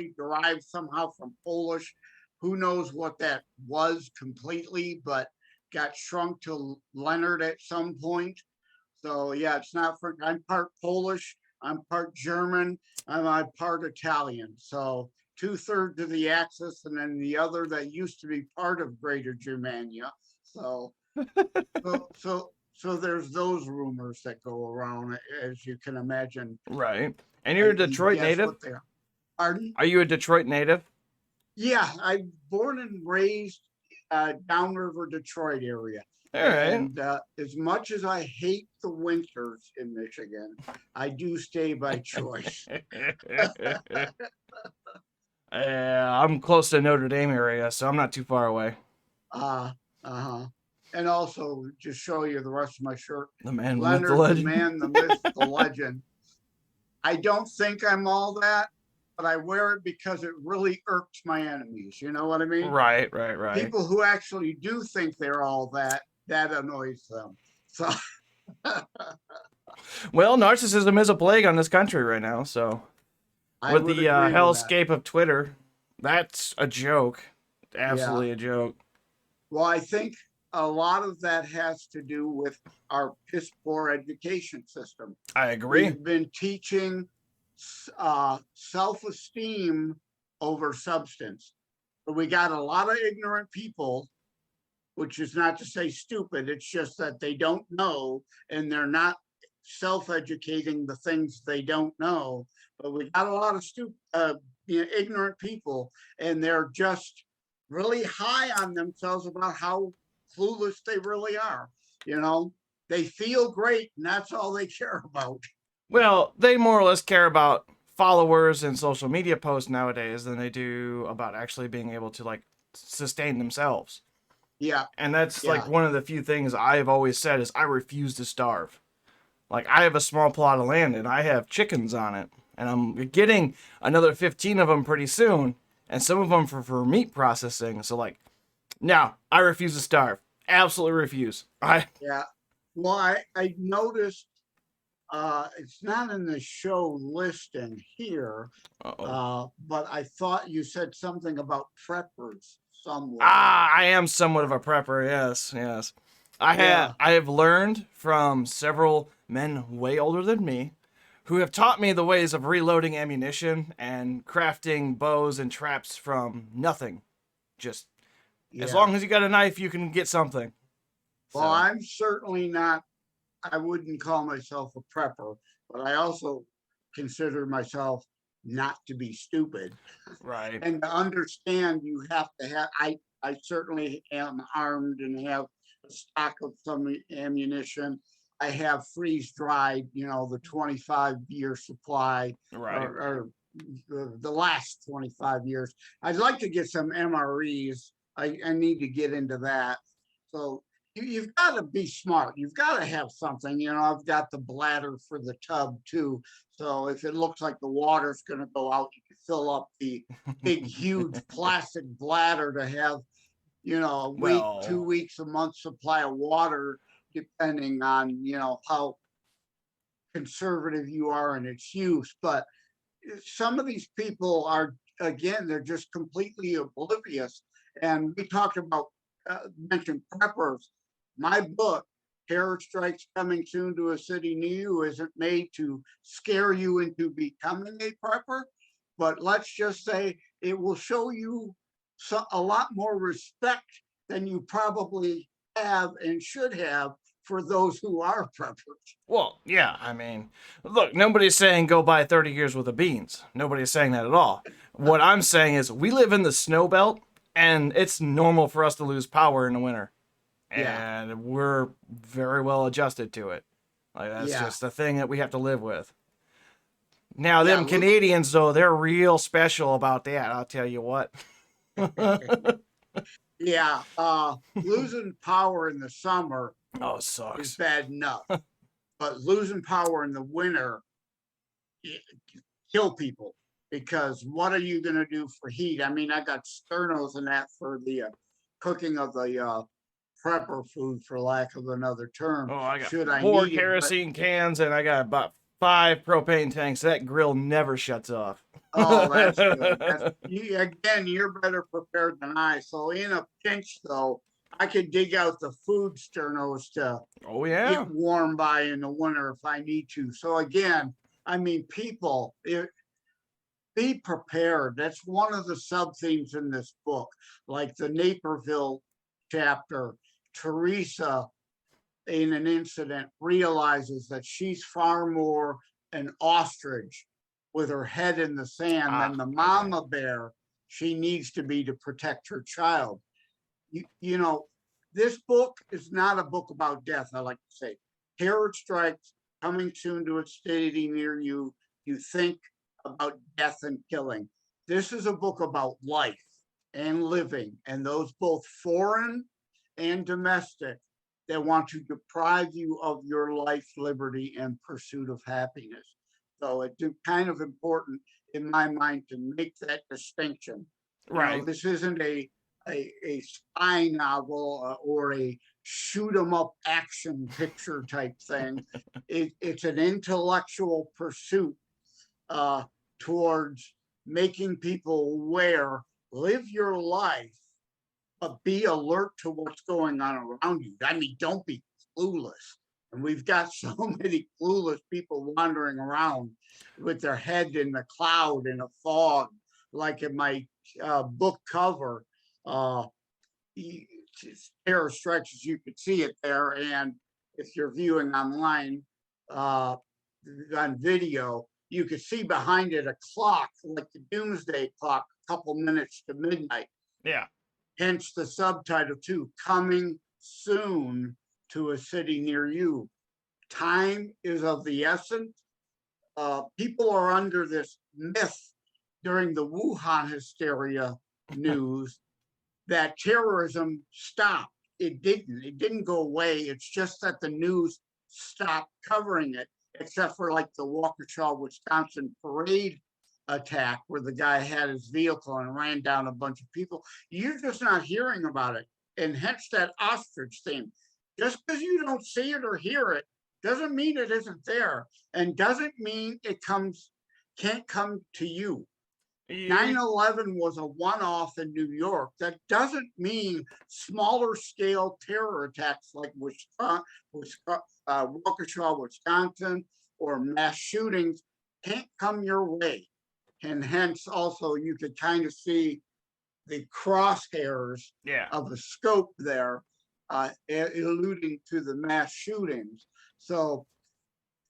actually derived somehow from Polish. Who knows what that was completely, but got shrunk to Lenard at some point. So yeah, it's not for. I'm part Polish. I'm part German. I'm part Italian. So 2/3 of the axis, and then the other that used to be part of Greater Germania. So so there's those rumors that go around, as you can imagine. Right. And you're a You Detroit guess native? what they are. Pardon? Are you a Detroit native? Yeah, I'm born and raised downriver Detroit area. All right. And as much as I hate the winters in Michigan, I do stay by choice. I'm close to Notre Dame area, so I'm not too far away. Uh-huh. And also, just show you the rest of my shirt. The man, the myth, Leonard, the the legend. man, the myth, the legend. I don't think I'm all that, but I wear it because it really irks my enemies. You know what I mean? Right. People who actually do think they're all that, that annoys them. So, Well, narcissism is a plague on this country right now, so I with would the agree with that. hellscape of Twitter, that's a joke. Absolutely a joke. Well, I think a lot of that has to do with our piss poor education system. I agree. We've been teaching self-esteem over substance. But we got a lot of ignorant people, which is not to say stupid, it's just that they don't know and they're not self-educating the things they don't know. But we got a lot of ignorant people, and they're just really high on themselves about how clueless they really are. You know, they feel great, and that's all they care about. Well, they more or less care about followers and social media posts nowadays than they do about actually being able to like sustain themselves. Yeah. And that's like one of the few things I've always said is I refuse to starve. Like I have a small plot of land and I have chickens on it, and I'm getting another 15 of them pretty soon, and some of them for meat processing. So like, no, I refuse to starve. Absolutely refuse. Yeah. Well, I noticed it's not in the show listing here, but I thought you said something about preppers somewhere. I am somewhat of a prepper. Yes. I have learned from several men way older than me who have taught me the ways of reloading ammunition and crafting bows and traps from nothing. Just as long as you got a knife, you can get something. Well, I'm certainly not, I wouldn't call myself a prepper, but I also consider myself not to be stupid. Right. And to understand, you have to have, I certainly am armed and have a stock of some ammunition. I have freeze dried, the 25-year supply, right, or the last 25 years. I'd like to get some MREs. I need to get into that. So you've got to be smart. You've got to have something. I've got the bladder for the tub too. So if it looks like the water's going to go out, you can fill up the big, huge plastic bladder to have, a week, 2 weeks, a month supply of water, depending on, how conservative you are in its use. But some of these people are, again, they're just completely oblivious. And we talked about, mentioned preppers. My book, Terror Strikes Coming Soon to a City Near You, isn't made to scare you into becoming a prepper, but let's just say it will show you a lot more respect than you probably have and should have for those who are preppers. Well, yeah, I mean, look, nobody's saying go buy 30 years worth of beans. Nobody's saying that at all. What I'm saying is we live in the snow belt, and it's normal for us to lose power in the winter. And we're very well adjusted to it. Like that's just a thing that we have to live with. Now, them Canadians, though, they're real special about that. I'll tell you what. Losing power in the summer sucks. is bad enough. But losing power in the winter kill people, because what are you going to do for heat? I mean, I got sternos and that for the cooking of the prepper food, for lack of another term. Oh, I got 4 kerosene cans, and I got about 5 propane tanks. That grill never shuts off. Oh, that's good. Again, you're better prepared than I. So in a pinch, though, I could dig out the food sternos to Oh yeah. get warm by in the winter if I need to. So again, I mean, people, be prepared. That's one of the sub themes in this book, like the Naperville chapter. Teresa, in an incident, realizes that she's far more an ostrich with her head in the sand than the mama bear she needs to be to protect her child. You know, this book is not a book about death, I like to say. Terror strikes coming soon to a city near you. You think about death and killing. This is a book about life and living, and those both foreign and domestic that want to deprive you of your life, liberty, and pursuit of happiness. So it's kind of important in my mind to make that distinction. Right. You know, this isn't a spy novel or a shoot 'em up action picture type thing. It's an intellectual pursuit towards making people aware, live your life, but be alert to what's going on around you. I mean, don't be clueless. And we've got so many clueless people wandering around with their head in the cloud in a fog, like in my book cover. Terror Strikes, as you could see it there. And if you're viewing online on video, you could see behind it a clock, like the doomsday clock, a couple minutes to midnight. Yeah. Hence the subtitle too, coming soon to a city near you. Time is of the essence. People are under this myth during the Wuhan hysteria news that terrorism stopped. It didn't. It didn't go away. It's just that the news stopped covering it, except for like the Waukesha, Wisconsin parade attack where the guy had his vehicle and ran down a bunch of people. You're just not hearing about it. And hence that ostrich theme. Just because you don't see it or hear it doesn't mean it isn't there, and doesn't mean it can't come to you. 9/11 was a one-off in New York. That doesn't mean smaller scale terror attacks like Waukesha, Wisconsin, or mass shootings can't come your way. And hence also you could kind of see the crosshairs of the scope there, alluding to the mass shootings. So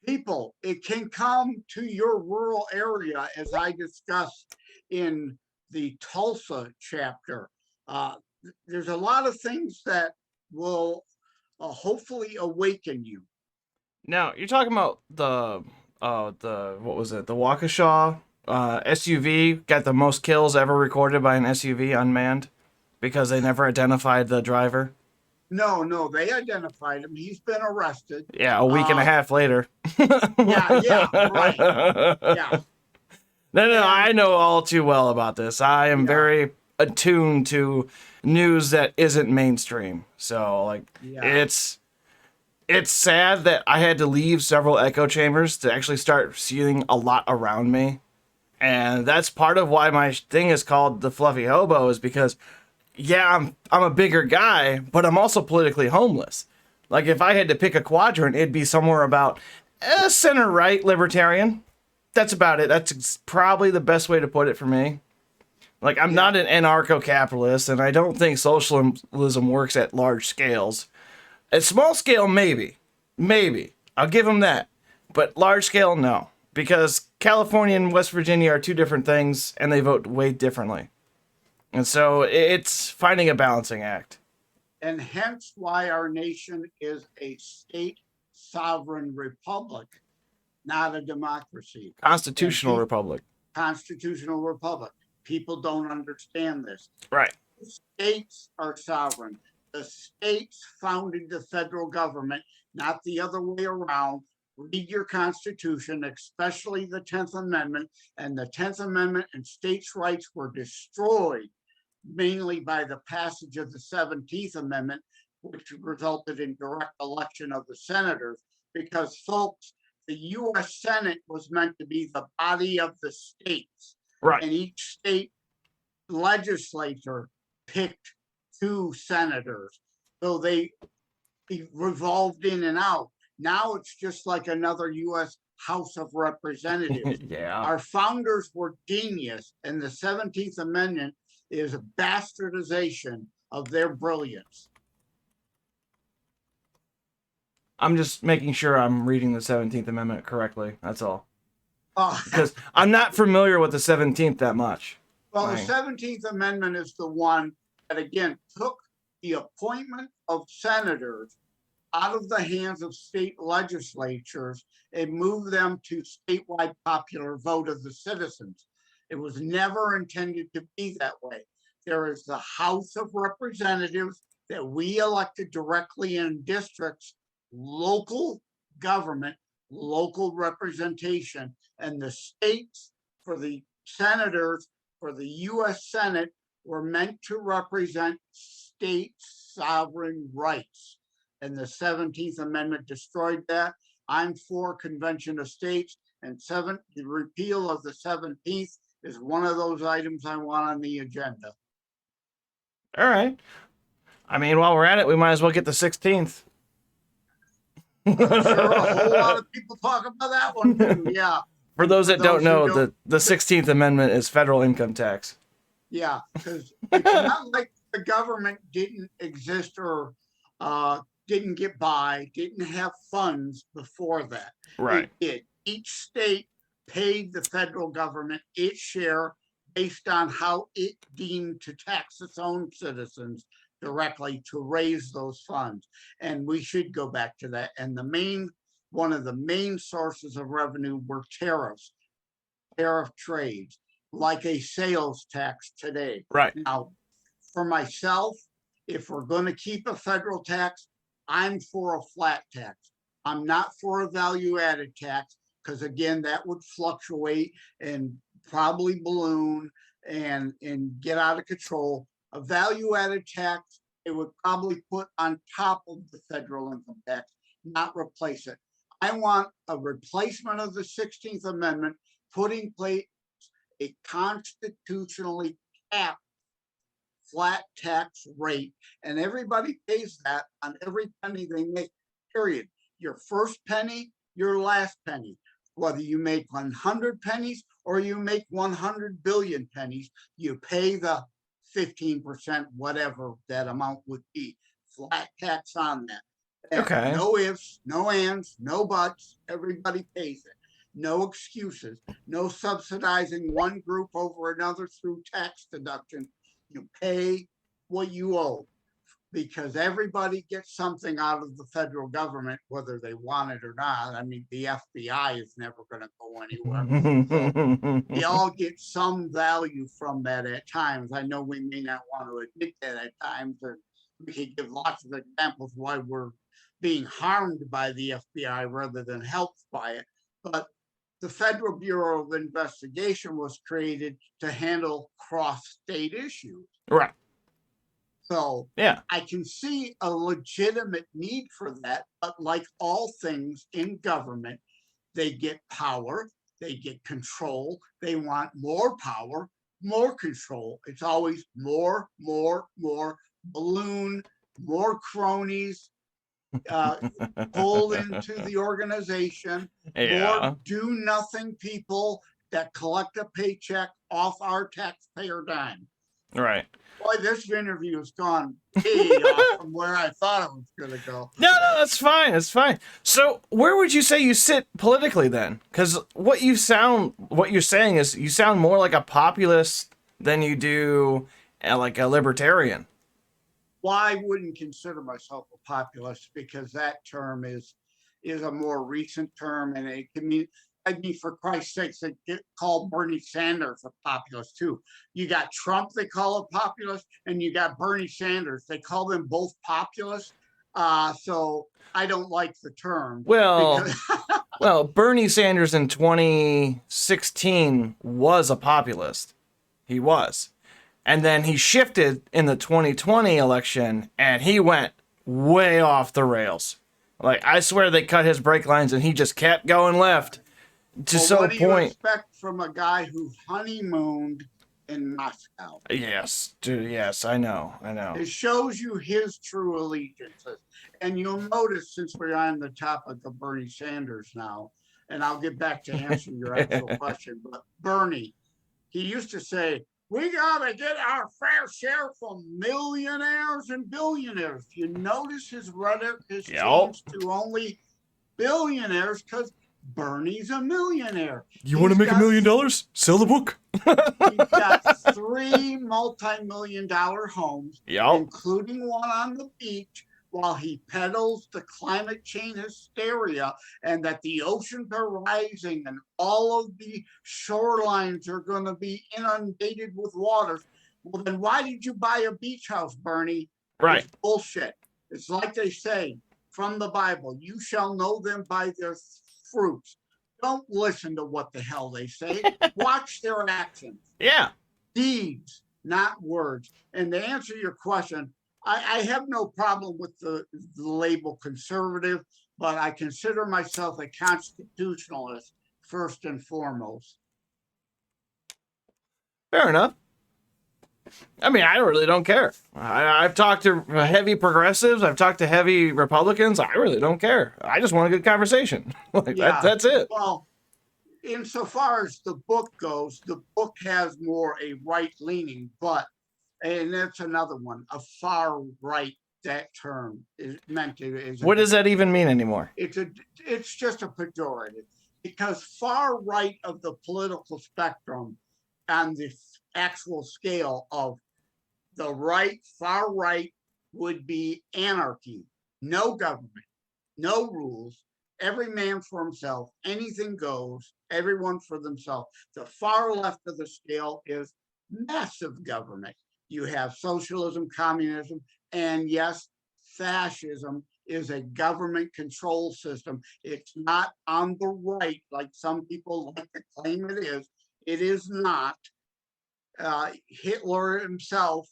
people, it can come to your rural area, as I discussed in the Tulsa chapter. There's a lot of things that will hopefully awaken you. Now you're talking about the what was it? The Waukesha SUV got the most kills ever recorded by an SUV unmanned because they never identified the driver. No, they identified him. He's been arrested. Yeah, a week and a half later. yeah, right. Yeah. No, I know all too well about this. I am very attuned to news that isn't mainstream. So, like, it's sad that I had to leave several echo chambers to actually start seeing a lot around me. And that's part of why my thing is called the Fluffy Hobo, is because I'm a bigger guy, but I'm also politically homeless. Like, if I had to pick a quadrant, it'd be somewhere about center-right libertarian. That's about it. That's probably the best way to put it for me. Like, I'm not an anarcho-capitalist, and I don't think socialism works at large scales. At small scale, maybe. I'll give them that. But large scale, no. Because California and West Virginia are two different things, and they vote way differently. And so it's finding a balancing act. And hence why our nation is a state sovereign republic, not a democracy. Constitutional republic. Constitutional republic. People don't understand this. Right. The states are sovereign. The states founded the federal government, not the other way around. Read your Constitution, especially the 10th Amendment, and the 10th Amendment and states' rights were destroyed mainly by the passage of the 17th Amendment, which resulted in direct election of the senators, because folks, the U.S. Senate was meant to be the body of the states. Right. And each state legislature picked 2 senators. So they revolved in and out. Now it's just like another U.S. House of Representatives. Yeah. Our founders were genius, and the 17th Amendment is a bastardization of their brilliance. I'm just making sure I'm reading the 17th Amendment correctly. That's all. Uh, Because I'm not familiar with the 17th that much. well, the Right. 17th Amendment is the one that, again, took the appointment of senators out of the hands of state legislatures and moved them to statewide popular vote of the citizens. It was never intended to be that way. There is the House of Representatives that we elected directly in districts, local government, local representation, and the states for the senators for the US Senate were meant to represent state sovereign rights. And the 17th Amendment destroyed that. I'm for Convention of States, and the repeal of the 17th is one of those items I want on the agenda. All right. I mean, while we're at it, we might as well get the 16th. I'm sure a whole lot of people talk about that one too. Yeah. For those that don't know, who the 16th Amendment is federal income tax. Yeah, because it's not like the government didn't exist or didn't get by, didn't have funds before that. Right. It did. Each state paid the federal government its share based on how it deemed to tax its own citizens directly to raise those funds. And we should go back to that. And one of the main sources of revenue were tariffs, tariff trades, like a sales tax today. Right. Now, for myself, if we're going to keep a federal tax, I'm for a flat tax. I'm not for a value-added tax because, again, that would fluctuate and probably balloon and get out of control. A value-added tax, it would probably put on top of the federal income tax, not replace it. I want a replacement of the 16th Amendment, putting in place a constitutionally capped flat tax rate, and everybody pays that on every penny they make, period. Your first penny, your last penny. Whether you make 100 pennies or you make 100 billion pennies, you pay the 15%, whatever that amount would be. Flat tax on that. And Okay. no ifs, no ands, no buts. Everybody pays it. No excuses. No subsidizing one group over another through tax deduction. You pay what you owe because everybody gets something out of the federal government, whether they want it or not. I mean, the FBI is never going to go anywhere. So we all get some value from that at times. I know we may not want to admit that at times, and we could give lots of examples why we're being harmed by the FBI rather than helped by it. But the Federal Bureau of Investigation was created to handle cross-state issues. Right. So yeah, I can see a legitimate need for that, but like all things in government, they get power, they get control, they want more power, more control. It's always more balloon, more cronies, pulled into the organization, more do-nothing people that collect a paycheck off our taxpayer dime. Right. Boy, this interview has gone way off from where I thought it was going to go. No, that's fine. It's fine. So, where would you say you sit politically then? Because what you're saying is you sound more like a populist than you do like a libertarian. Well, I wouldn't consider myself a populist because that term is a more recent term, and it can mean, I mean, for Christ's sakes, they call Bernie Sanders a populist too. You got Trump, they call a populist, and you got Bernie Sanders. They call them both populist. So I don't like the term. Well, well, Bernie Sanders in 2016 was a populist. He was. And then he shifted in the 2020 election, and he went way off the rails. Like, I swear they cut his brake lines and he just kept going left. Just Well, so what do you point. expect from a guy who honeymooned in Moscow? Yes, dude, yes, I know. It shows you his true allegiances. And you'll notice, since we're on the topic of Bernie Sanders now, and I'll get back to answering your actual question, but Bernie, he used to say, we got to get our fair share from millionaires and billionaires. You notice his rhetoric has changed to only billionaires because Bernie's a millionaire. You want to make $1 million? Sell the book. He's got 3 multi-million-dollar homes, including one on the beach, while he peddles the climate change hysteria and that the oceans are rising and all of the shorelines are going to be inundated with water. Well, then why did you buy a beach house, Bernie? Right. It's bullshit. It's like they say from the Bible, you shall know them by their fruits. Don't listen to what the hell they say. Watch their actions. Yeah. Deeds, not words. And to answer your question, I have no problem with the label conservative, but I consider myself a constitutionalist first and foremost. Fair enough. I mean, I really don't care. I've talked to heavy progressives. I've talked to heavy Republicans. I really don't care. I just want a good conversation. That's it. Well, insofar as the book goes, the book has more a right leaning, and that's another one, a far right. That term is meant to. What does that even mean anymore? It's just a pejorative, because far right of the political spectrum on the actual scale of the right, far right would be anarchy, no government, no rules, every man for himself, anything goes, everyone for themselves. The far left of the scale is massive government. You have socialism, communism, and yes, fascism is a government control system. It's not on the right like some people like to claim it is. It is not. Hitler himself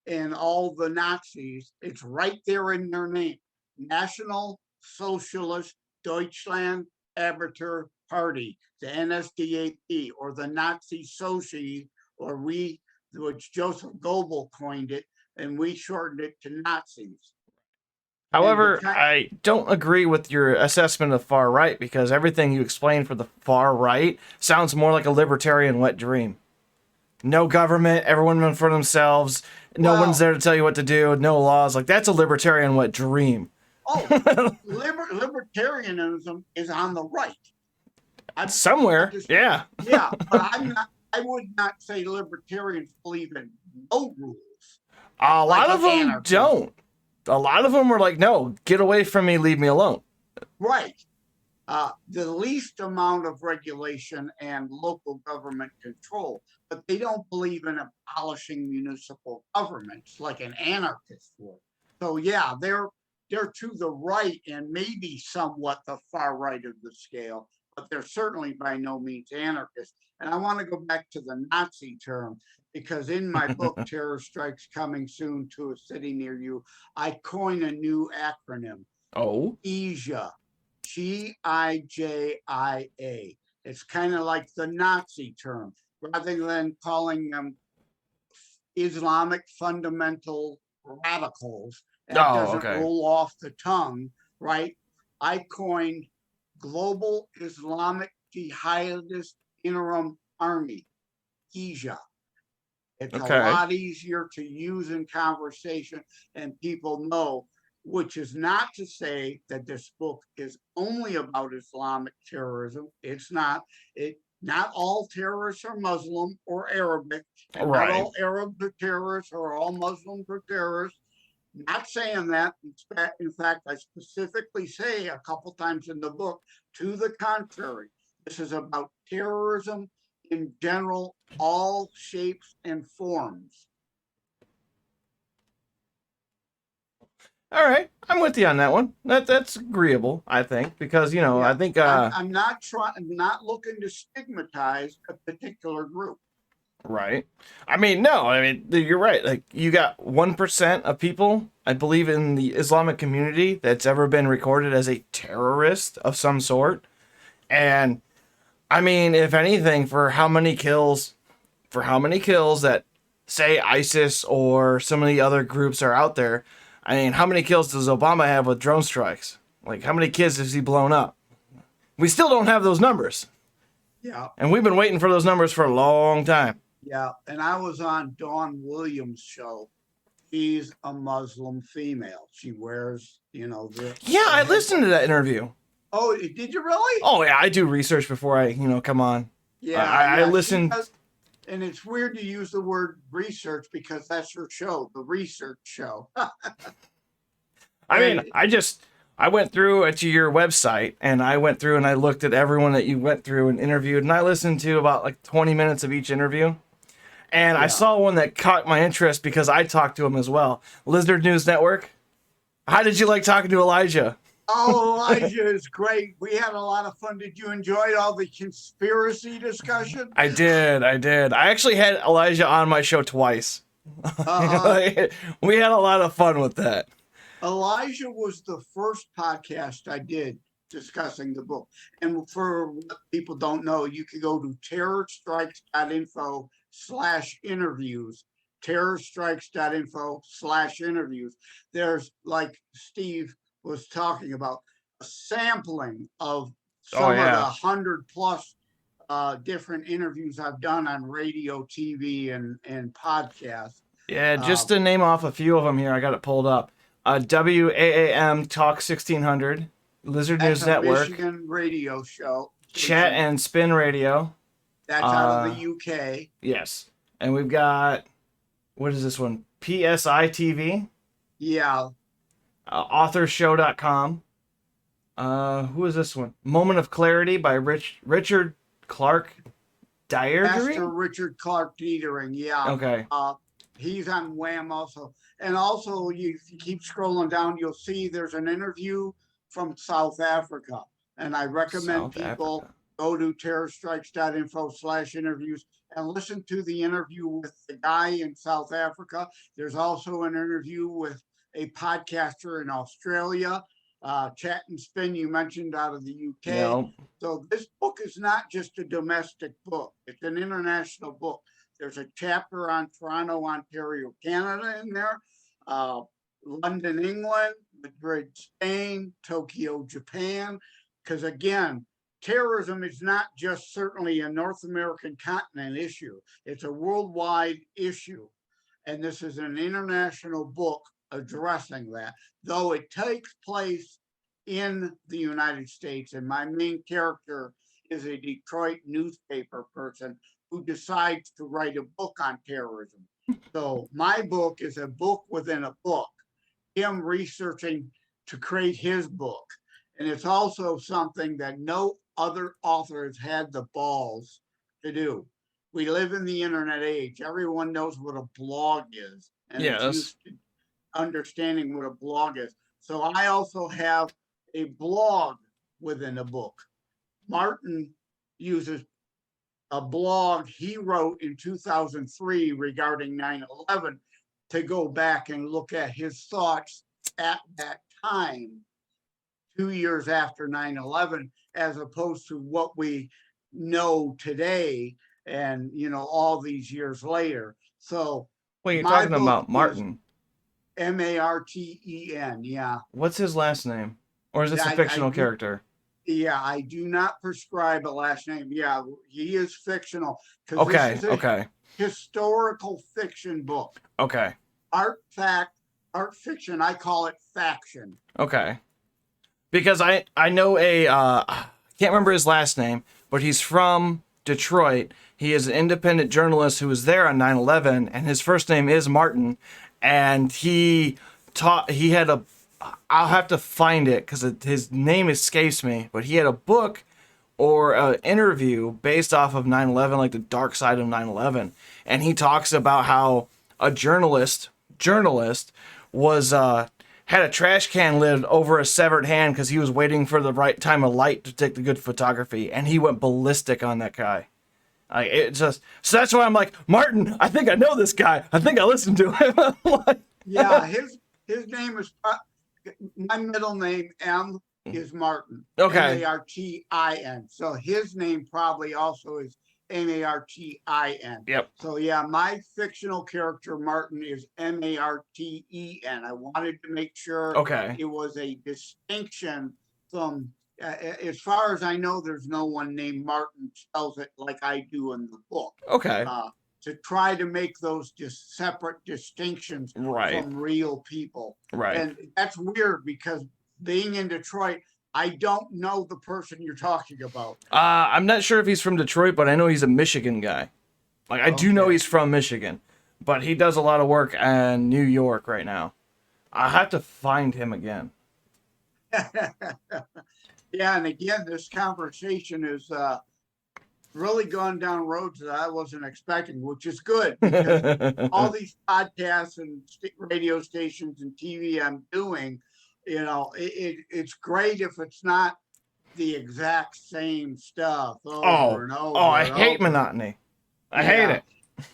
and all the Nazis, it's right there in their name. National Socialist Deutschland Arbeiter Party, the NSDAP, or the Nazi Soci, or which Joseph Goebbels coined it, and we shortened it to Nazis. However, I don't agree with your assessment of far right, because everything you explained for the far right sounds more like a libertarian wet dream. No government, everyone for themselves, no one's there to tell you what to do, no laws. Like, that's a libertarian wet dream. Oh, libertarianism is on the right. Somewhere, yeah. Yeah, but I would not say libertarians believe in no rules. A lot of them don't. A lot of them were like, no, get away from me, leave me alone. Right. The least amount of regulation and local government control, but they don't believe in abolishing municipal governments like an anarchist would. So yeah, they're to the right and maybe somewhat the far right of the scale, but they're certainly by no means anarchists. And I want to go back to the Nazi term, because in my book, Terror Strikes Coming Soon to a City Near You, I coin a new acronym. Oh? GIJIA. GIJIA. It's kind of like the Nazi term. Rather than calling them Islamic fundamental radicals, and it doesn't roll off the tongue, right? I coined Global Islamic Jihadist Interim Army, GIJIA. It's a lot easier to use in conversation, and people know, which is not to say that this book is only about Islamic terrorism. It's not. Not all terrorists are Muslim or Arabic. And not all Arab terrorists or all Muslims are terrorists. Not saying that. In fact, I specifically say a couple times in the book, to the contrary, this is about terrorism in general, all shapes and forms. All right, I'm with you on that one. That's agreeable, I think, because I think I'm not looking to stigmatize a particular group. Right. I mean, no, I mean, you're right. Like, you got 1% of people, I believe, in the Islamic community that's ever been recorded as a terrorist of some sort. And I mean, if anything, for how many kills that say ISIS or some of the other groups are out there, I mean, how many kills does Obama have with drone strikes? Like, how many kids has he blown up? We still don't have those numbers. Yeah. And we've been waiting for those numbers for a long time. Yeah. And I was on Dawn Williams' show. She's a Muslim female. She wears, Yeah, I listened to that interview. Oh, did you really? Oh, yeah, I do research before I, come on. Yeah. I listened. And it's weird to use the word research because that's her show, the research show. I mean, I went through to your website and I went through and I looked at everyone that you went through and interviewed, and I listened to about like 20 minutes of each interview. And I saw one that caught my interest because I talked to him as well. Lizard News Network. How did you like talking to Elijah? Oh, Elijah is great. We had a lot of fun. Did you enjoy all the conspiracy discussion? I did. I actually had Elijah on my show twice. We had a lot of fun with that. Elijah was the first podcast I did discussing the book. And for what people don't know, you can go to terrorstrikes.info/interviews, terrorstrikes.info/interviews. There's, like Steve was talking about, a sampling of some of the 100 plus different interviews I've done on radio, TV, and podcasts. Yeah, just to name off a few of them here, I got it pulled up. WAAM Talk 1600, Lizard News Network, Michigan radio show, Chat and Spin Radio. That's out of the UK. Yes, and we've got, what is this one? PSI TV. Yeah. Authorshow.com. Who is this one? Moment of Clarity by Richard Clark Dierdering? Pastor Richard Clark Dierdering, yeah. Okay. He's on Wham also. And also, if you keep scrolling down, you'll see there's an interview from South Africa. And I recommend people go to terrorstrikes.info/interviews and listen to the interview with the guy in South Africa. There's also an interview with a podcaster in Australia, Chat and Spin, you mentioned, out of the UK. Yep. So this book is not just a domestic book. It's an international book. There's a chapter on Toronto, Ontario, Canada in there, London, England, Madrid, Spain, Tokyo, Japan. Because again, terrorism is not just certainly a North American continent issue. It's a worldwide issue. And this is an international book addressing that, though it takes place in the United States. And my main character is a Detroit newspaper person who decides to write a book on terrorism. So my book is a book within a book, him researching to create his book. And it's also something that no other author has had the balls to do. We live in the internet age. Everyone knows what a blog is. And it's used to understanding what a blog is. So I also have a blog within a book. Martin uses a blog he wrote in 2003 regarding 9/11 to go back and look at his thoughts at that time, 2 years after 9/11, as opposed to what we know today and, all these years later. So wait, you're talking about Martin? Marten, yeah. What's his last name? Or is this a fictional character? Yeah, I do not prescribe a last name. Yeah, he is fictional. Okay, this is a historical fiction book. Okay. Art fiction, I call it faction. Okay. Because I know I can't remember his last name, but he's from Detroit. He is an independent journalist who was there on 9/11, and his first name is Martin. And I'll have to find it because his name escapes me, but he had a book or an interview based off of 9/11, like the dark side of 9/11. And he talks about how a journalist was, had a trash can lid over a severed hand because he was waiting for the right time of light to take the good photography. And he went ballistic on that guy. It just so that's why I'm like, Martin, I think I know this guy. I think I listened to him. Yeah, his name is my middle name is Martin. Okay. Martin. So his name probably also is Martin. Yep. So yeah, my fictional character Martin is Marten. I wanted to make sure Okay. it was a distinction from. As far as I know, there's no one named Martin spells it like I do in the book. Okay. To try to make those just separate distinctions Right. from real people. Right. And that's weird because being in Detroit, I don't know the person you're talking about. I'm not sure if he's from Detroit, but I know he's a Michigan guy. Like I do know he's from Michigan, but he does a lot of work in New York right now. I have to find him again. Yeah, and again, this conversation is really gone down roads that I wasn't expecting, which is good because all these podcasts and radio stations and TV I'm doing, it's great if it's not the exact same stuff over and over. I hate monotony. I hate it.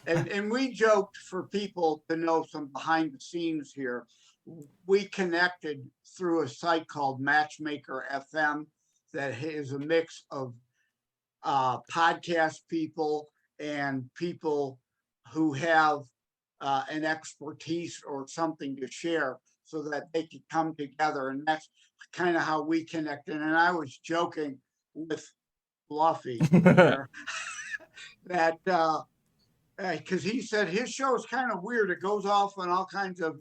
And we joked for people to know some behind the scenes here. We connected through a site called Matchmaker FM that is a mix of podcast people and people who have an expertise or something to share so that they could come together. And that's kind of how we connected. And I was joking with Fluffy that because he said his show is kind of weird. It goes off on all kinds of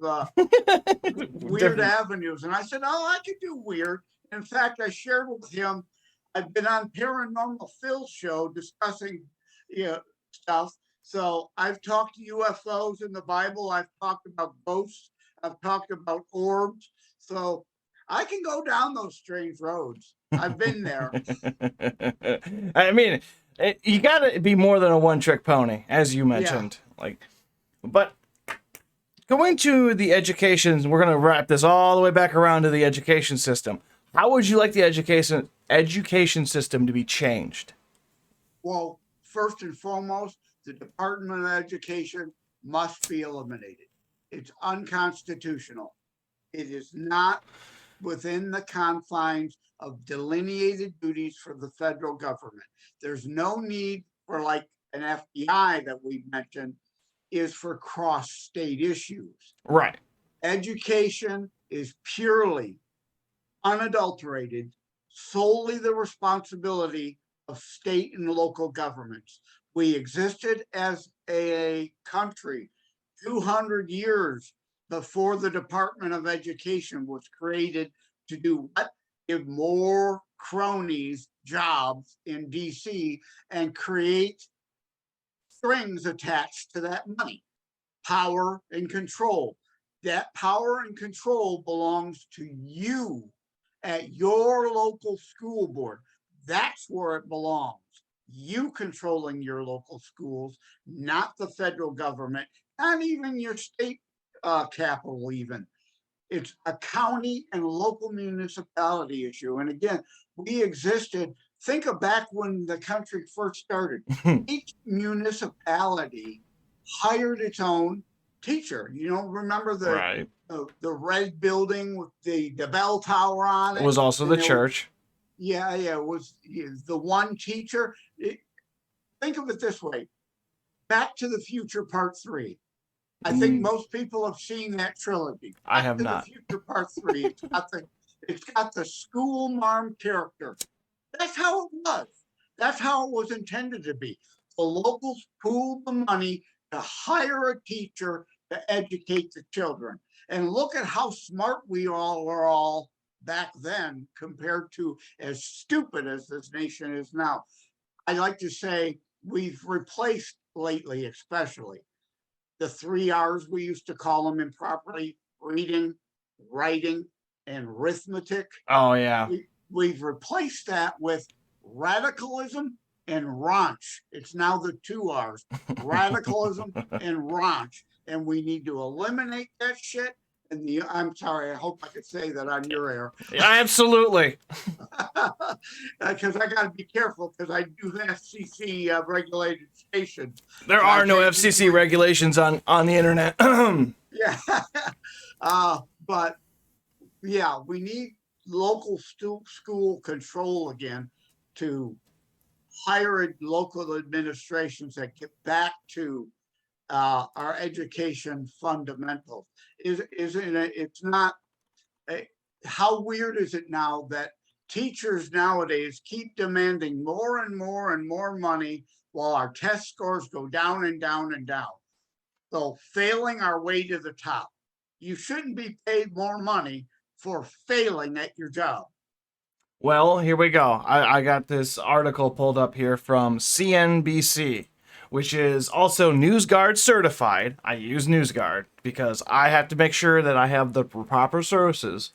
weird avenues. And I said, oh, I could do weird. In fact, I shared with him, I've been on Paranormal Phil's show discussing stuff. So I've talked to UFOs in the Bible. I've talked about ghosts. I've talked about orbs. So I can go down those strange roads. I've been there. I mean, you got to be more than a one-trick pony, as you mentioned. Yeah. But going to the education, we're going to wrap this all the way back around to the education system. How would you like the education system to be changed? Well, first and foremost, the Department of Education must be eliminated. It's unconstitutional. It is not within the confines of delineated duties for the federal government. There's no need for like an FBI that we mentioned is for cross-state issues. Right. Education is purely unadulterated, solely the responsibility of state and local governments. We existed as a country 200 years before the Department of Education was created to do what? Give more cronies jobs in DC and create strings attached to that money. Power and control. That power and control belongs to you at your local school board. That's where it belongs. You controlling your local schools, not the federal government, not even your state capital even. It's a county and local municipality issue. And again, we existed, think of back when the country first started. Each municipality hired its own teacher. Remember the red building with the bell tower on it? It was also the church. It was the one teacher. Think of it this way. Back to the Future Part 3. I think most people have seen that trilogy. I have not. The Future Part 3. It's got the school marm character. That's how it was. That's how it was intended to be. The locals pooled the money to hire a teacher to educate the children. And look at how smart we all were all back then compared to as stupid as this nation is now. I like to say we've replaced lately, especially, the 3 R's we used to call them improperly: reading, writing, and arithmetic. Oh, yeah. We've replaced that with radicalism and raunch. It's now the 2 R's, radicalism and raunch. And we need to eliminate that shit. And I'm sorry, I hope I could say that on your air. Yeah, absolutely. Because I got to be careful because I do FCC regulated station. There So I are no can't FCC usually, regulations on the internet. yeah. But yeah, we need local school control again to hire local administrations that get back to our education fundamentals. Isn't it? It's not. How weird is it now that teachers nowadays keep demanding more and more and more money while our test scores go down and down and down? So failing our way to the top. You shouldn't be paid more money for failing at your job. Well, here we go. I got this article pulled up here from CNBC, which is also NewsGuard certified. I use NewsGuard because I have to make sure that I have the proper sources.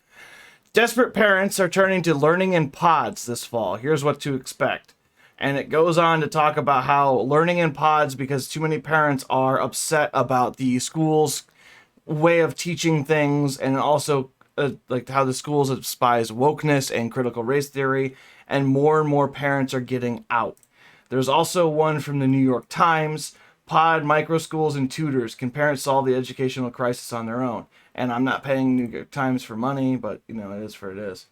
Desperate parents are turning to learning in pods this fall. Here's what to expect. And it goes on to talk about how learning in pods, because too many parents are upset about the school's way of teaching things, and also like how the schools despise wokeness and critical race theory, and more parents are getting out. There's also one from the New York Times. Pod, micro schools, and tutors. Can parents solve the educational crisis on their own? And I'm not paying New York Times for money, but you know, it is for it is.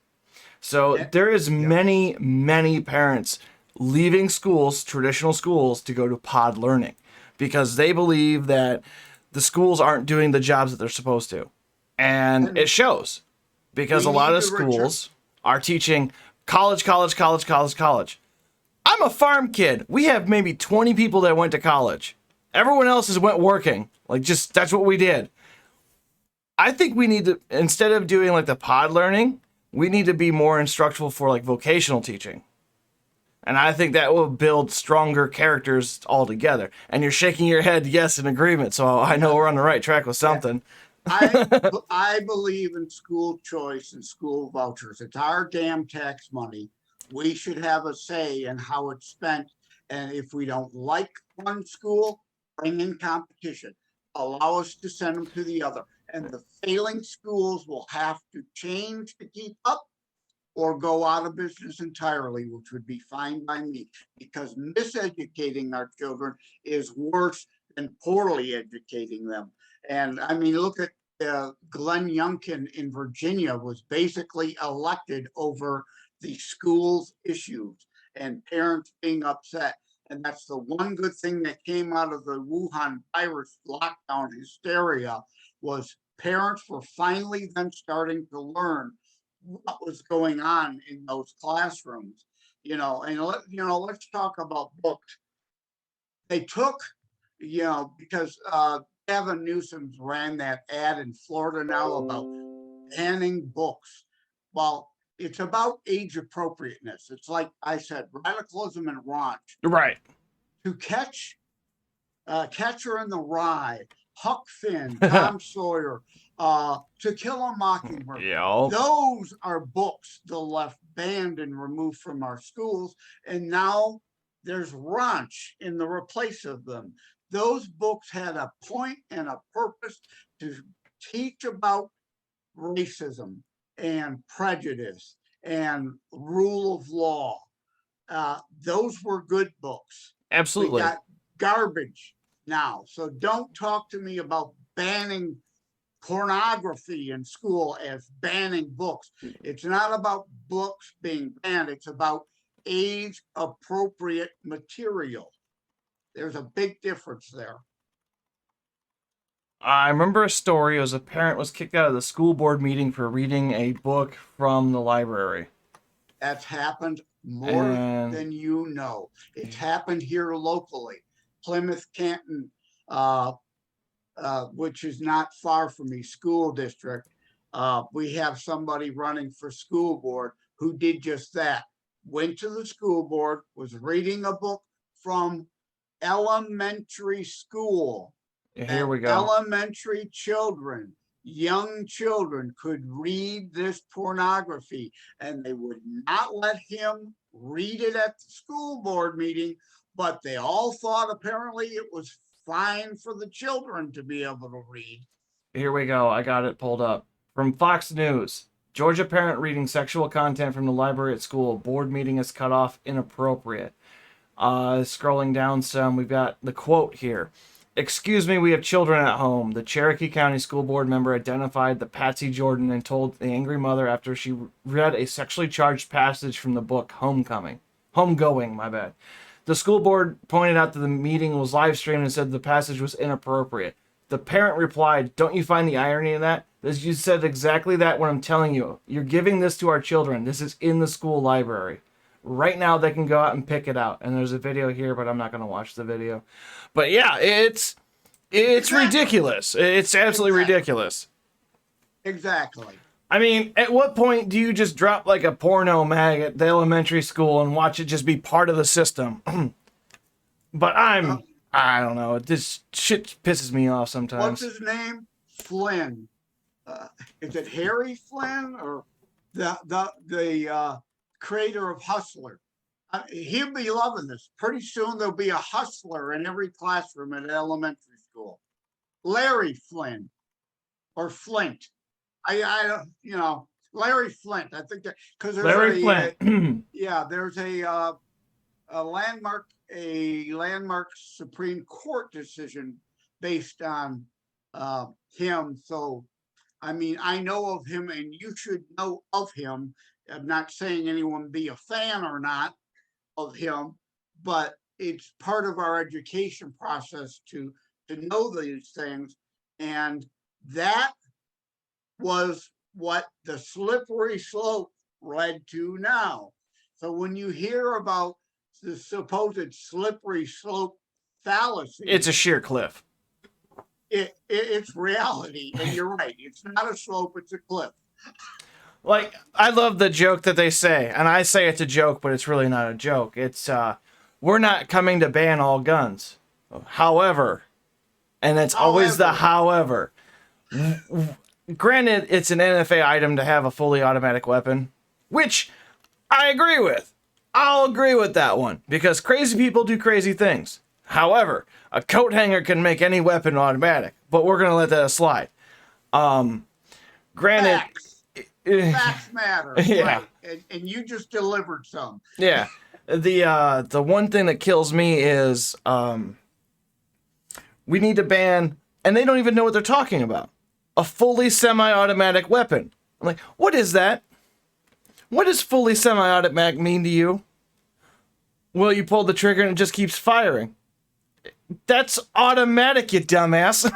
So there is Yeah. many parents leaving schools, traditional schools, to go to pod learning because they believe that the schools aren't doing the jobs that they're supposed to. And it shows because a We lot need of to return. schools are teaching college. I'm a farm kid. We have maybe 20 people that went to college. Everyone else has went working. Like, just that's what we did. I think we need to, instead of doing like the pod learning, we need to be more instructional for like vocational teaching. And I think that will build stronger characters altogether. And you're shaking your head yes in agreement, so I know we're on the right track with something. I believe in school choice and school vouchers. It's our damn tax money. We should have a say in how it's spent. And if we don't like one school, bring in competition. Allow us to send them to the other. And the failing schools will have to change to keep up or go out of business entirely, which would be fine by me, because miseducating our children is worse than poorly educating them. And I mean, look at Glenn Youngkin in Virginia was basically elected over the school's issues and parents being upset. And that's the one good thing that came out of the Wuhan virus lockdown hysteria was parents were finally then starting to learn what was going on in those classrooms, and let's talk about books. They took, because Gavin Newsom ran that ad in Florida now about banning books. Well, it's about age appropriateness. It's like I said, radicalism and raunch. Right. To Catcher in the Rye, Huck Finn, Tom Sawyer, To Kill a Mockingbird. Yep. Those are books the left banned and removed from our schools, and now there's raunch in the replace of them. Those books had a point and a purpose to teach about racism and prejudice and rule of law. Those were good books. Absolutely. We got garbage now. So don't talk to me about banning pornography in school as banning books. It's not about books being banned. It's about age appropriate material. There's a big difference there. I remember a story. It was a parent was kicked out of the school board meeting for reading a book from the library. That's happened more than you know. It's happened here locally. Plymouth Canton, which is not far from me, school district. We have somebody running for school board who did just that. Went to the school board, was reading a book from elementary school. Here we go. Elementary children, young children could read this pornography, and they would not let him read it at the school board meeting, but they all thought apparently it was fine for the children to be able to read. Here we go. I got it pulled up. From Fox News. Georgia parent reading sexual content from the library at school. Board meeting is cut off. Inappropriate. Scrolling down some, we've got the quote here. Excuse me, we have children at home. The Cherokee County School Board member identified the Patsy Jordan and told the angry mother after she read a sexually charged passage from the book Homegoing, my bad. The school board pointed out that the meeting was live streamed and said the passage was inappropriate. The parent replied, "Don't you find the irony in that? As you said exactly that when I'm telling you. You're giving this to our children. This is in the school library. Right now they can go out and pick it out." And there's a video here, but I'm not going to watch the video. But yeah, it's ridiculous. It's absolutely ridiculous. Exactly. I mean, at what point do you just drop like a porno mag at the elementary school and watch it just be part of the system? But I don't know. This shit pisses me off sometimes. What's his name? Flynn. Is it Harry Flynn or the creator of Hustler? He'll be loving this. Pretty soon there'll be a hustler in every classroom at elementary school. Larry Flynn or Flint. I Larry Flint. I think that because there's Larry Flint. there's a landmark Supreme Court decision based on him. So, I mean, I know of him, and you should know of him. I'm not saying anyone be a fan or not of him, but it's part of our education process to know these things, and that was what the slippery slope led to now. So when you hear about the supposed slippery slope fallacy, It's a sheer cliff. it's reality, and you're right. It's not a slope; it's a cliff. Like, I love the joke that they say, and I say it's a joke, but it's really not a joke. It's, we're not coming to ban all guns. However, and it's always the however. Granted, it's an NFA item to have a fully automatic weapon, which I agree with. I'll agree with that one, because crazy people do crazy things. However, a coat hanger can make any weapon automatic, but we're going to let that slide. Granted... Facts matter. Yeah. Right. And you just delivered some. Yeah. The one thing that kills me is we need to ban, and they don't even know what they're talking about, a fully semi-automatic weapon. I'm like, what is that? What does fully semi-automatic mean to you? Well, you pull the trigger and it just keeps firing. That's automatic, you dumbass.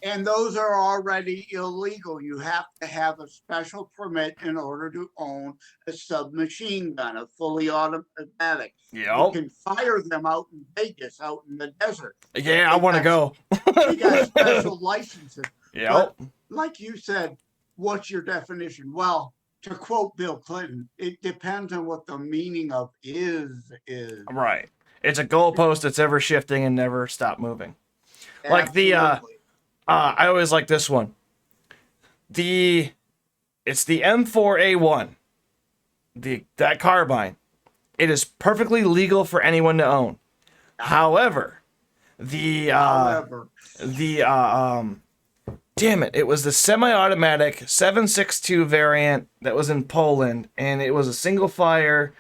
And those are already illegal. You have to have a special permit in order to own a submachine gun, a fully automatic. Yep. You can fire them out in Vegas, out in the desert. Yeah, I want to go. They got special licenses. Yep. But like you said, what's your definition? Well, to quote Bill Clinton, it depends on what the meaning of is. Right. It's a goalpost that's ever shifting and never stop moving. Like the I always like this one. It's the M4A1. That carbine. It is perfectly legal for anyone to own. However, damn it, it was the semi-automatic 7.62 variant that was in Poland, and it was a single fire.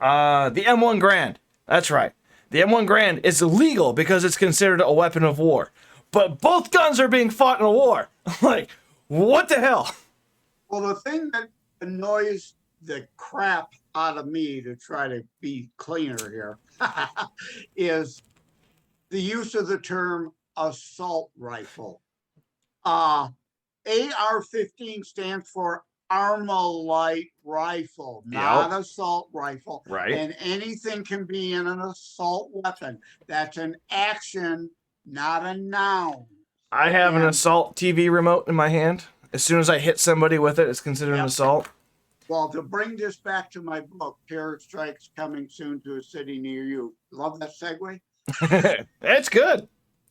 The M1 Grand. That's right. The M1 Grand is illegal because it's considered a weapon of war. But both guns are being fought in a war. Like, what the hell? Well, the thing that annoys the crap out of me, to try to be cleaner here, is the use of the term assault rifle. AR-15 stands for Armalite rifle, not assault rifle. Right. And anything can be in an assault weapon. That's an action, not a noun. I have an assault TV remote in my hand. As soon as I hit somebody with it, it's considered an assault. Well, to bring this back to my book, Terror Strikes Coming Soon to a City Near You. Love that segue? It's good.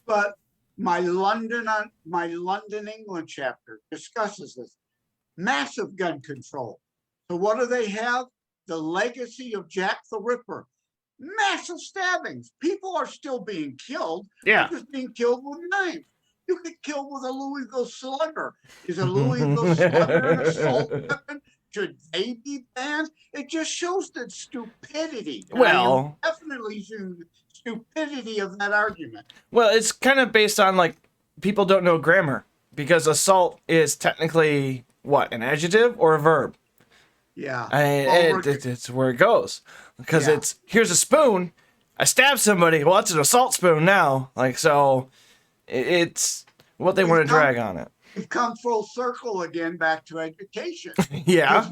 But my London, England chapter discusses this. Massive gun control. So what do they have? The legacy of Jack the Ripper. Massive stabbings. People are still being killed. Yeah. They're just being killed with knives. You get killed with a Louisville Slugger. Is a Louisville Slugger an assault weapon? Should they be banned? It just shows the stupidity. And I am Well, definitely the stupidity of that argument. well, it's kind of based on like people don't know grammar because assault is technically what, an adjective or a verb? Yeah. It's where it goes because Yeah. it's here's a spoon. I stabbed somebody. Well, it's an assault spoon now. Like so, it's what they want to drag on it. We've come full circle again back to education. Yeah.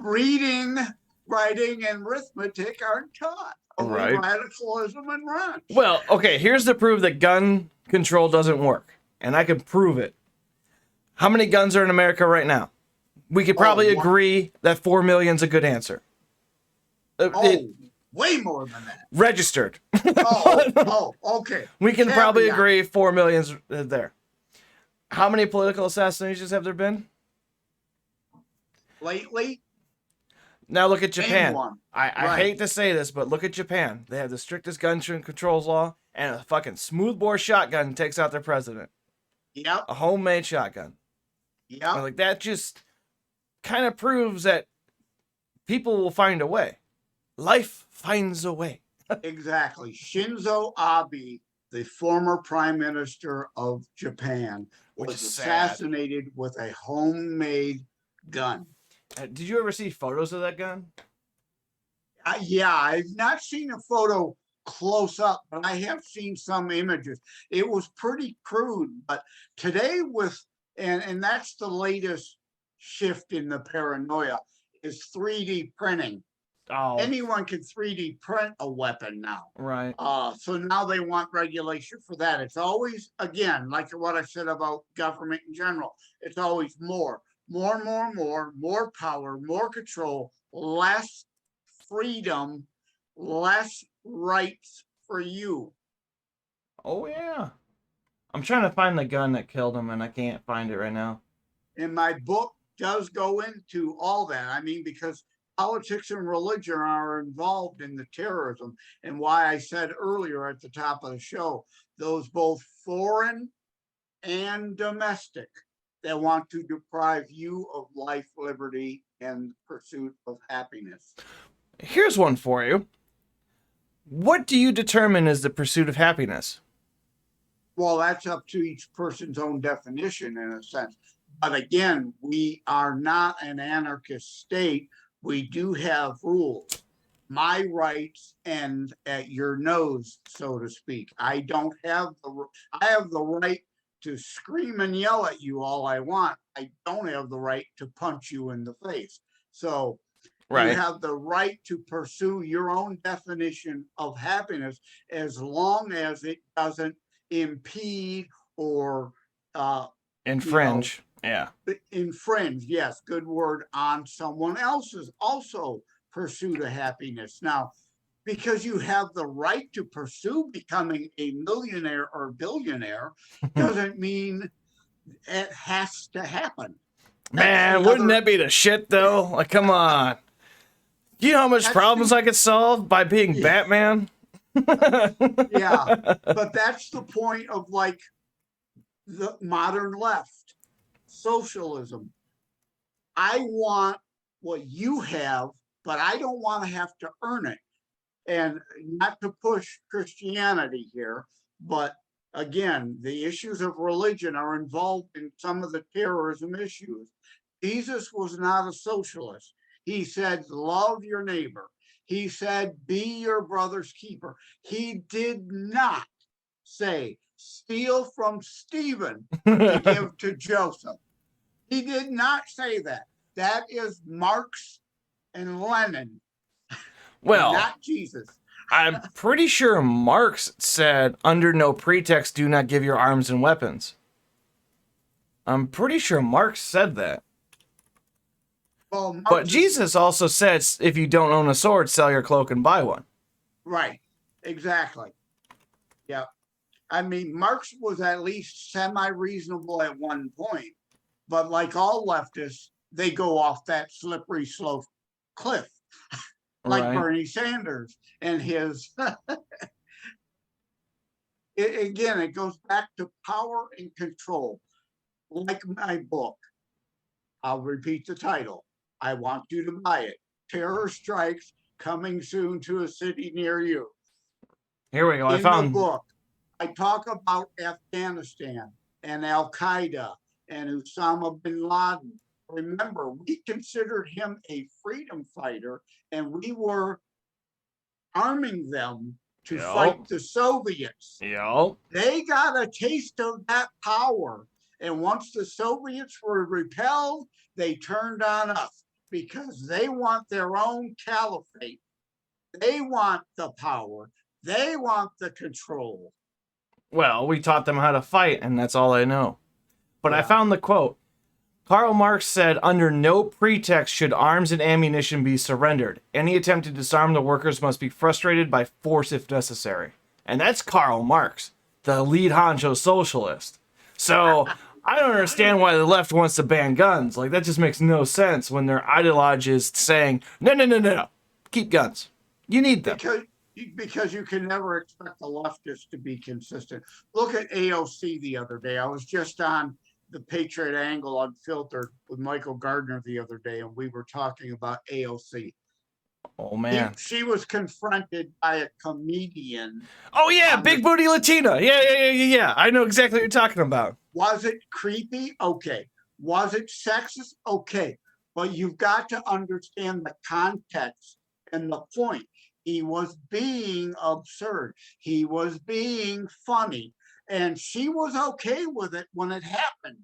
Reading, writing, and arithmetic aren't taught. Only Right. radicalism and ranch. Well, okay, here's the proof that gun control doesn't work. And I can prove it. How many guns are in America right now? We could probably agree that 4 million's a good answer. Way more than that. Registered. Okay. We can probably agree 4 million's there. How many political assassinations have there been? Lately? Now look at Japan. I Right. hate to say this, but look at Japan. They have the strictest gun controls law, and a fucking smoothbore shotgun takes out their president. Yep. A homemade shotgun. Yep. Like that just kind of proves that people will find a way. Life finds a way. Exactly. Shinzo Abe, the former prime minister of Japan, Which was is sad. assassinated with a homemade gun. Did you ever see photos of that gun? Yeah, I've not seen a photo close up, but I have seen some images. It was pretty crude, but today and that's the latest shift in the paranoia, is 3D printing. Oh, Anyone can 3D print a weapon now. right. So now they want regulation for that. It's always, again, like what I said about government in general, it's always more power, more control, less freedom, less rights for you. Oh, yeah. I'm trying to find the gun that killed him, and I can't find it right now. And my book does go into all that. I mean, because politics and religion are involved in the terrorism, and why I said earlier at the top of the show, those both foreign and domestic that want to deprive you of life, liberty, and pursuit of happiness. Here's one for you. What do you determine as the pursuit of happiness? Well, that's up to each person's own definition in a sense. But again, we are not an anarchist state. We do have rules. My rights end at your nose, so to speak. I have the right to scream and yell at you all I want. I don't have the right to punch you in the face. So you have the right to pursue your own definition of happiness as long as it doesn't impede or Infringe. Yeah. infringe, yes, good word, on someone else's also pursuit of happiness. Now, because you have the right to pursue becoming a millionaire or billionaire doesn't mean it has to happen. Man, wouldn't that be the shit though? Like, come on. Do you know how much problems I could solve by being Batman? Yeah, but that's the point of like the modern left, socialism. I want what you have, but I don't want to have to earn it. And not to push Christianity here, but again, the issues of religion are involved in some of the terrorism issues. Jesus was not a socialist. He said, love your neighbor. He said, be your brother's keeper. He did not say, steal from Stephen to give to Joseph. He did not say that. That is Marx and Lenin. Well, not Jesus. I'm pretty sure Marx said, under no pretext, do not give your arms and weapons. I'm pretty sure Marx said that. Well, but Jesus also said, if you don't own a sword, sell your cloak and buy one. Right. Exactly. Yeah. I mean, Marx was at least semi-reasonable at one point, but like all leftists, they go off that slippery slope cliff. Like Bernie Sanders and his Again, it goes back to power and control. Like my book, I'll repeat the title. I want you to buy it. Terror Strikes, coming soon to a city near you. Here we go. I In the found. book, I talk about Afghanistan and Al Qaeda and Osama bin Laden. Remember, we considered him a freedom fighter, and we were arming them to fight the Soviets. Yo. They got a taste of that power. And once the Soviets were repelled, they turned on us because they want their own caliphate. They want the power. They want the control. Well, we taught them how to fight, and that's all I know. But Yeah. I found the quote. Karl Marx said, under no pretext should arms and ammunition be surrendered. Any attempt to disarm the workers must be frustrated by force if necessary. And that's Karl Marx, the lead honcho socialist. So I don't understand why the left wants to ban guns. Like, that just makes no sense when their ideology is saying, no, keep guns. You need them. Because you can never expect the leftists to be consistent. Look at AOC the other day. I was just on the Patriot Angle Unfiltered with Michael Gardner the other day, and we were talking about AOC. Oh, man. She was confronted by a comedian. Oh, yeah, big booty Latina. Yeah. I know exactly what you're talking about. Was it creepy? Okay. Was it sexist? Okay. But you've got to understand the context and the point. He was being absurd. He was being funny. And she was okay with it when it happened.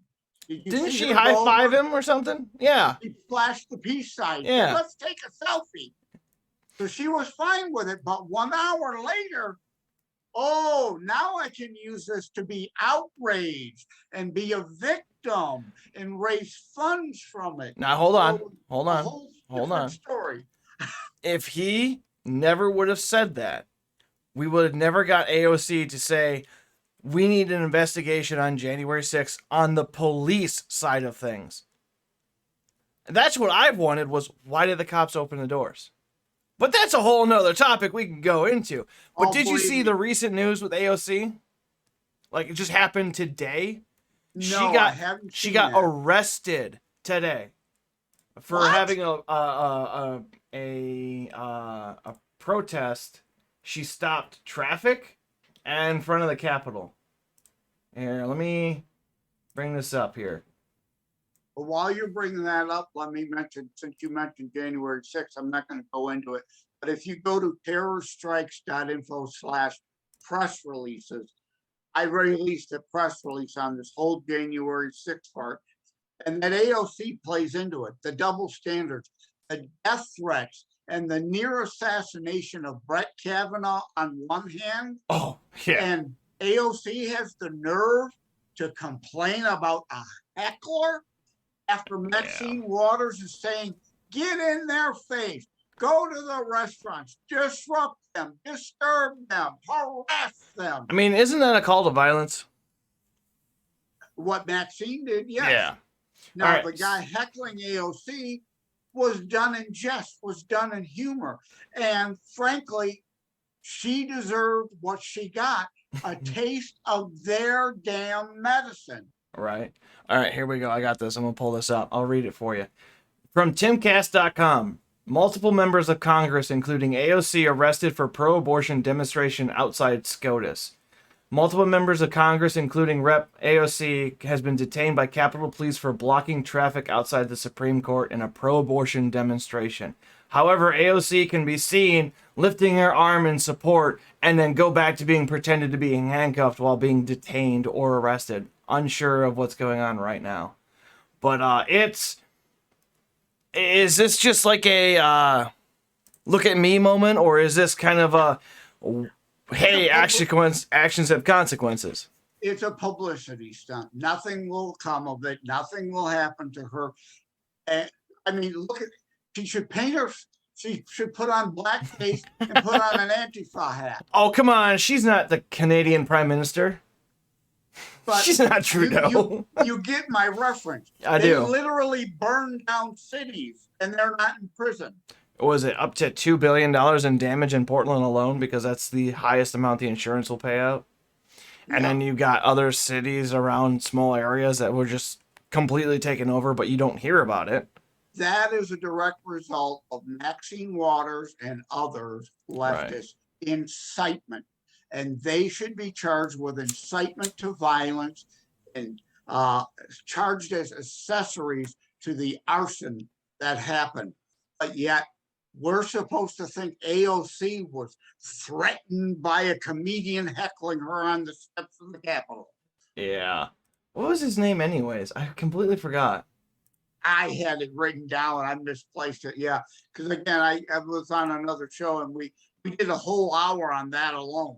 Didn't she high five him or something? Yeah. He flashed the peace sign. Yeah. Let's take a selfie. So she was fine with it. But 1 hour later, oh, now I can use this to be outraged and be a victim and raise funds from it. Now, hold on. Story. If he never would have said that, we would have never got AOC to say, we need an investigation on January 6th on the police side of things. That's what I've wanted was, why did the cops open the doors? But that's a whole nother topic we can go into. But did you see the recent news with AOC? Like, it just happened today. No, I haven't. She got arrested today for having a protest. She stopped traffic in front of the Capitol. Here, let me bring this up here. But while you're bringing that up, let me mention, since you mentioned January 6th, I'm not going to go into it. But if you go to terrorstrikes.info/press releases, I released a press release on this whole January 6th part. And that AOC plays into it. The double standards, the death threats, and the near assassination of Brett Kavanaugh on one hand. Oh, yeah. And AOC has the nerve to complain about a heckler after Maxine Waters is saying, get in their face, go to the restaurants, disrupt them, disturb them, harass them. I mean, isn't that a call to violence? What Maxine did, yes. Yeah. Now, the guy heckling AOC was done in jest, was done in humor. And frankly, she deserved what she got, a taste of their damn medicine. Right. All right, here we go. I got this. I'm going to pull this up. I'll read it for you. From timcast.com, multiple members of Congress, including AOC, arrested for pro-abortion demonstration outside SCOTUS. Multiple members of Congress, including Rep. AOC, has been detained by Capitol Police for blocking traffic outside the Supreme Court in a pro-abortion demonstration. However, AOC can be seen lifting her arm in support and then go back to being pretended to being handcuffed while being detained or arrested. Unsure of what's going on right now. But is this just like a look at me moment, or is this kind of a hey, actions have consequences? It's a publicity stunt. Nothing will come of it. Nothing will happen to her. And I mean, look at, she should paint her, she should put on blackface and put on an Antifa hat. Oh, come on. She's not the Canadian Prime Minister. But she's not Trudeau. You get my reference. I do. They literally burn down cities and they're not in prison. Was it up to $2 billion in damage in Portland alone? Because that's the highest amount the insurance will pay out. And then you got other cities around small areas that were just completely taken over, but you don't hear about it. That is a direct result of Maxine Waters and others Right. leftist incitement. And they should be charged with incitement to violence and charged as accessories to the arson that happened. But yet, we're supposed to think AOC was threatened by a comedian heckling her on the steps of the Capitol. Yeah. What was his name, anyways? I completely forgot. I had it written down. I misplaced it. Yeah, because again, I was on another show and we did a whole hour on that alone.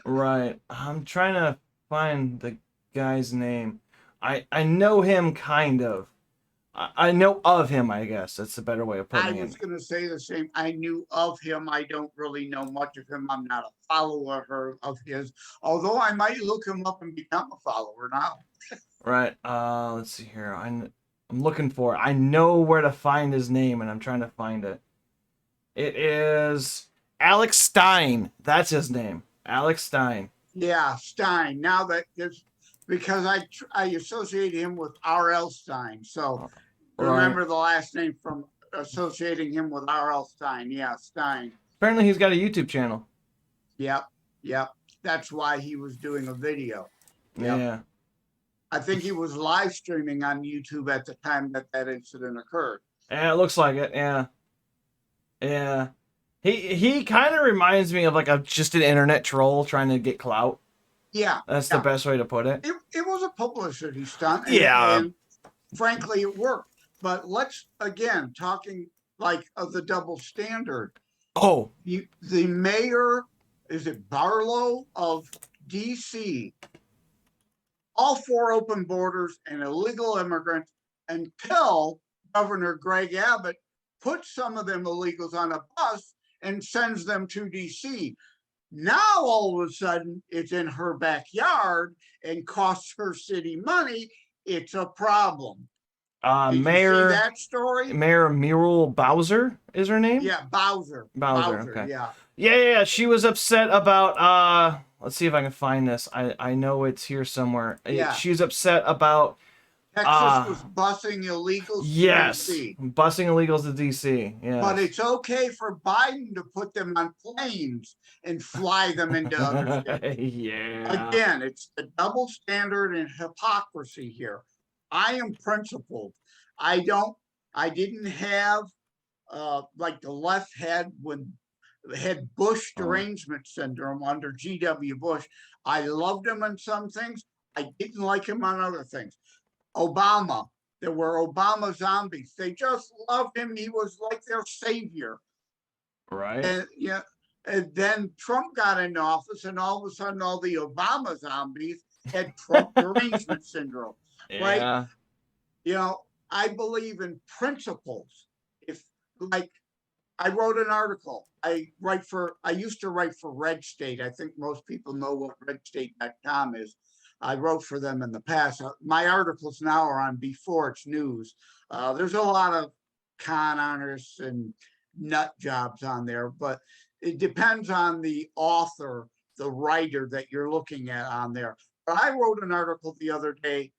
Right. I'm trying to find the guy's name. I know him kind of. I know of him, I guess. That's a better way of I putting was it. going to say the same. I knew of him. I don't really know much of him. I'm not a follower of his, although I might look him up and become a follower now. Right. Let's see here. I'm looking for it. I know where to find his name, and I'm trying to find it. It is Alex Stein. That's his name. Alex Stein. Yeah, Stein. Now that there's because I associate him with R.L. Stein. So Right. remember the last name from associating him with R.L. Stein. Yeah, Stein. Apparently, he's got a YouTube channel. Yep, yep. That's why he was doing a video. Yep. Yeah. I think he was live streaming on YouTube at the time that incident occurred. Yeah, it looks like it. Yeah. Yeah. He kind of reminds me of like just an internet troll trying to get clout. Yeah. That's the best way to put it. It was a publicity stunt. Yeah. And frankly, it worked. But let's, again, talking like of the double standard. Oh. The mayor, is it Barlow of DC, all for open borders and illegal immigrants until Governor Greg Abbott puts some of them illegals on a bus and sends them to DC. Now, all of a sudden, it's in her backyard and costs her city money. It's a problem. Did Mayor, you see that story? Mayor Muriel Bowser is her name? Yeah, Bowser. Okay. Yeah. Yeah. She was upset about let's see if I can find this. I know it's here somewhere. Yeah. She's upset about Texas was busing illegals yes, to DC. busing illegals to DC. Yeah. But it's okay for Biden to put them on planes and fly them into other states. Yeah. Again, it's the double standard and hypocrisy here. I am principled. I didn't have like the left had when had Bush derangement syndrome under G.W. Bush. I loved him on some things. I didn't like him on other things. Obama, there were Obama zombies. They just loved him. He was like their savior. Right. And yeah, and then Trump got into office, and all of a sudden, all the Obama zombies had Trump derangement syndrome. Yeah. Right? You know, I believe in principles. If like I wrote an article. I used to write for Red State. I think most people know what redstate.com is. I wrote for them in the past. My articles now are on Before It's News. There's a lot of con artists and nut jobs on there, but it depends on the author, the writer that you're looking at on there. But I wrote an article the other day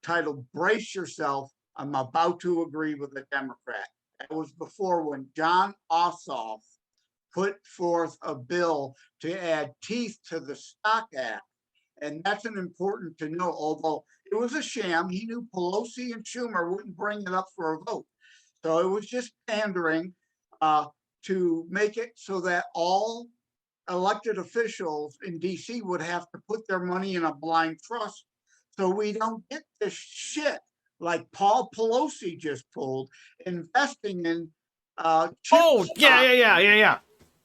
titled "Brace Yourself, I'm About to Agree with a Democrat." That was before when John Ossoff put forth a bill to add teeth to the Stock Act. And that's an important to know, although it was a sham. He knew Pelosi and Schumer wouldn't bring it up for a vote. So it was just pandering to make it so that all elected officials in DC would have to put their money in a blind trust. So we don't get this shit like Paul Pelosi just pulled, investing in yeah.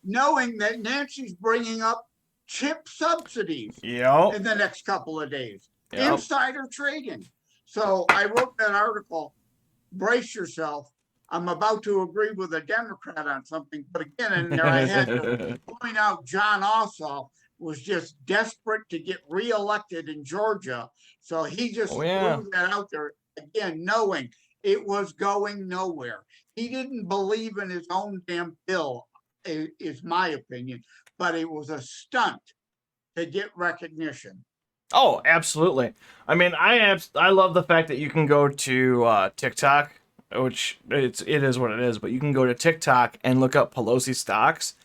knowing that Nancy's bringing up chip subsidies Yep. in the next couple of days. Yep. Insider trading. So I wrote that article, brace yourself. I'm about to agree with a Democrat on something. But again, in there, I had to point out John Ossoff was just desperate to get reelected in Georgia. So he just threw that out there, again, knowing it was going nowhere. He didn't believe in his own damn bill, is my opinion, but it was a stunt to get recognition. Oh, absolutely. I mean, I love the fact that you can go to TikTok, which it is what it is, but you can go to TikTok and look up Pelosi stocks,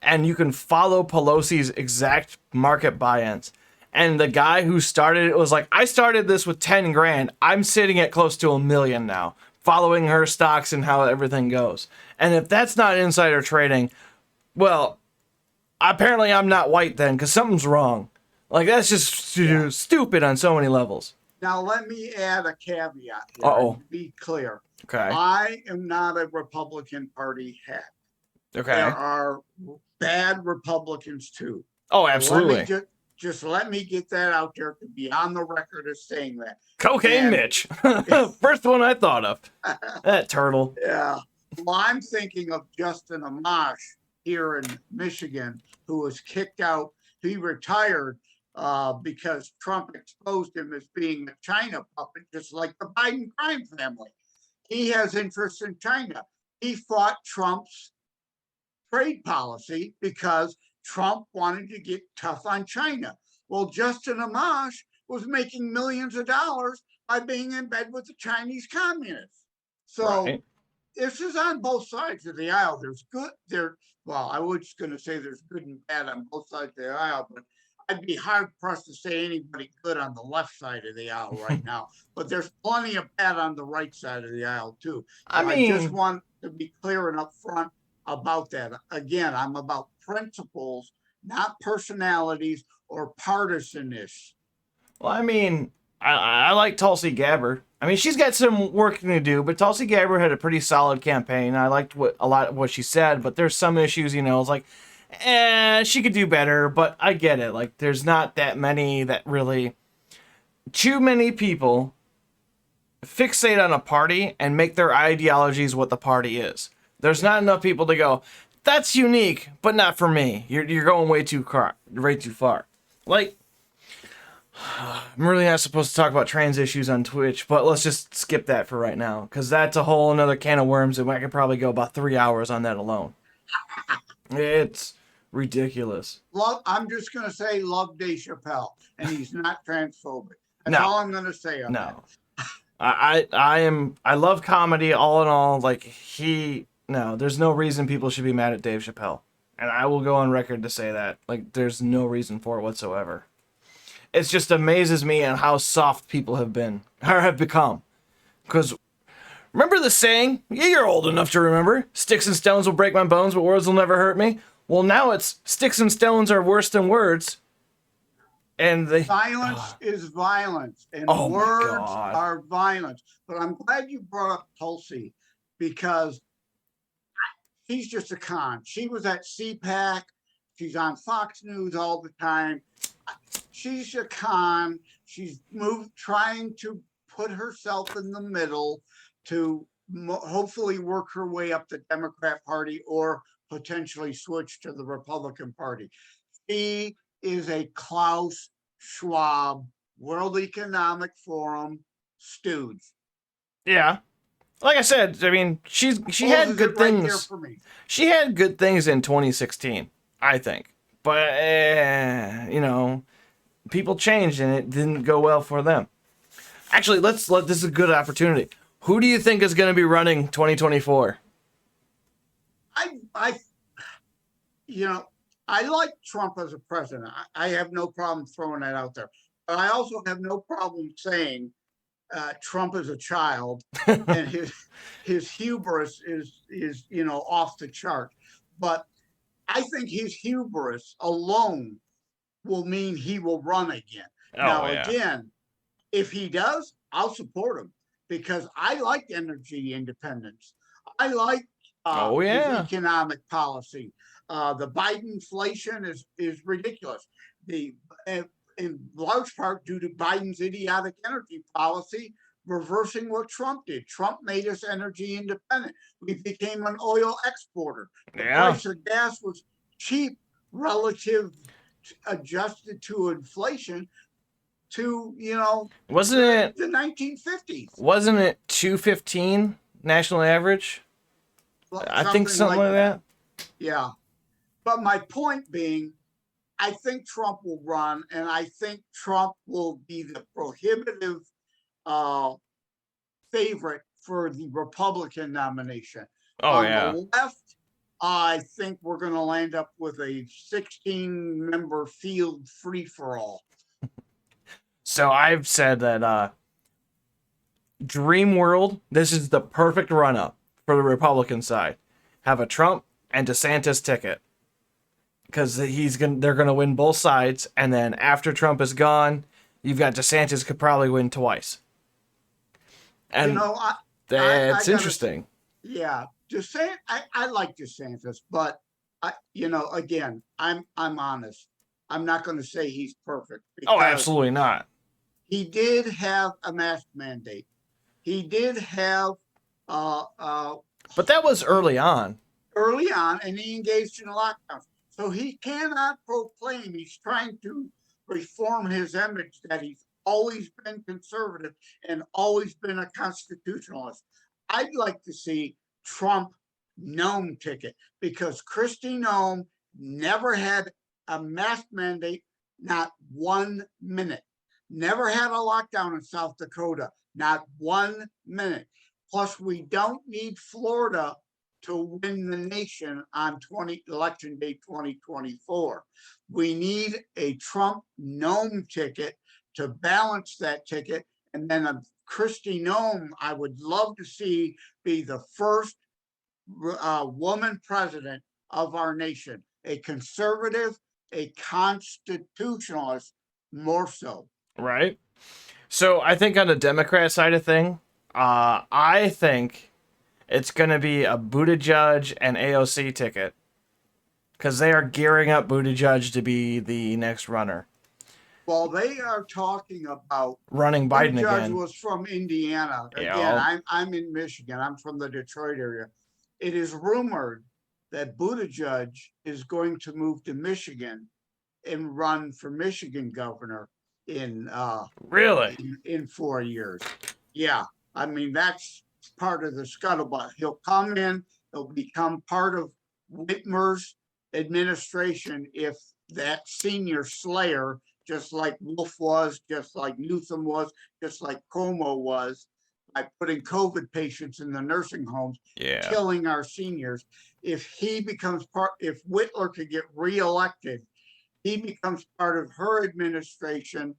and you can follow Pelosi's exact market buy-ins. And the guy who started it was like, I started this with 10 grand. I'm sitting at close to $1 million now, following her stocks and how everything goes. And if that's not insider trading, well, apparently I'm not white then, because something's wrong. Like, that's just stupid on so many levels. Now, let me add a caveat here. Uh-oh. And be clear. Okay. I am not a Republican Party head. Okay. There are bad Republicans too. Oh, absolutely. Just let me get that out there to be on the record as saying that. Cocaine And- Mitch. First one I thought of. That turtle. Yeah. Well, I'm thinking of Justin Amash here in Michigan, who was kicked out. He retired because Trump exposed him as being a China puppet, just like the Biden crime family. He has interests in China. He fought Trump's trade policy because Trump wanted to get tough on China. Well, Justin Amash was making millions of dollars by being in bed with the Chinese communists. So Right. this is on both sides of the aisle. There's good there. Well, I was going to say there's good and bad on both sides of the aisle, but I'd be hard pressed to say anybody good on the left side of the aisle right now. But there's plenty of bad on the right side of the aisle too. I And mean, I just want to be clear and upfront about that. Again, I'm about principles, not personalities or partisanship. well, I mean, I like Tulsi Gabbard. I mean, she's got some work to do, but Tulsi Gabbard had a pretty solid campaign. I liked a lot of what she said, but there's some issues, it's like, she could do better, but I get it. Like, there's not that many that really, too many people fixate on a party and make their ideologies what the party is. There's not enough people to go, that's unique, but not for me. You're going way too far. Like, I'm really not supposed to talk about trans issues on Twitch, but let's just skip that for right now, because that's a whole another can of worms, and I could probably go about 3 hours on that alone. It's ridiculous. I'm just going to say love Dave Chappelle, and he's not transphobic. That's No. all I'm going to say on that. No. I love comedy all in all. Like, there's no reason people should be mad at Dave Chappelle. And I will go on record to say that. Like, there's no reason for it whatsoever. It just amazes me on how soft people have been, or have become. Because, remember the saying? Yeah, you're old enough to remember. Sticks and stones will break my bones, but words will never hurt me. Well, now it's sticks and stones are worse than words. And Silence is violence, and Oh my words God. are violence. But I'm glad you brought up Tulsi, because she's just a con. She was at CPAC. She's on Fox News all the time. She's a con. She's trying to put herself in the middle to hopefully work her way up the Democrat Party or potentially switch to the Republican Party. She is a Klaus Schwab, World Economic Forum stooge. Yeah. Like I said, I mean, she had good Right things. there for me. She had good things in 2016, I think. But, people changed and it didn't go well for them. Actually, this is a good opportunity. Who do you think is going to be running 2024? I like Trump as a president. I have no problem throwing that out there. But I also have no problem saying Trump is a child and his hubris is off the chart. But I think his hubris alone will mean he will run again. Again, if he does, I'll support him, because I like energy independence. I like his economic policy. The Biden inflation is ridiculous. In large part due to Biden's idiotic energy policy, reversing what Trump did. Trump made us energy independent. We became an oil exporter. The price of gas was cheap relative, adjusted to inflation, to wasn't it the 1950s? Wasn't it 215 national average? I think something like that. Yeah. But my point being, I think Trump will run, and I think Trump will be the prohibitive uh, favorite for the Republican nomination. Oh On yeah. the left, I think we're going to land up with a 16-member field free for all. So I've said that Dream World, this is the perfect run up for the Republican side. Have a Trump and DeSantis ticket. Because they're gonna win both sides, and then after Trump is gone, you've got DeSantis could probably win twice. And that's interesting. Yeah, I like DeSantis, but again, I'm honest. I'm not going to say he's perfect. Oh, absolutely not. He did have a mask mandate. He did have, but that was early on. And he engaged in lockdowns. So he cannot proclaim he's trying to reform his image that he's always been conservative and always been a constitutionalist. I'd like to see Trump Nome ticket because Kristi Noem never had a mask mandate, not 1 minute. Never had a lockdown in South Dakota, not 1 minute. Plus, we don't need Florida to win the nation on election day 2024. We need a Trump Nome ticket to balance that ticket. And then a Kristi Noem, I would love to see be the first woman president of our nation, a conservative, a constitutionalist, more so. Right. So I think on the Democrat side of thing, I think it's going to be a Buttigieg and AOC ticket because they are gearing up Buttigieg to be the next runner. Well, they are talking about running Biden Buttigieg again. Was from Indiana. Again, I'm in Michigan. I'm from the Detroit area. It is rumored that Buttigieg is going to move to Michigan and run for Michigan governor in really in 4 years. Yeah, I mean that's part of the scuttlebutt. He'll come in. He'll become part of Whitmer's administration if that senior slayer, just like Wolf was, just like Newsom was, just like Cuomo was, by putting COVID patients in the nursing homes, killing our seniors. If he becomes if Whitler could get reelected, he becomes part of her administration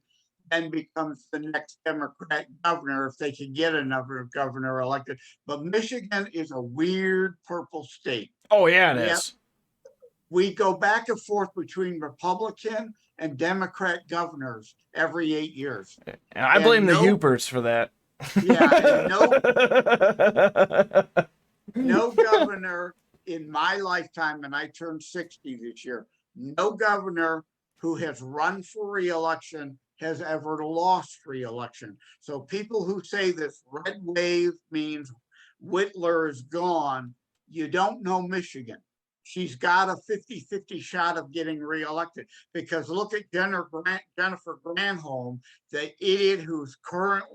and becomes the next Democrat governor if they can get another governor elected. But Michigan is a weird purple state. Oh, yeah, it is. We go back and forth between Republican and Democrat governors every 8 years. And I blame the Hoopers for that. Yeah, no governor in my lifetime, and I turned 60 this year, no governor who has run for re-election has ever lost re-election. So people who say this red wave means Whitler is gone, you don't know Michigan. She's got a 50-50 shot of getting reelected because look at Jennifer Granholm, the idiot who's current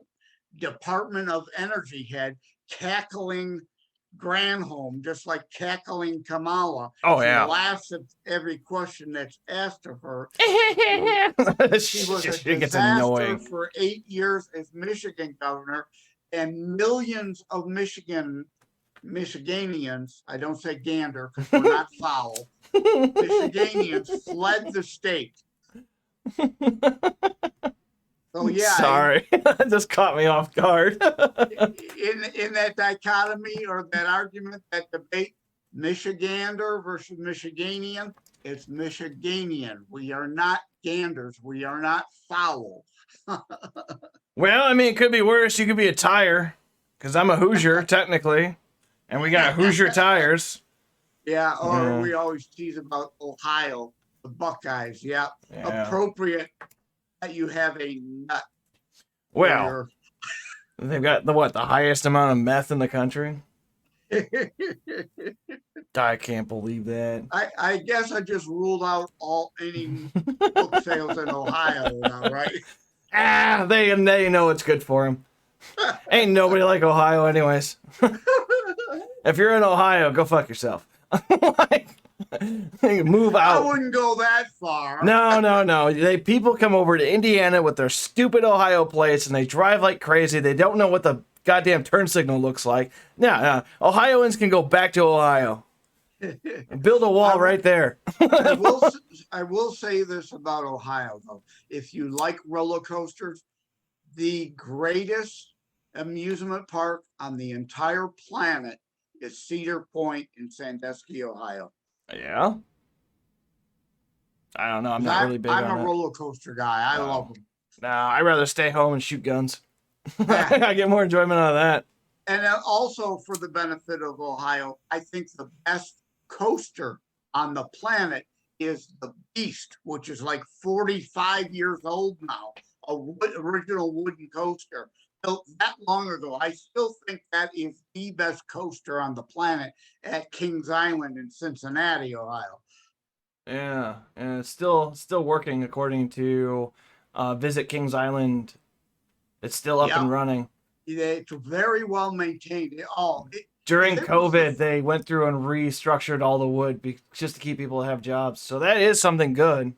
Department of Energy head, cackling Granholm, just like cackling Kamala. Oh, she yeah. laughs at every question that's asked of her. She was a disaster for 8 years as Michigan governor, and millions of Michiganians, I don't say gander because we're not foul, Michiganians fled the state. So yeah, sorry, that just caught me off guard. in that dichotomy or that argument, that debate, Michigander versus Michiganian, it's Michiganian. We are not ganders. We are not foul. Well, I mean, it could be worse. You could be a tire, because I'm a Hoosier technically, and we got Hoosier tires. Yeah, or we always tease about Ohio, the Buckeyes. Yeah. Appropriate that you have a nut. Well, they've got the highest amount of meth in the country. I can't believe that. I guess I just ruled out any book sales in Ohio now, right? They know it's good for them. Ain't nobody like Ohio anyways. If you're in Ohio, go fuck yourself. Move I out. wouldn't go that far. No. People come over to Indiana with their stupid Ohio plates and they drive like crazy. They don't know what the goddamn turn signal looks like. No. Ohioans can go back to Ohio. Build a wall right there. I will say this about Ohio though. If you like roller coasters, the greatest amusement park on the entire planet is Cedar Point in Sandusky, Ohio. Yeah. I don't know. I'm not really big I'm on a it. roller coaster guy. I love them. No, I'd rather stay home and shoot guns. Yeah. I get more enjoyment out of that. And also for the benefit of Ohio, I think the best coaster on the planet is the Beast, which is like 45 years old now, original wooden coaster built that long ago. I still think that is the best coaster on the planet at Kings Island in Cincinnati, Ohio. Yeah, and it's still working according to Visit Kings Island. It's still up and running. It's very well maintained. During COVID, they went through and restructured all the wood just to keep people to have jobs. So that is something good.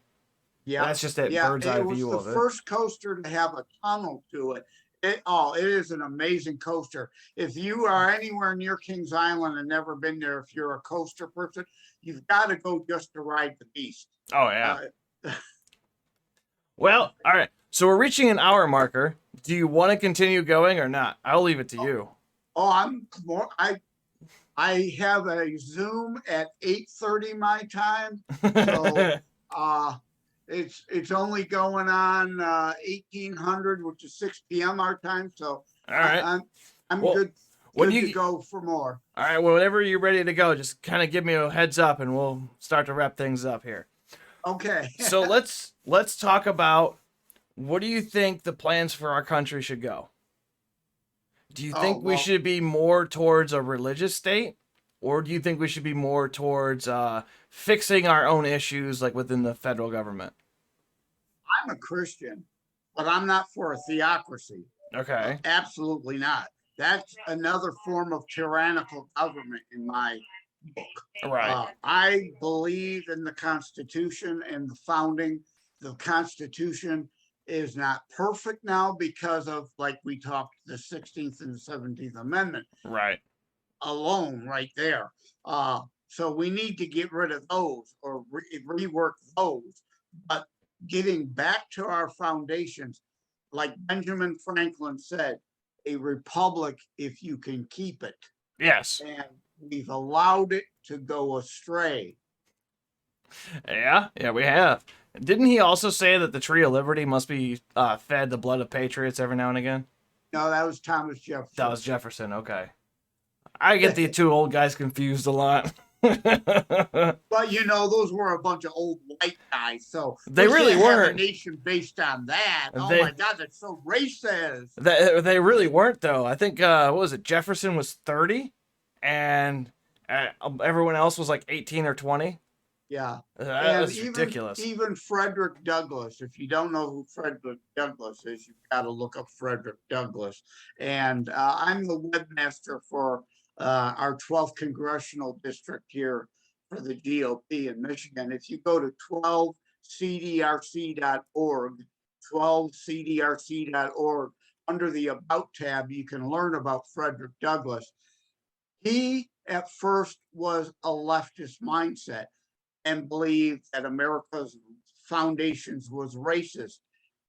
Yeah, that's just a bird's eye view of it. It was the first coaster to have a tunnel to it. It is an amazing coaster. If you are anywhere near Kings Island and never been there, if you're a coaster person, you've got to go just to ride the Beast. Oh yeah. Well, all right. So we're reaching an hour marker. Do you want to continue going or not? I'll leave it to you. I have a Zoom at 8:30 my time, so it's only going on 1800, which is 6 p.m. our time. So all right, I'm good to go for more. All right, well, whenever you're ready to go, just kind of give me a heads up, and we'll start to wrap things up here. Okay. So let's talk about, what do you think the plans for our country should go? Do you think we should be more towards a religious state, or do you think we should be more towards fixing our own issues, like within the federal government? I'm a Christian, but I'm not for a theocracy. Okay. Absolutely not. That's another form of tyrannical government in my book. Right. I believe in the Constitution and the founding. The Constitution is not perfect now because of, like we talked, the 16th and the 17th Amendment. Right. Alone right there. So we need to get rid of those or rework those. But getting back to our foundations, like Benjamin Franklin said, a republic if you can keep it. Yes. And we've allowed it to go astray. Yeah, we have. Didn't he also say that the tree of liberty must be fed the blood of patriots every now and again? No, that was Thomas Jefferson. That was Jefferson, okay. I get the two old guys confused a lot. But those were a bunch of old white guys, so they really weren't. A nation based on that. My God, that's so racist. They really weren't, though. I think what was it? Jefferson was 30, and everyone else was like 18 or 20. Yeah, that's ridiculous. Even Frederick Douglass. If you don't know who Frederick Douglass is, you've got to look up Frederick Douglass. And I'm the webmaster for our 12th congressional district here for the GOP in Michigan. If you go to 12cdrc.org, 12cdrc.org, under the About tab, you can learn about Frederick Douglass. He at first was a leftist mindset and believed that America's foundations was racist.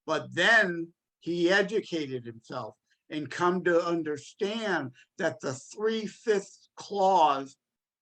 But then he educated himself and come to understand that the 3/5 clause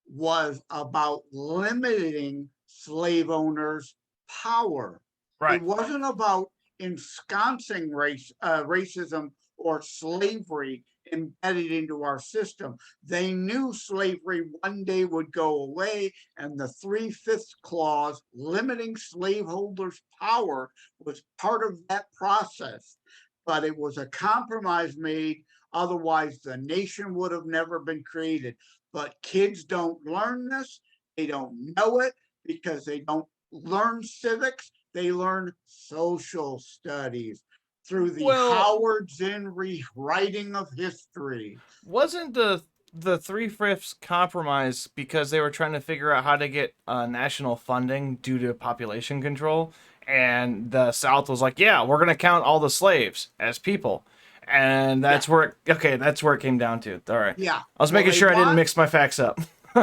was about limiting slave owners' power. Right. It wasn't about ensconcing racism or slavery embedded into our system. They knew slavery one day would go away, and the 3/5 clause limiting slaveholders' power was part of that process. But it was a compromise made, otherwise the nation would have never been created. But kids don't learn this, they don't know it, because they don't learn civics, they learn social studies through the Howard Zinn rewriting of history. Wasn't the the Three-Fifths Compromise, because they were trying to figure out how to get national funding due to population control, and the South was like, "Yeah, we're gonna count all the slaves as people," and that's where that's where it came down to. All right, Yeah. I was making sure I didn't mix my facts up.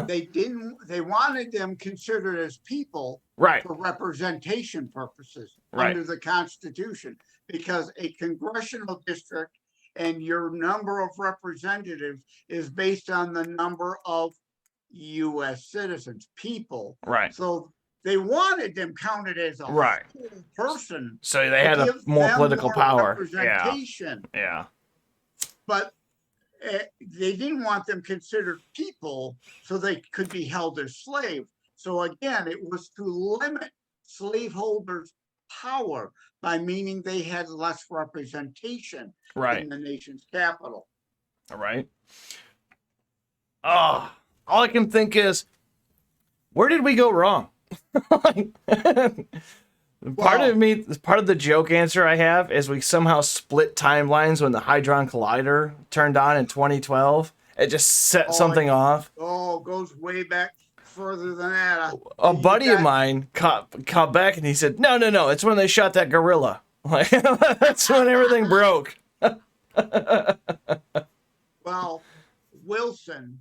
They wanted them considered as people Right, for representation purposes Right. under the Constitution, because a congressional district and your number of representatives is based on the number of US citizens, people. right, So they wanted them counted as a Right. whole person So they to had a give more them political more power. Yeah, representation. yeah, But they didn't want them considered people so they could be held as slaves. So again, it was to limit slaveholders' power by meaning they had less representation right, in the nation's capital. all right. Oh, all I can think is, where did we go wrong? Part of the joke answer I have is we somehow split timelines when the Hadron Collider turned on in 2012. It just set something off. Oh, it goes way back further than that. A buddy of mine caught back and he said, no, it's when they shot that gorilla. Like, that's when everything broke. Well, Wilson,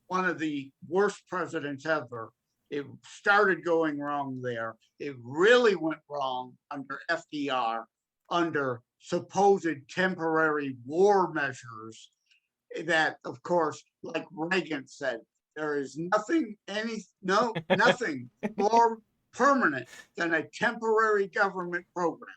one of the worst presidents ever, it started going wrong there. It really went wrong under FDR, under supposed temporary war measures that, of course, like Reagan said, there is nothing more permanent than a temporary government program.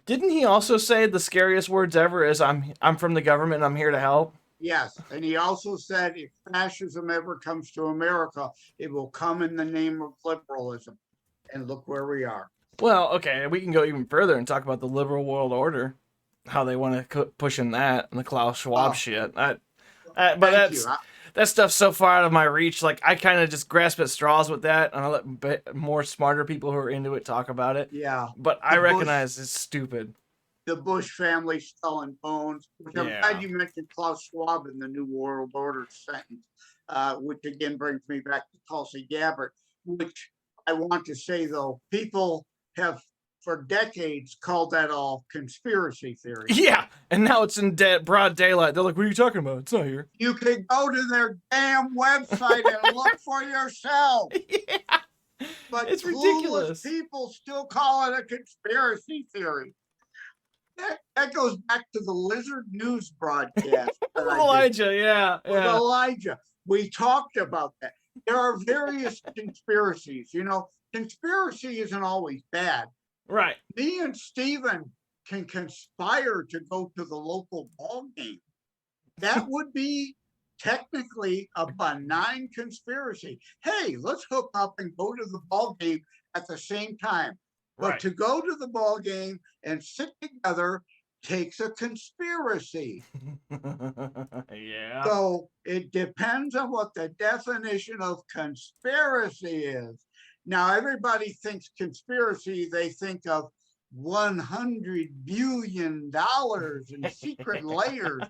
Didn't he also say the scariest words ever is, I'm from the government and I'm here to help? Yes, and he also said if fascism ever comes to America, it will come in the name of liberalism. And look where we are. Well, okay, we can go even further and talk about the liberal world order, how they want to push in that and the Klaus Schwab shit. But that stuff's so far out of my reach. Like, I kind of just grasp at straws with that, and I let more smarter people who are into it talk about it. Yeah, but I recognize it's stupid. The Bush family skull and bones, which I'm glad you mentioned Klaus Schwab in the New World Order sentence, which again brings me back to Tulsi Gabbard, which I want to say, though, people have for decades called that all conspiracy theory. Yeah, and now it's in broad daylight. They're like, what are you talking about? It's not here. You can go to their damn website and look for yourself. Yeah, but it's ridiculous. People still call it a conspiracy theory. That goes back to the Lizard News broadcast. Elijah, yeah. Elijah. We talked about that. There are various conspiracies. You know, conspiracy isn't always bad. Right. Me and Steven can conspire to go to the local ball game. That would be technically a benign conspiracy. Hey, let's hook up and go to the ball game at the same time. But to go to the ball game and sit together takes a conspiracy. Yeah. So it depends on what the definition of conspiracy is. Now, everybody thinks conspiracy, they think of $100 billion in secret layers.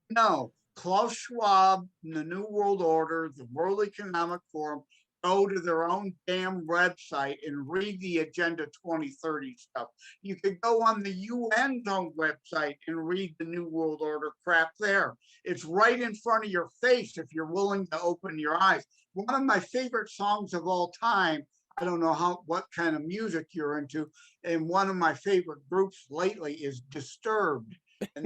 No, Klaus Schwab, the New World Order, the World Economic Forum, go to their own damn website and read the Agenda 2030 stuff. You could go on the UN's own website and read the New World Order crap there. It's right in front of your face if you're willing to open your eyes. One of my favorite songs of all time, I don't know what kind of music you're into, and one of my favorite groups lately is Disturbed. And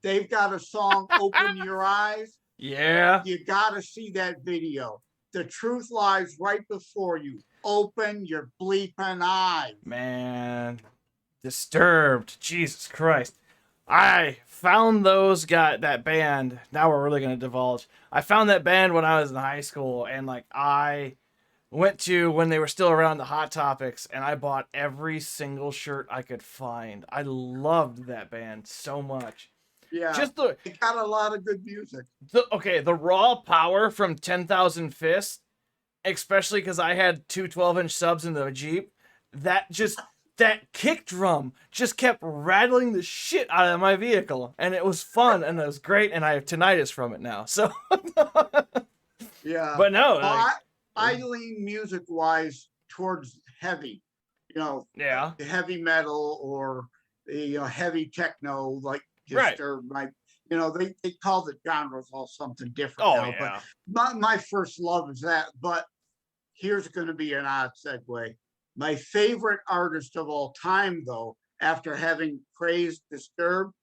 they've got a song, Open Your Eyes. Yeah. You got to see that video. The truth lies right before you. Open your bleeping eyes. Man, Disturbed. Jesus Christ. I found that band. Now we're really going to divulge. I found that band when I was in high school, and I went to when they were still around the Hot Topics, and I bought every single shirt I could find. I loved that band so much. Yeah, it got a lot of good music. The raw power from 10,000 Fists, especially because I had two 12-inch subs in the Jeep, that just that kick drum just kept rattling the shit out of my vehicle, and it was fun and it was great, and I have tinnitus from it now. So, Yeah. but no, Well, like, I lean music wise towards heavy, you know, yeah, heavy metal or heavy techno, like right. Disturbed. They call the genres all something different Oh now, but yeah. my first love is that. But here's going to be an odd segue. My favorite artist of all time, though, after having praised Disturbed,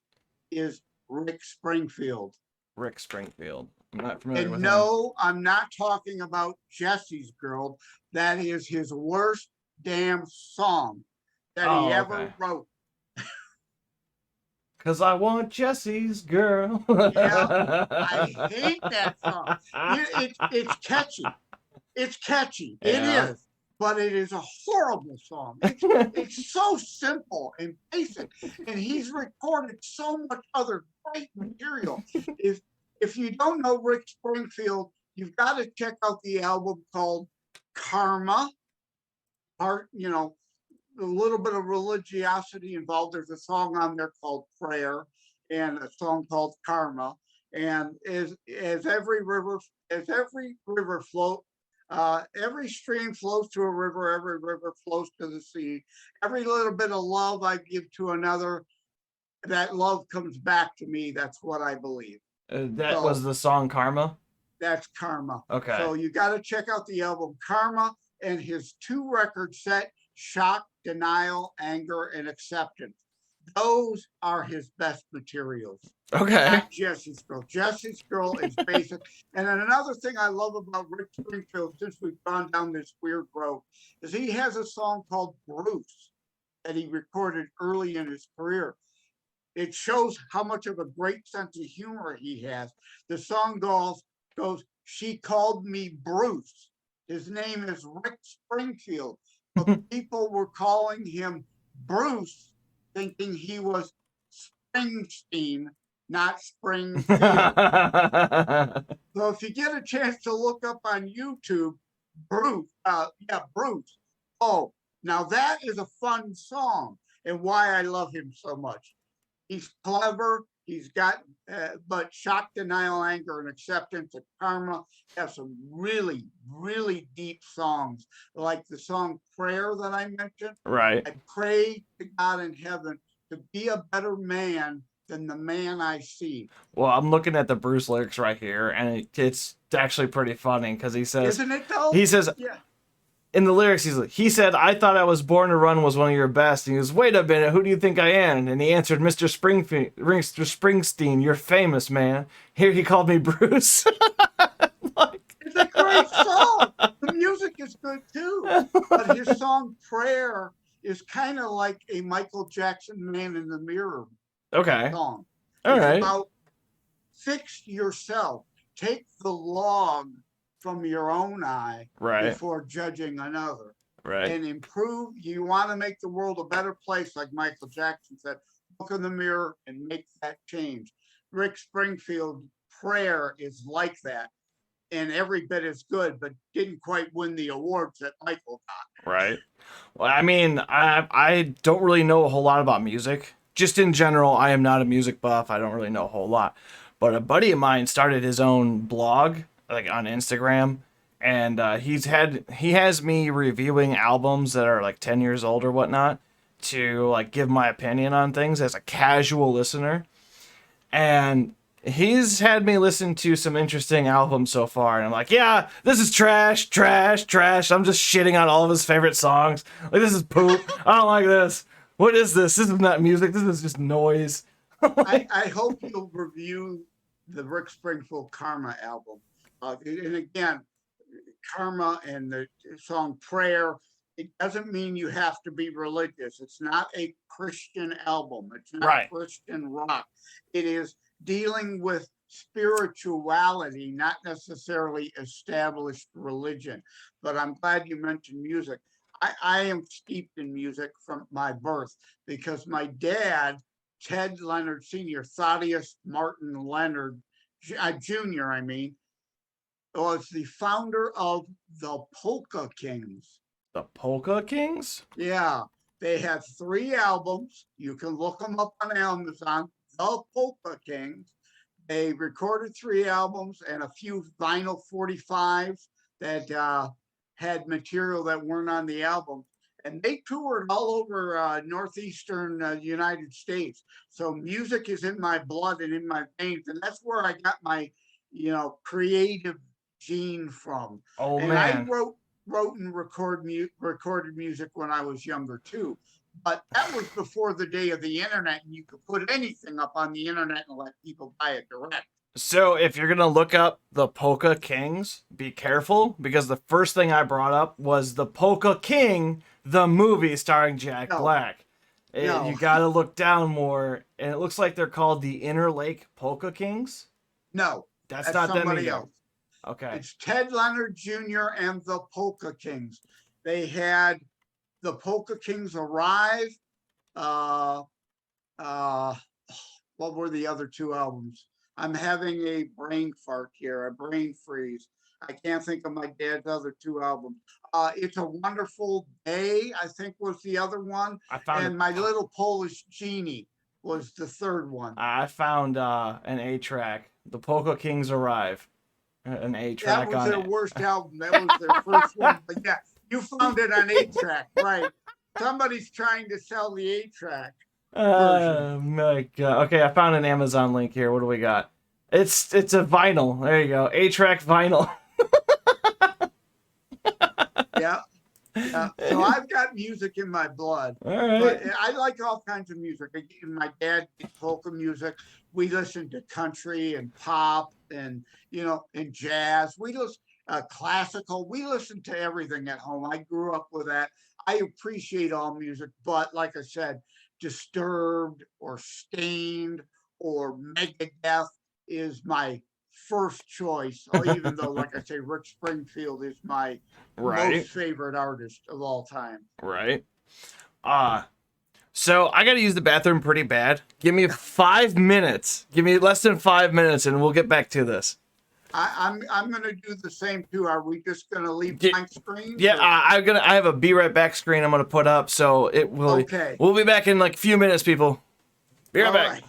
is Rick Springfield. Rick Springfield. I'm not familiar And with him. no, I'm not talking about Jesse's Girl. That is his worst damn song that he Oh, ever okay. wrote. Cause I want Jesse's girl. Yeah, I hate that song. It's catchy. It's catchy. It Yeah. is, but it is a horrible song. It's so simple and basic, and he's recorded so much other great material. If you don't know Rick Springfield, you've got to check out the album called Karma. A little bit of religiosity involved. There's a song on there called Prayer and a song called Karma. And as every river flow, every stream flows to a river, every river flows to the sea. Every little bit of love I give to another, that love comes back to me. That's what I believe. That was So the song Karma. that's Karma. Okay. So you got to check out the album Karma and his 2-record set, Shock, Denial, Anger, and Acceptance. Those are his best materials. Okay. Not Jesse's Girl. Jesse's Girl is basic. And then another thing I love about Rick Springfield, since we've gone down this weird road, is he has a song called Bruce that he recorded early in his career. It shows how much of a great sense of humor he has. The song goes, she called me Bruce. His name is Rick Springfield, but people were calling him Bruce, thinking he was Springsteen, not Springfield. So if you get a chance to look up on YouTube, Bruce, Bruce. Oh, now that is a fun song, and why I love him so much. He's clever. He's got, but Shock, Denial, Anger, and Acceptance and Karma have some really, really deep songs, like the song Prayer that I mentioned. Right. I pray to God in heaven to be a better man than the man I see. Well, I'm looking at the Bruce lyrics right here, and it's actually pretty funny because he says, Isn't it though? he says, Yeah. in the lyrics, he said, I thought I was born to run was one of your best. And he goes, wait a minute, who do you think I am? And he answered, Mr. Springsteen, you're famous, man. Here he called me Bruce. It's a great song. The music is good too. But his song Prayer is kind of like a Michael Jackson Man in the Mirror Okay. song. All It's right. about fix yourself. Take the log from your own eye Right. before judging another. Right. And improve. You want to make the world a better place, like Michael Jackson said. Look in the mirror and make that change. Rick Springfield Prayer is like that. And every bit as good, but didn't quite win the awards that Michael got. Right. Well, I mean, I don't really know a whole lot about music. Just in general, I am not a music buff. I don't really know a whole lot. But a buddy of mine started his own blog, like on Instagram, and he has me reviewing albums that are like 10 years old or whatnot to like give my opinion on things as a casual listener. And he's had me listen to some interesting albums so far, and I'm like, yeah, this is trash. I'm just shitting on all of his favorite songs. Like, this is poop. I don't like this. What is this? This is not music. This is just noise. I hope you'll review the Rick Springfield Karma album. And again, Karma and the song Prayer, it doesn't mean you have to be religious. It's not a Christian album. It's not Right. Christian rock. It is dealing with spirituality, not necessarily established religion. But I'm glad you mentioned music. I am steeped in music from my birth because my dad, Ted Lenard Sr., Thaddeus Martin Lenard Jr., was the founder of the Polka Kings. The Polka Kings? Yeah. They have 3 albums. You can look them up on Amazon. The Polka Kings. They recorded 3 albums and a few vinyl 45s that had material that weren't on the album. And they toured all over northeastern United States. So music is in my blood and in my veins, and that's where I got my, creative gene from. Oh And I man. wrote and recorded music when I was younger too. But that was before the day of the internet, and you could put anything up on the internet and let people buy it direct. So if you're gonna look up the Polka Kings, be careful because the first thing I brought up was the Polka King, the movie starring Jack No. Black. No. You gotta look down more, and it looks like they're called the Inner Lake Polka Kings. No, That's not them somebody either. else. Okay. It's Ted Leonard Jr. and the Polka Kings. They had the Polka Kings arrive. Uh, what were the other 2 albums? I'm having a brain fart here, a brain freeze. I can't think of my dad's other 2 albums. It's a Wonderful Day, I think was the other one. I found And My Little Polish Genie was the 3rd one. I found an A track. The Polka Kings arrive. An A track That was on their it. worst album. That was their first one. But yeah, you found it on 8-track, right? Somebody's trying to sell the 8-track. Oh my god. Okay, I found an Amazon link here. What do we got? It's a vinyl. There you go. 8-track vinyl. Yeah. So I've got music in my blood. All right. But I like all kinds of music. My dad did polka music. We listened to country and pop and and jazz. We listen classical. We listened to everything at home. I grew up with that. I appreciate all music, but like I said, Disturbed or Stained or Megadeth is my first choice. Or even though, like I say, Rick Springfield is my most favorite artist of all time. Right. So I gotta use the bathroom pretty bad. Give me 5 minutes. Give me less than 5 minutes, and we'll get back to this. I'm gonna do the same too. Are we just gonna leave blank screen? Yeah, I have a be right back screen I'm gonna put up, so it will. Okay. We'll be back in like a few minutes, people. Be right All back. right.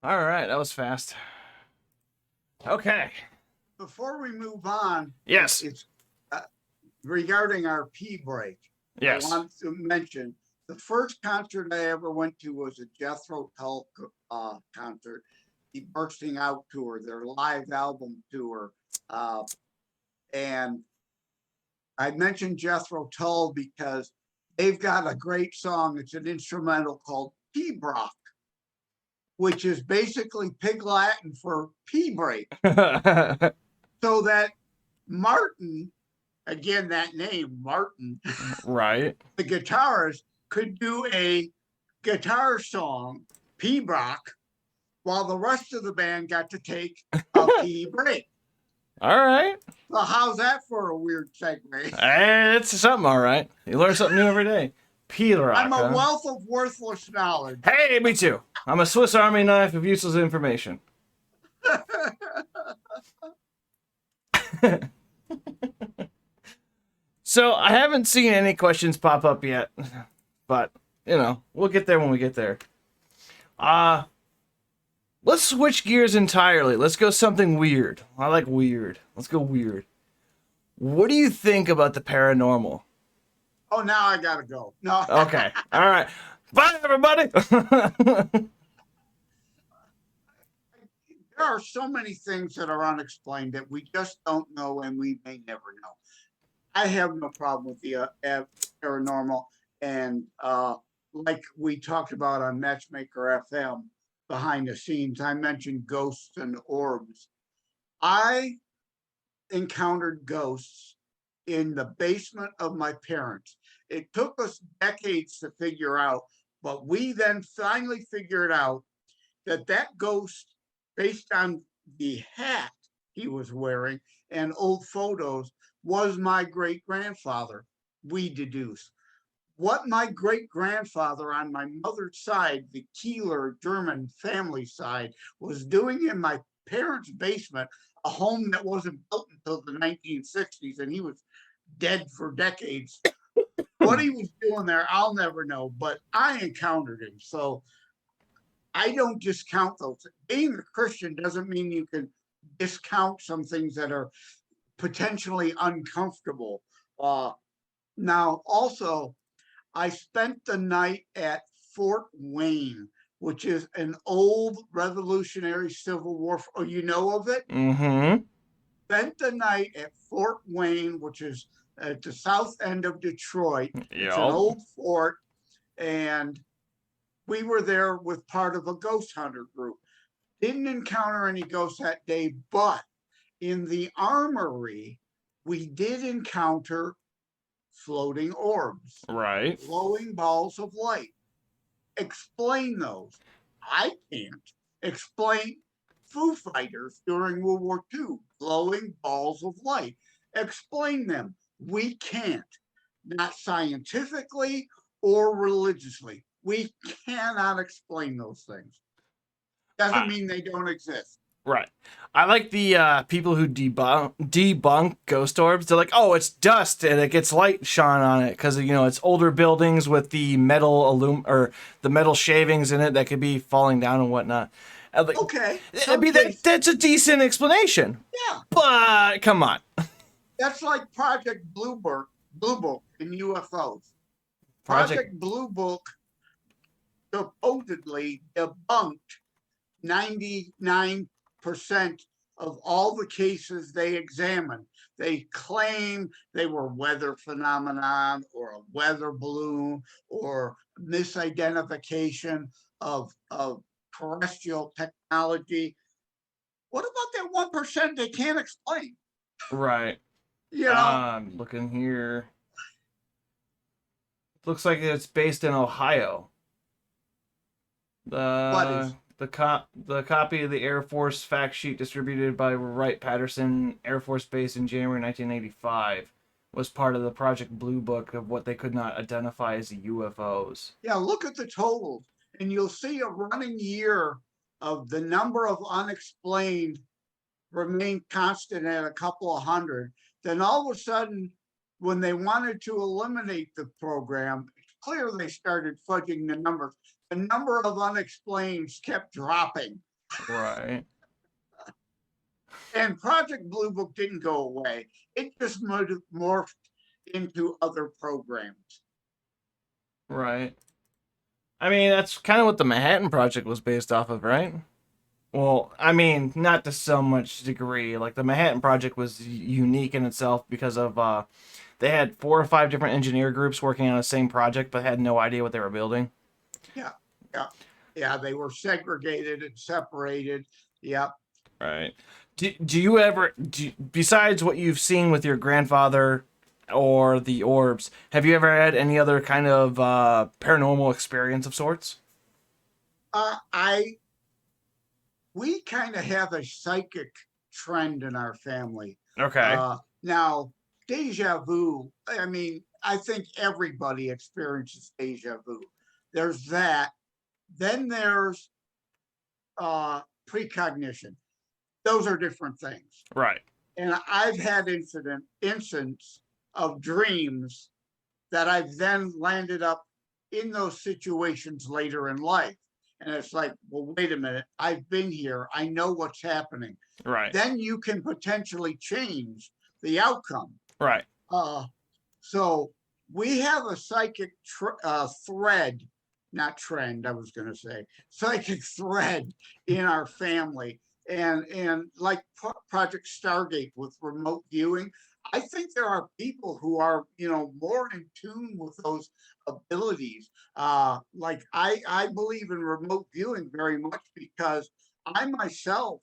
All right, that was fast. Okay. Before we move on, Yes. it's regarding our pee break. Yes. I want to mention the first concert I ever went to was a Jethro Tull concert, the Bursting Out tour, their live album tour. And I mentioned Jethro Tull because they've got a great song. It's an instrumental called Pee Brock. which is basically Pig Latin for pee break. So that Martin, again, that name, Martin, Right. the guitarist, could do a guitar song, pee rock, while the rest of the band got to take a pee break. All right. Well, how's that for a weird segue? Hey, it's something, all right. You learn something new every day. P-Rock, I'm a huh? wealth of worthless knowledge. Hey, me too. I'm a Swiss Army knife of useless information. So I haven't seen any questions pop up yet, but we'll get there when we get there. Let's switch gears entirely. Let's go something weird. I like weird. Let's go weird. What do you think about the paranormal? Oh, now I gotta go. No. Okay. All right. Bye, everybody. There are so many things that are unexplained that we just don't know, and we may never know. I have no problem with the paranormal, and like we talked about on Matchmaker FM behind the scenes, I mentioned ghosts and orbs. I encountered ghosts in the basement of my parents. It took us decades to figure out, but we then finally figured out that ghost, based on the hat he was wearing and old photos, was my great-grandfather, we deduced. What my great-grandfather on my mother's side, the Keeler German family side, was doing in my parents' basement, a home that wasn't built until the 1960s, and he was dead for decades. What he was doing there, I'll never know, but I encountered him. So I don't discount those. Being a Christian doesn't mean you can discount some things that are potentially uncomfortable. Now, also, I spent the night at Fort Wayne, which is an old Revolutionary Civil War. Oh, you know of it? Mm-hmm. Spent the night at Fort Wayne, which is at the south end of Detroit. It's an Yep. old fort, and we were there with part of a ghost hunter group. Didn't encounter any ghosts that day, but in the armory, we did encounter floating orbs, Right. glowing balls of light. Explain those. I can't. Explain Foo Fighters during World War II, glowing balls of light. Explain them. We can't. Not scientifically or religiously. We cannot explain those things. Doesn't mean they don't exist. Right. I like the people who debunk ghost orbs. They're like, oh, it's dust and it gets light shone on it because it's older buildings with the metal or the metal shavings in it that could be falling down and whatnot. Like, okay. I mean, that's a decent explanation. Yeah. But come on. That's like Project Blue Book in UFOs. Project Blue Book supposedly debunked 99% of all the cases they examined. They claim they were weather phenomenon or a weather balloon or misidentification of terrestrial technology. What about that 1% they can't explain? Right. I'm looking here. Looks like it's based in Ohio. The copy of the Air Force fact sheet distributed by Wright-Patterson Air Force Base in January 1985 was part of the Project Blue Book of what they could not identify as UFOs. Yeah, look at the totals, and you'll see a running year of the number of unexplained remained constant at a couple of hundred. Then all of a sudden, when they wanted to eliminate the program, it's clear they started fudging the numbers. The number of unexplaineds kept dropping. Right. And Project Blue Book didn't go away. It just morphed into other programs. Right. I mean, that's kind of what the Manhattan Project was based off of, right? Well, I mean, not to so much degree. Like, the Manhattan Project was unique in itself because of, they had 4 or 5 different engineer groups working on the same project, but had no idea what they were building. Yeah. Yeah, they were segregated and separated. Yep. Right. Do you ever, besides what you've seen with your grandfather or the orbs, have you ever had any other kind of paranormal experience of sorts? I we kind of have a psychic trend in our family. Okay. Now, deja vu, I mean, I think everybody experiences deja vu. There's that. Then there's precognition. Those are different things. Right. And I've had instances of dreams that I've then landed up in those situations later in life. And it's like, well, wait a minute, I've been here, I know what's happening. Right. Then you can potentially change the outcome. Right. So we have a psychic thread, not trend, I was going to say, psychic thread in our family. And like Project Stargate with remote viewing, I think there are people who are, more in tune with those abilities. Like I believe in remote viewing very much because I myself,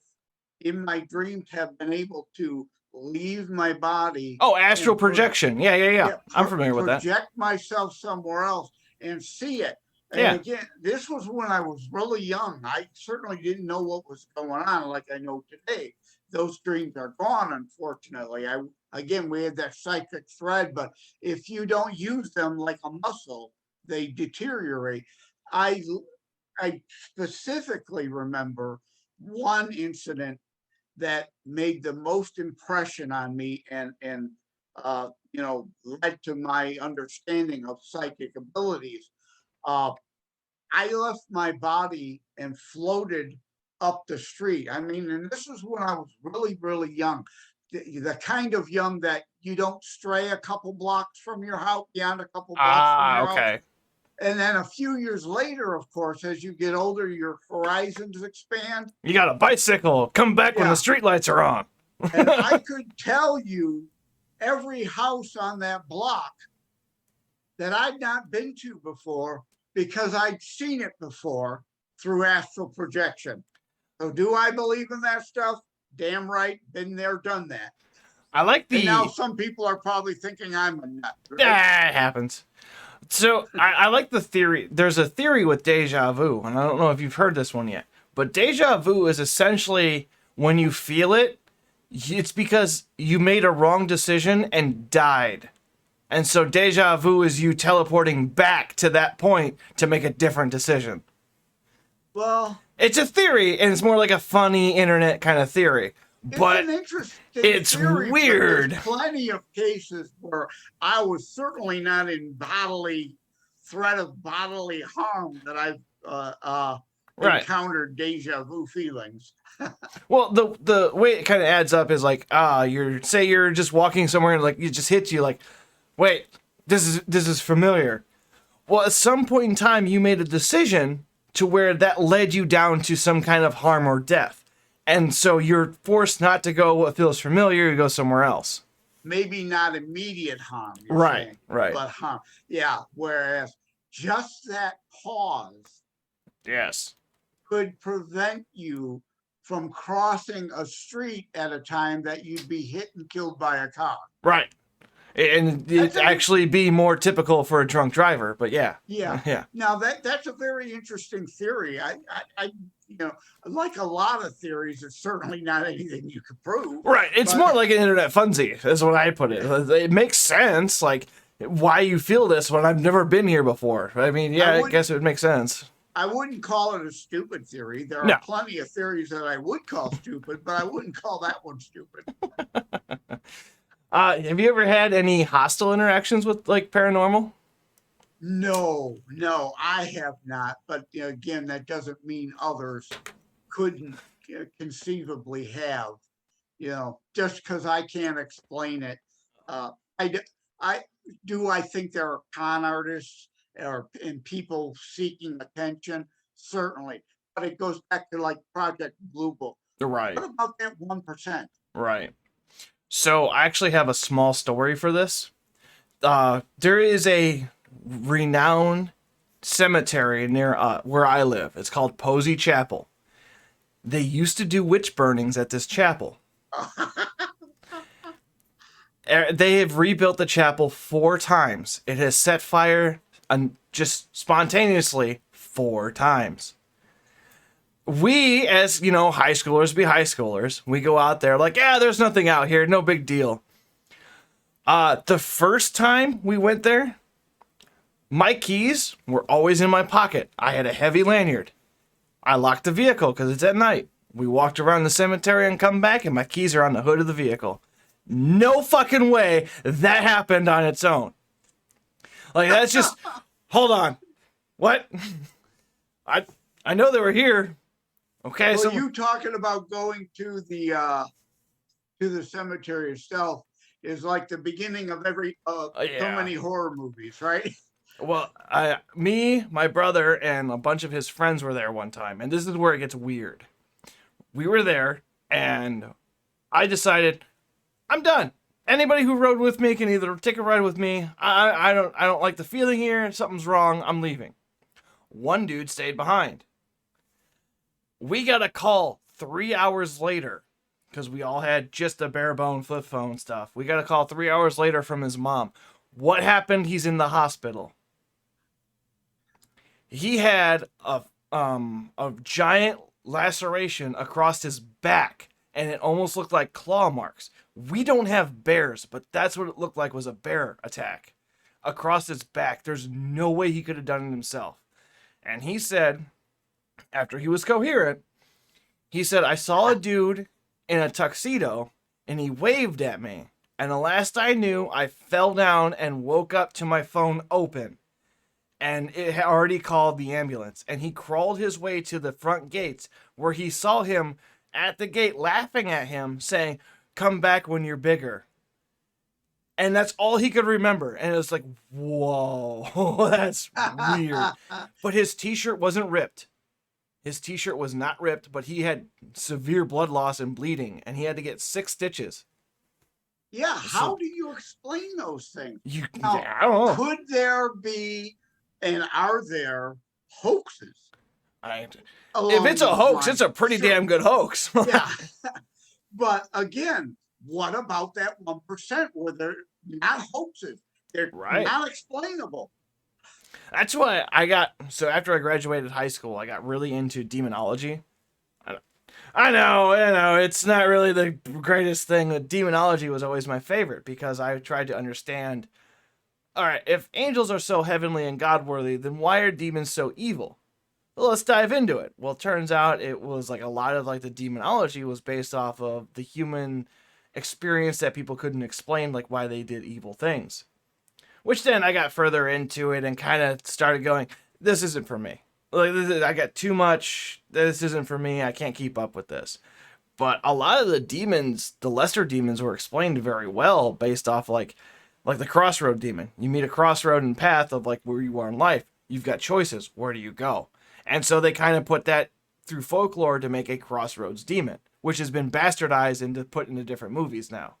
in my dreams, have been able to leave my body. Oh, astral projection. Yeah. I'm familiar with that. Project myself somewhere else and see it. And Yeah. again, this was when I was really young. I certainly didn't know what was going on like I know today. Those dreams are gone, unfortunately. We had that psychic thread, but if you don't use them like a muscle, they deteriorate. I specifically remember one incident that made the most impression on me and led to my understanding of psychic abilities. I left my body and floated up the street. I mean, and this is when I was really, really young. The kind of young that you don't stray a couple blocks from your house, beyond a couple blocks from your house. And then a few years later, of course, as you get older, your horizons expand. You got a bicycle. Come back when the streetlights are on. And I could tell you every house on that block that I'd not been to before because I'd seen it before through astral projection. So do I believe in that stuff? Damn right. Been there, done that. I like the... And now some people are probably thinking I'm a nut. Right? Yeah, it happens. So I like the theory. There's a theory with deja vu, and I don't know if you've heard this one yet, but deja vu is essentially when you feel it, it's because you made a wrong decision and died. And so deja vu is you teleporting back to that point to make a different decision. Well, it's a theory, and it's more like a funny internet kind of theory. But it's an interesting theory, weird. There's plenty of cases where I was certainly not in threat of bodily harm that I've encountered deja vu feelings. Well, the way it kind of adds up is like, you're just walking somewhere and like it just hits you like, wait, this is familiar. Well, at some point in time, you made a decision to where that led you down to some kind of harm or death. And so you're forced not to go what feels familiar, you go somewhere else. Maybe not immediate harm. Right. But harm. Yeah. Whereas just that pause. Yes. Could prevent you from crossing a street at a time that you'd be hit and killed by a car. Right. And it'd actually be more typical for a drunk driver, but yeah. Now that's a very interesting theory. I like a lot of theories, it's certainly not anything you can prove. Right. It's more like an internet funsy, is what I put it. It makes sense, like why you feel this when I've never been here before. I mean, I guess it would make sense. I wouldn't call it a stupid theory. There are plenty of theories that I would call stupid, but I wouldn't call that one stupid. Have you ever had any hostile interactions with like paranormal? No, I have not. But again, that doesn't mean others couldn't conceivably have. Just because I can't explain it. I think there are con artists and people seeking attention, certainly. But it goes back to like Project Blue Book. Right. What about that 1%? Right. So I actually have a small story for this. There is a renowned cemetery near where I live. It's called Posey Chapel. They used to do witch burnings at this chapel. They have rebuilt the chapel 4 times. It has set fire just spontaneously 4 times. We, as you know, high schoolers, we go out there like, yeah, there's nothing out here, no big deal. The first time we went there, my keys were always in my pocket. I had a heavy lanyard. I locked the vehicle because it's at night. We walked around the cemetery and come back, and my keys are on the hood of the vehicle. No fucking way that happened on its own. Like, that's just, hold on. What? I know they were here. Okay, well, so you talking about going to the cemetery itself is like the beginning of every so many horror movies, right? Well, my brother, and a bunch of his friends were there one time, and this is where it gets weird. We were there, and I decided, I'm done. Anybody who rode with me can either take a ride with me. I don't like the feeling here. Something's wrong. I'm leaving. One dude stayed behind. We got a call 3 hours later, because we all had just a bare bone flip phone stuff. We got a call 3 hours later from his mom. What happened? He's in the hospital. He had a giant laceration across his back, and it almost looked like claw marks. We don't have bears, but that's what it looked like, was a bear attack across his back. There's no way he could have done it himself. And he said, after he was coherent, he said, I saw a dude in a tuxedo, and he waved at me. And the last I knew, I fell down and woke up to my phone open. And it had already called the ambulance. And he crawled his way to the front gates, where he saw him at the gate laughing at him, saying, come back when you're bigger. And that's all he could remember. And it was like, whoa, that's weird. But his t-shirt wasn't ripped. His t-shirt was not ripped, but he had severe blood loss and bleeding, and he had to get 6 stitches. Yeah, how do you explain those things? I don't know. Could there be, and are there, hoaxes? If it's a hoax, it's a pretty damn good hoax. Yeah. But again, what about that 1% where they're not hoaxes? They're not explainable. That's why so after I graduated high school, I got really into demonology. I know, it's not really the greatest thing. Demonology was always my favorite because I tried to understand, all right, if angels are so heavenly and godworthy, then why are demons so evil? Well, let's dive into it. Well, it turns out it was like a lot of like the demonology was based off of the human experience that people couldn't explain, like why they did evil things. Which then I got further into it and kind of started going, this isn't for me. Like, I got too much. This isn't for me. I can't keep up with this. But a lot of the demons, the lesser demons, were explained very well based off like the crossroad demon. You meet a crossroad and path of like where you are in life. You've got choices. Where do you go? And so they kind of put that through folklore to make a crossroads demon, which has been bastardized and put into different movies now.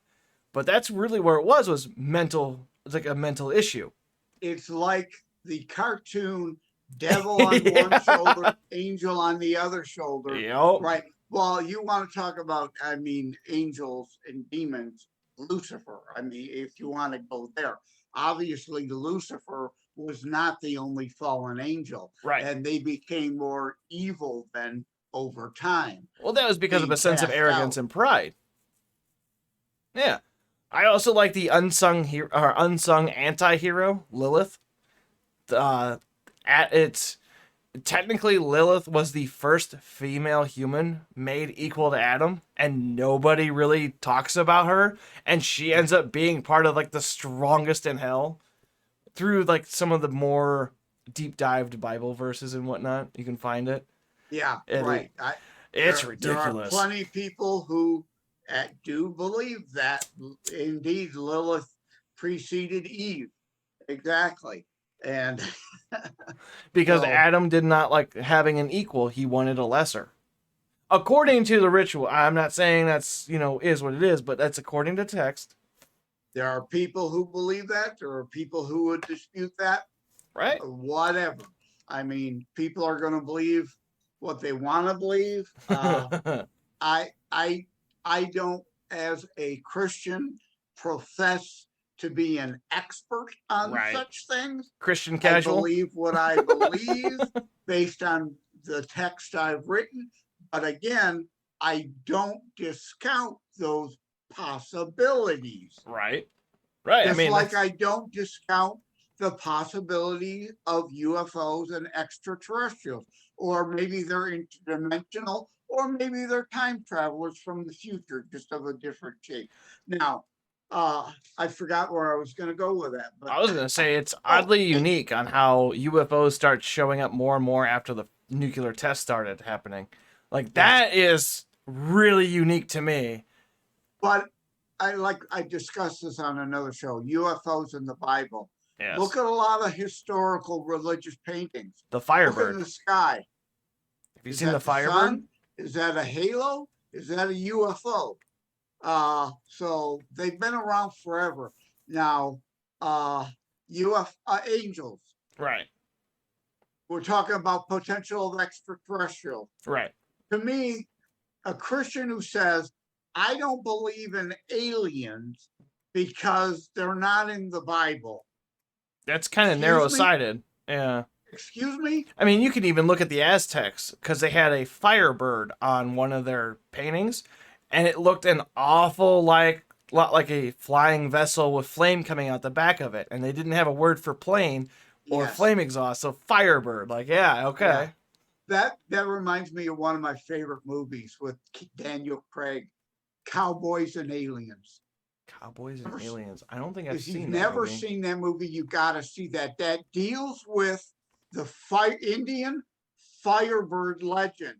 But that's really where it was mental. It's like a mental issue. It's like the cartoon devil on one shoulder, angel on the other shoulder. Yep. Right. Well, you want to talk about, angels and demons, Lucifer. If you want to go there, obviously Lucifer was not the only fallen angel. Right. And they became more evil then over time. Well, that was because of a sense of arrogance and pride. Yeah. I also like the unsung anti-hero, Lilith. Technically, Lilith was the first female human made equal to Adam, and nobody really talks about her. And she ends up being part of like the strongest in hell through like some of the more deep dived Bible verses and whatnot. You can find it. Yeah, right. It's ridiculous. There are plenty of people who do believe that indeed Lilith preceded Eve. Exactly. And because Adam did not like having an equal, he wanted a lesser. According to the ritual, I'm not saying that's, is what it is, but that's according to text. There are people who believe that. There are people who would dispute that. Right. Whatever. I mean, people are going to believe what they want to believe. I I I don't, as a Christian, profess to be an expert on Right. such things. Christian I casual. believe what I believe based on the text I've written. But again, I don't discount those possibilities. Right. Right. I Just mean, like that's I don't discount the possibility of UFOs and extraterrestrials, or maybe they're interdimensional, or maybe they're time travelers from the future, just of a different shape. Now, I forgot where I was going to go with that, but I was gonna say it's oh, oddly unique on how UFOs start showing up more and more after the nuclear test started happening. Like yeah. that is really unique to me. But I discussed this on another show. UFOs in the Bible. Look Yes. at a lot of historical religious paintings. The Look in Firebird. the sky. Have you Is seen the that the Firebird? sun? Is that a halo? Is that a UFO? So they've been around forever. Now, angels. Right. We're talking about potential of extraterrestrial. Right. To me, a Christian who says, I don't believe in aliens because they're not in the Bible. That's kind of Excuse narrow me? sighted. Yeah. Excuse me? I mean, you can even look at the Aztecs because they had a Firebird on one of their paintings, and it looked an awful lot like a flying vessel with flame coming out the back of it, and they didn't have a word for plane or Yes. flame exhaust, so Firebird. Like, yeah, okay. Yeah. That reminds me of one of my favorite movies with Daniel Craig, Cowboys and Aliens. Cowboys and Aliens. I don't think I've If you've seen that never movie. seen that movie, you got to see that. That deals with the Indian Firebird legend.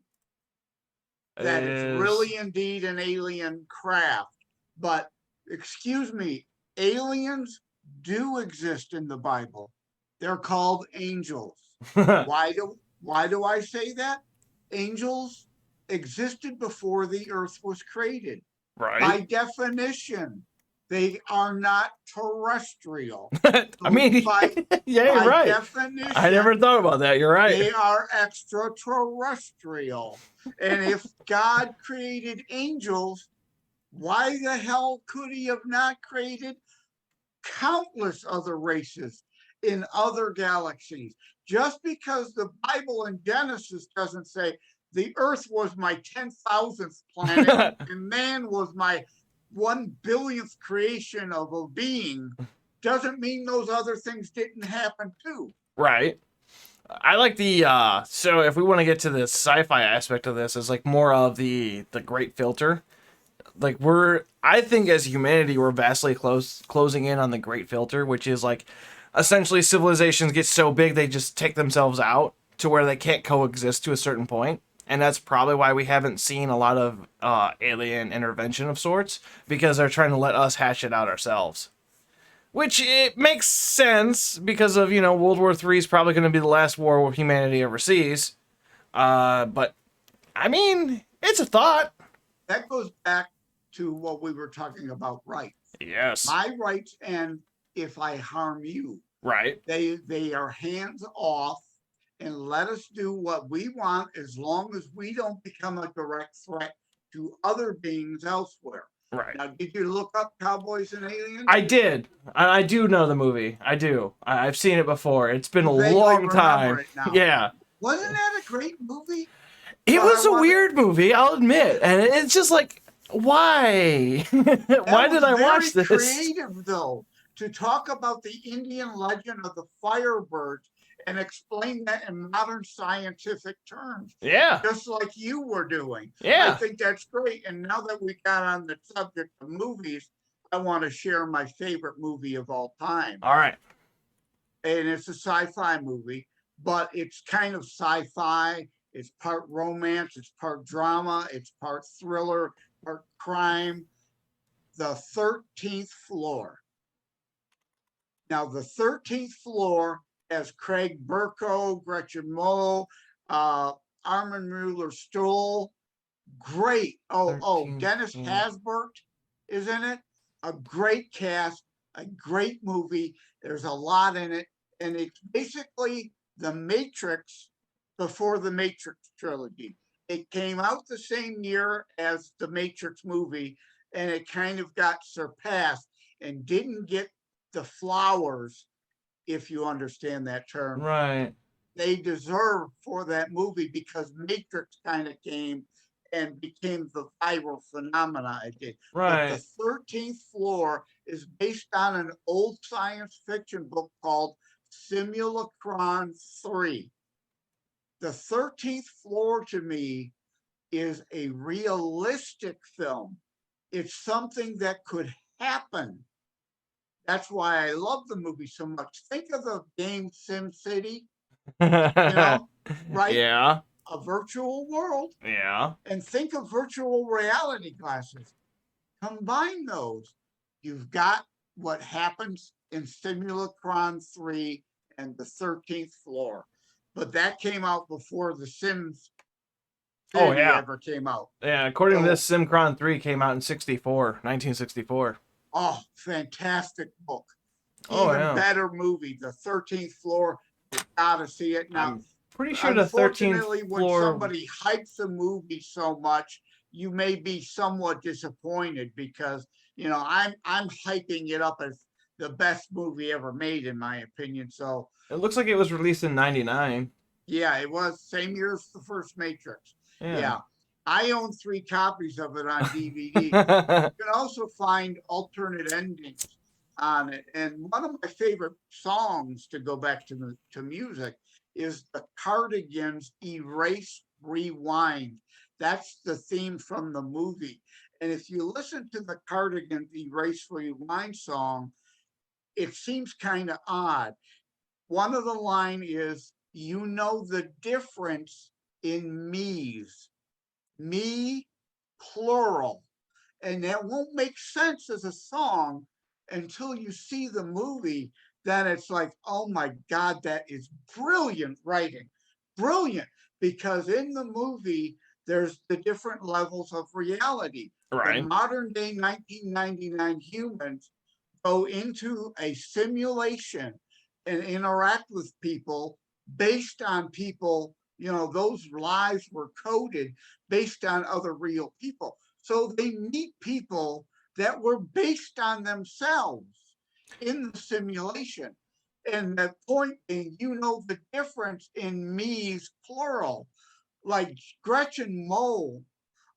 That it's really indeed an alien craft. But excuse me, aliens do exist in the Bible. They're called angels. Why do I say that? Angels existed before the earth was created. By Right. definition, they are not terrestrial. I mean, yeah, you're right. Definition, I never thought about that. You're right. they are extraterrestrial. And if God created angels, why the hell could he have not created countless other races in other galaxies? Just because the Bible in Genesis doesn't say the earth was my 10,000th planet and man was my 1 billionth creation of a being, doesn't mean those other things didn't happen too. Right. I like the so if we want to get to the sci-fi aspect of this, is like more of the great filter. Like I think as humanity we're vastly closing in on the great filter, which is like essentially civilizations get so big they just take themselves out to where they can't coexist to a certain point. And that's probably why we haven't seen a lot of alien intervention of sorts, because they're trying to let us hash it out ourselves. Which it makes sense because of, World War III is probably going to be the last war humanity ever sees. But, I mean, it's a thought. That goes back to what we were talking about rights. Yes. My rights end if I harm you. Right. They are hands off and let us do what we want as long as we don't become a direct threat to other beings elsewhere. Right. Now, did you look up Cowboys and Aliens? I did. I do know the movie. I do. I've seen it before. It's been a long time. Yeah. Wasn't that a great movie? It was a weird movie, I'll admit. And it's just like, why? Why did I watch this? Creative, though, to talk about the Indian legend of the Firebird and explain that in modern scientific terms. Yeah. Just like you were doing. Yeah. I think that's great. And now that we got on the subject of movies, I want to share my favorite movie of all time. All right. And it's a sci-fi movie, but it's kind of sci-fi. It's part romance, it's part drama, it's part thriller, part crime. The 13th Floor. Now, the 13th Floor has Craig Burko, Gretchen Moe, Armin Mueller-Stoll. Great. Dennis Haysbert is in it. A great cast, a great movie. There's a lot in it. And it's basically The Matrix before the Matrix trilogy. It came out the same year as the Matrix movie, and it kind of got surpassed and didn't get the flowers, if you understand that term, Right. they deserve for that movie, because Matrix kind of came and became the viral phenomena it did. But the Right. 13th Floor is based on an old science fiction book called Simulacron 3. The 13th Floor to me is a realistic film. It's something that could happen. That's why I love the movie so much. Think of the game Sim City, you know, right? Yeah. A virtual world. Yeah. And think of virtual reality glasses. Combine those. You've got what happens in Simulacron 3 and the 13th Floor. But that came out before the Sims Oh City yeah. ever came out. Yeah, according to So, this, SimCron 3 came out in 1964. oh, fantastic book. Oh Even yeah. better movie, The 13th Floor. You gotta see it. Now, I'm pretty sure the 13th unfortunately, when floor. somebody hypes a movie so much, you may be somewhat disappointed, because I'm hyping it up as the best movie ever made, in my opinion. So It looks like it was released in 99. yeah, it was same year as the first Matrix. Yeah. Yeah, I own 3 copies of it on DVD. You can also find alternate endings on it. And one of my favorite songs, to go back to music, is the Cardigans' Erase Rewind. That's the theme from the movie. And if you listen to the Cardigans' Erase Rewind song, it seems kind of odd. One of the line is, you know the difference in me's, me plural. And that won't make sense as a song until you see the movie. Then it's like, oh my God, that is brilliant writing. Brilliant. Because in the movie, there's the different levels of reality. The Right. modern day 1999 humans go into a simulation and interact with people based on people, those lives were coded based on other real people. So they meet people that were based on themselves in the simulation. And the point being, the difference in me's plural, like Gretchen Mol,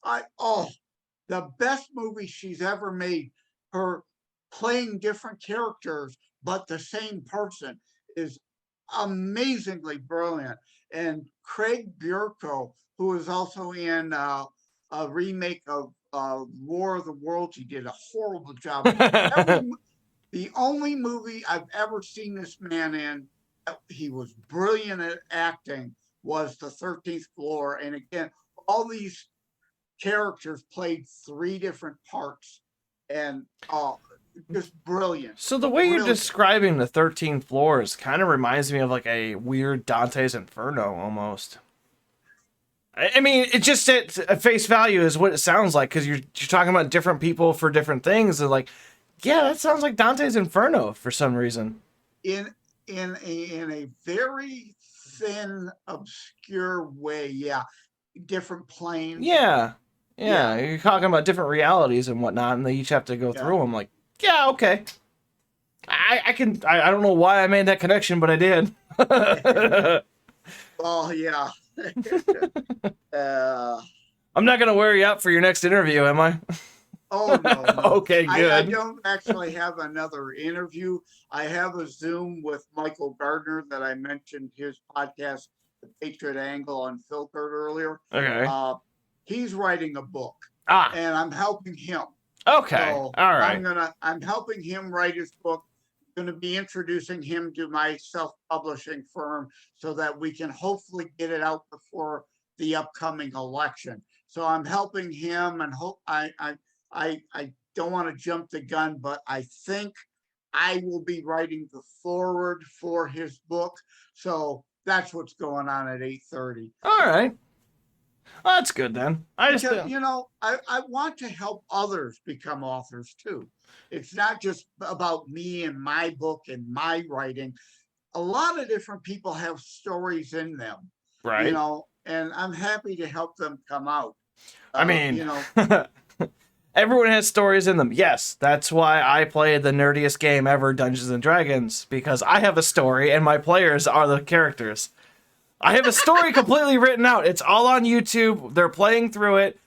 the best movie she's ever made. Her playing different characters, but the same person, is amazingly brilliant. And Craig Bierko, who is also in a remake of War of the Worlds, he did a horrible job. The only movie I've ever seen this man in that he was brilliant at acting was The 13th Floor. And again, all these characters played 3 different parts, and just brilliant. So the way you're Brilliant. describing the 13th floors kind of reminds me of like a weird Dante's Inferno almost. I mean, it just at face value is what it sounds like, because you're talking about different people for different things, and like, yeah, that sounds like Dante's Inferno for some reason. In a very thin, obscure way, yeah. Different planes. Yeah, Yeah. you're talking about different realities and whatnot, and they each have to go Yeah. through them. Like, yeah, okay. I can. I don't know why I made that connection, but I did. Oh yeah. I'm not gonna wear you out for your next interview, am I? Oh no, no. Okay, good. I don't actually have another interview. I have a Zoom with Michael Gardner that I mentioned, his podcast, The Patriot Angle, Unfiltered, earlier. Okay. He's writing a book, Ah. and I'm helping him. Okay. So all right. I'm helping him write his book. Going to be introducing him to my self-publishing firm so that we can hopefully get it out before the upcoming election. So I'm helping him, and I don't want to jump the gun, but I think I will be writing the foreword for his book. So that's what's going on at 8:30. All right. Well, that's good then. I want to help others become authors too. It's not just about me and my book and my writing. a lot of different people have stories in them, Right. and I'm happy to help them come out. I Uh, mean, you know, everyone has stories in them. Yes, that's why I play the nerdiest game ever, Dungeons and Dragons, because I have a story and my players are the characters. I have a story completely written out. It's all on YouTube. They're playing through it.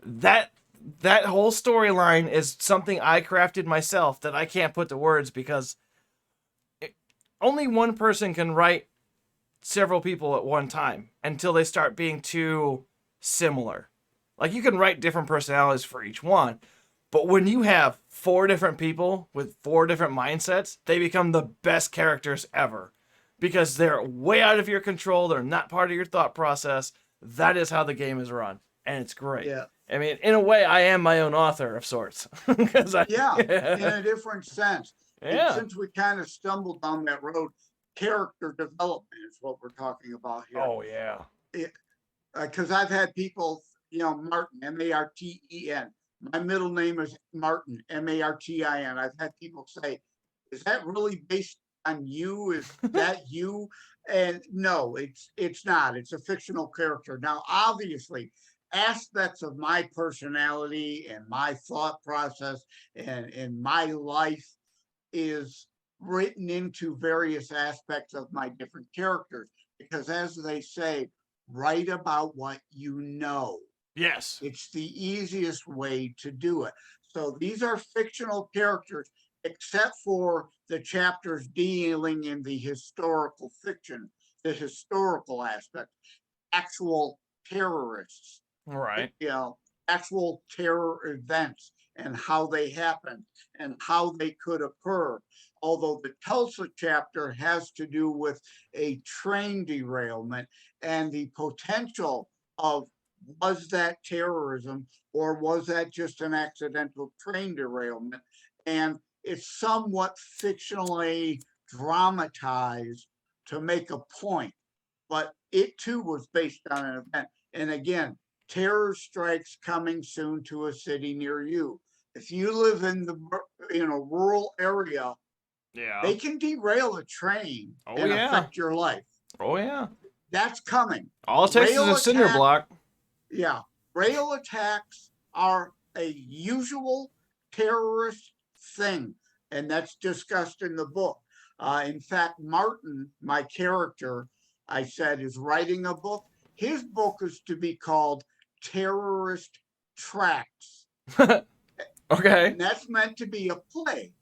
That that whole storyline is something I crafted myself that I can't put to words because only one person can write several people at one time until they start being too similar. Like you can write different personalities for each one, but when you have four different people with four different mindsets, they become the best characters ever because they're way out of your control. They're not part of your thought process. That is how the game is run, and it's great. yeah, I mean, in a way, I am my own author of sorts because I. yeah, in a different sense. And Yeah. since we kind of stumbled down that road, character development is what we're talking about here. Oh yeah. Because I've had people, Martin, Marten. My middle name is Martin, Martin. I've had people say, "Is that really based on you? Is that you?" And no, it's not. It's a fictional character. Now, obviously, aspects of my personality and my thought process and my life is written into various aspects of my different characters because, as they say, write about what you know. Yes. It's the easiest way to do it. So these are fictional characters, except for the chapters dealing in the historical fiction, the historical aspect, actual terrorists, Right. actual terror events and how they happened and how they could occur. Although the Tulsa chapter has to do with a train derailment and the potential of, was that terrorism or was that just an accidental train derailment? And it's somewhat fictionally dramatized to make a point, but it too was based on an event. And again, terror strikes coming soon to a city near you. If you live in the rural area, Yeah. they can derail a train Oh and yeah. affect your life. Oh yeah. That's coming. All it takes is Rail a cinder attack, block. yeah, rail attacks are a usual terrorist thing, and that's discussed in the book. In fact, Martin, my character, I said, is writing a book. His book is to be called Terrorist Tracks, Okay. and that's meant to be a play.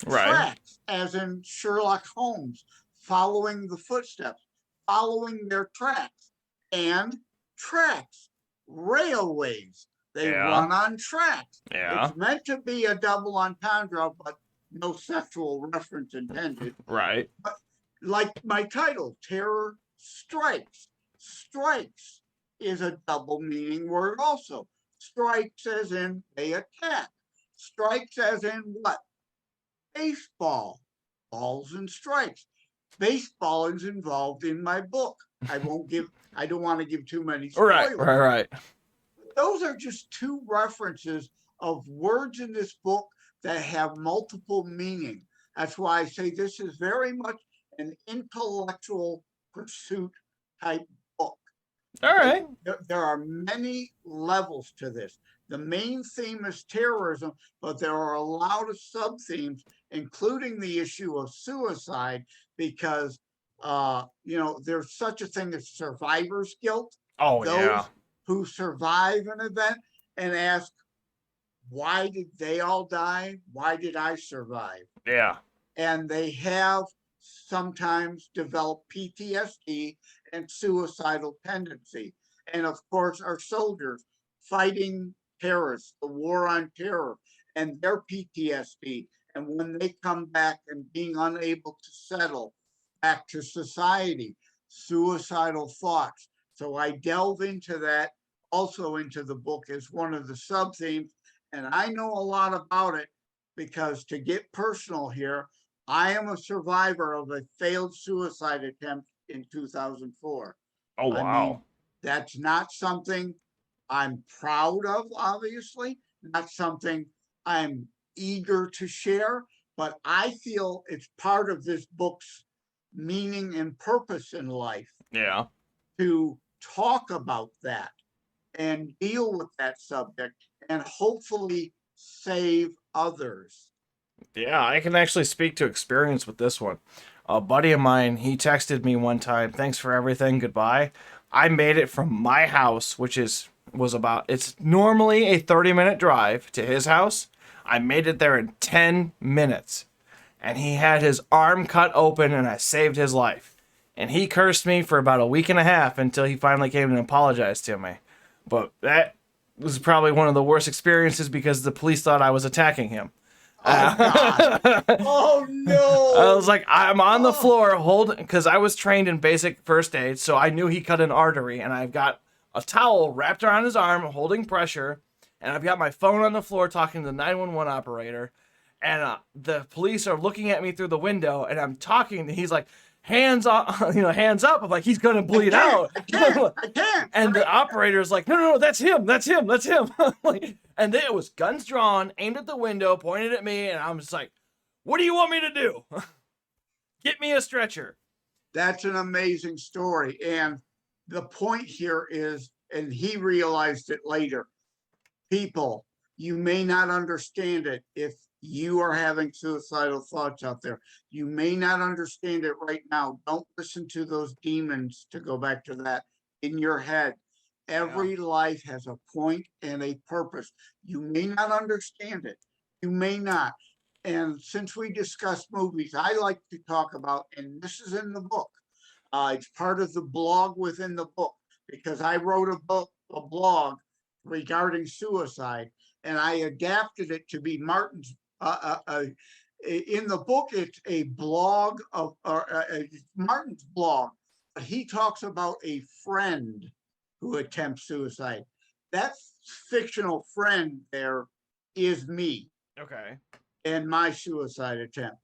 Right. Tracks, as in Sherlock Holmes, following the footsteps, following their tracks, and tracks, railways. They Yeah. run on tracks. Yeah. It's meant to be a double entendre, but no sexual reference intended. Right. But like my title, Terror Strikes. Strikes is a double meaning word also. Strikes as in they attack. Strikes as in what? Baseball, balls and strikes. Baseball is involved in my book. I don't want to give too many Right. spoilers. Right. Those are just two references of words in this book that have multiple meaning. That's why I say this is very much an intellectual pursuit type book. All right. There are many levels to this. The main theme is terrorism, but there are a lot of sub themes, including the issue of suicide, because there's such a thing as survivor's guilt. Oh yeah. Those who survive an event and ask, why did they all die? Why did I survive? Yeah. And they have sometimes developed PTSD and suicidal tendency. And of course, our soldiers fighting terrorists, the war on terror, and their PTSD. And when they come back and being unable to settle back to society, suicidal thoughts. So I delve into that also into the book as one of the sub themes. And I know a lot about it because, to get personal here, I am a survivor of a failed suicide attempt in 2004. Oh I mean, wow. that's not something I'm proud of, obviously, not something I'm eager to share, but I feel it's part of this book's meaning and purpose in life, Yeah. to talk about that and deal with that subject and hopefully save others. Yeah, I can actually speak to experience with this one. A buddy of mine, he texted me one time, "Thanks for everything, goodbye." I made it from my house, which was about, it's normally a 30-minute drive to his house. I made it there in 10 minutes. And he had his arm cut open and I saved his life. And he cursed me for about a week and a half until he finally came and apologized to me. But that was probably one of the worst experiences because the police thought I was attacking him. Oh God. Oh no. I was like, I'm on the floor holding, because I was trained in basic first aid, so I knew he cut an artery, and I've got a towel wrapped around his arm holding pressure, and I've got my phone on the floor talking to the 911 operator, and the police are looking at me through the window, and I'm talking, and he's like, hands up, hands up. I'm like, he's gonna bleed out. I can't. And the operator's like, no, that's him. Like, and then it was guns drawn, aimed at the window, pointed at me, and I'm just like, what do you want me to do? Get me a stretcher. That's an amazing story. And the point here is, and he realized it later, people, you may not understand it if you are having suicidal thoughts out there. You may not understand it right now. Don't listen to those demons, to go back to that, in your head. Every life has a point and a purpose. You may not understand it. You may not. And since we discussed movies, I like to talk about, and this is in the book. It's part of the blog within the book, because I wrote a blog regarding suicide, and I adapted it to be Martin's. In the book, it's a blog of Martin's blog, but he talks about a friend who attempts suicide. That fictional friend there is me. Okay. And my suicide attempt.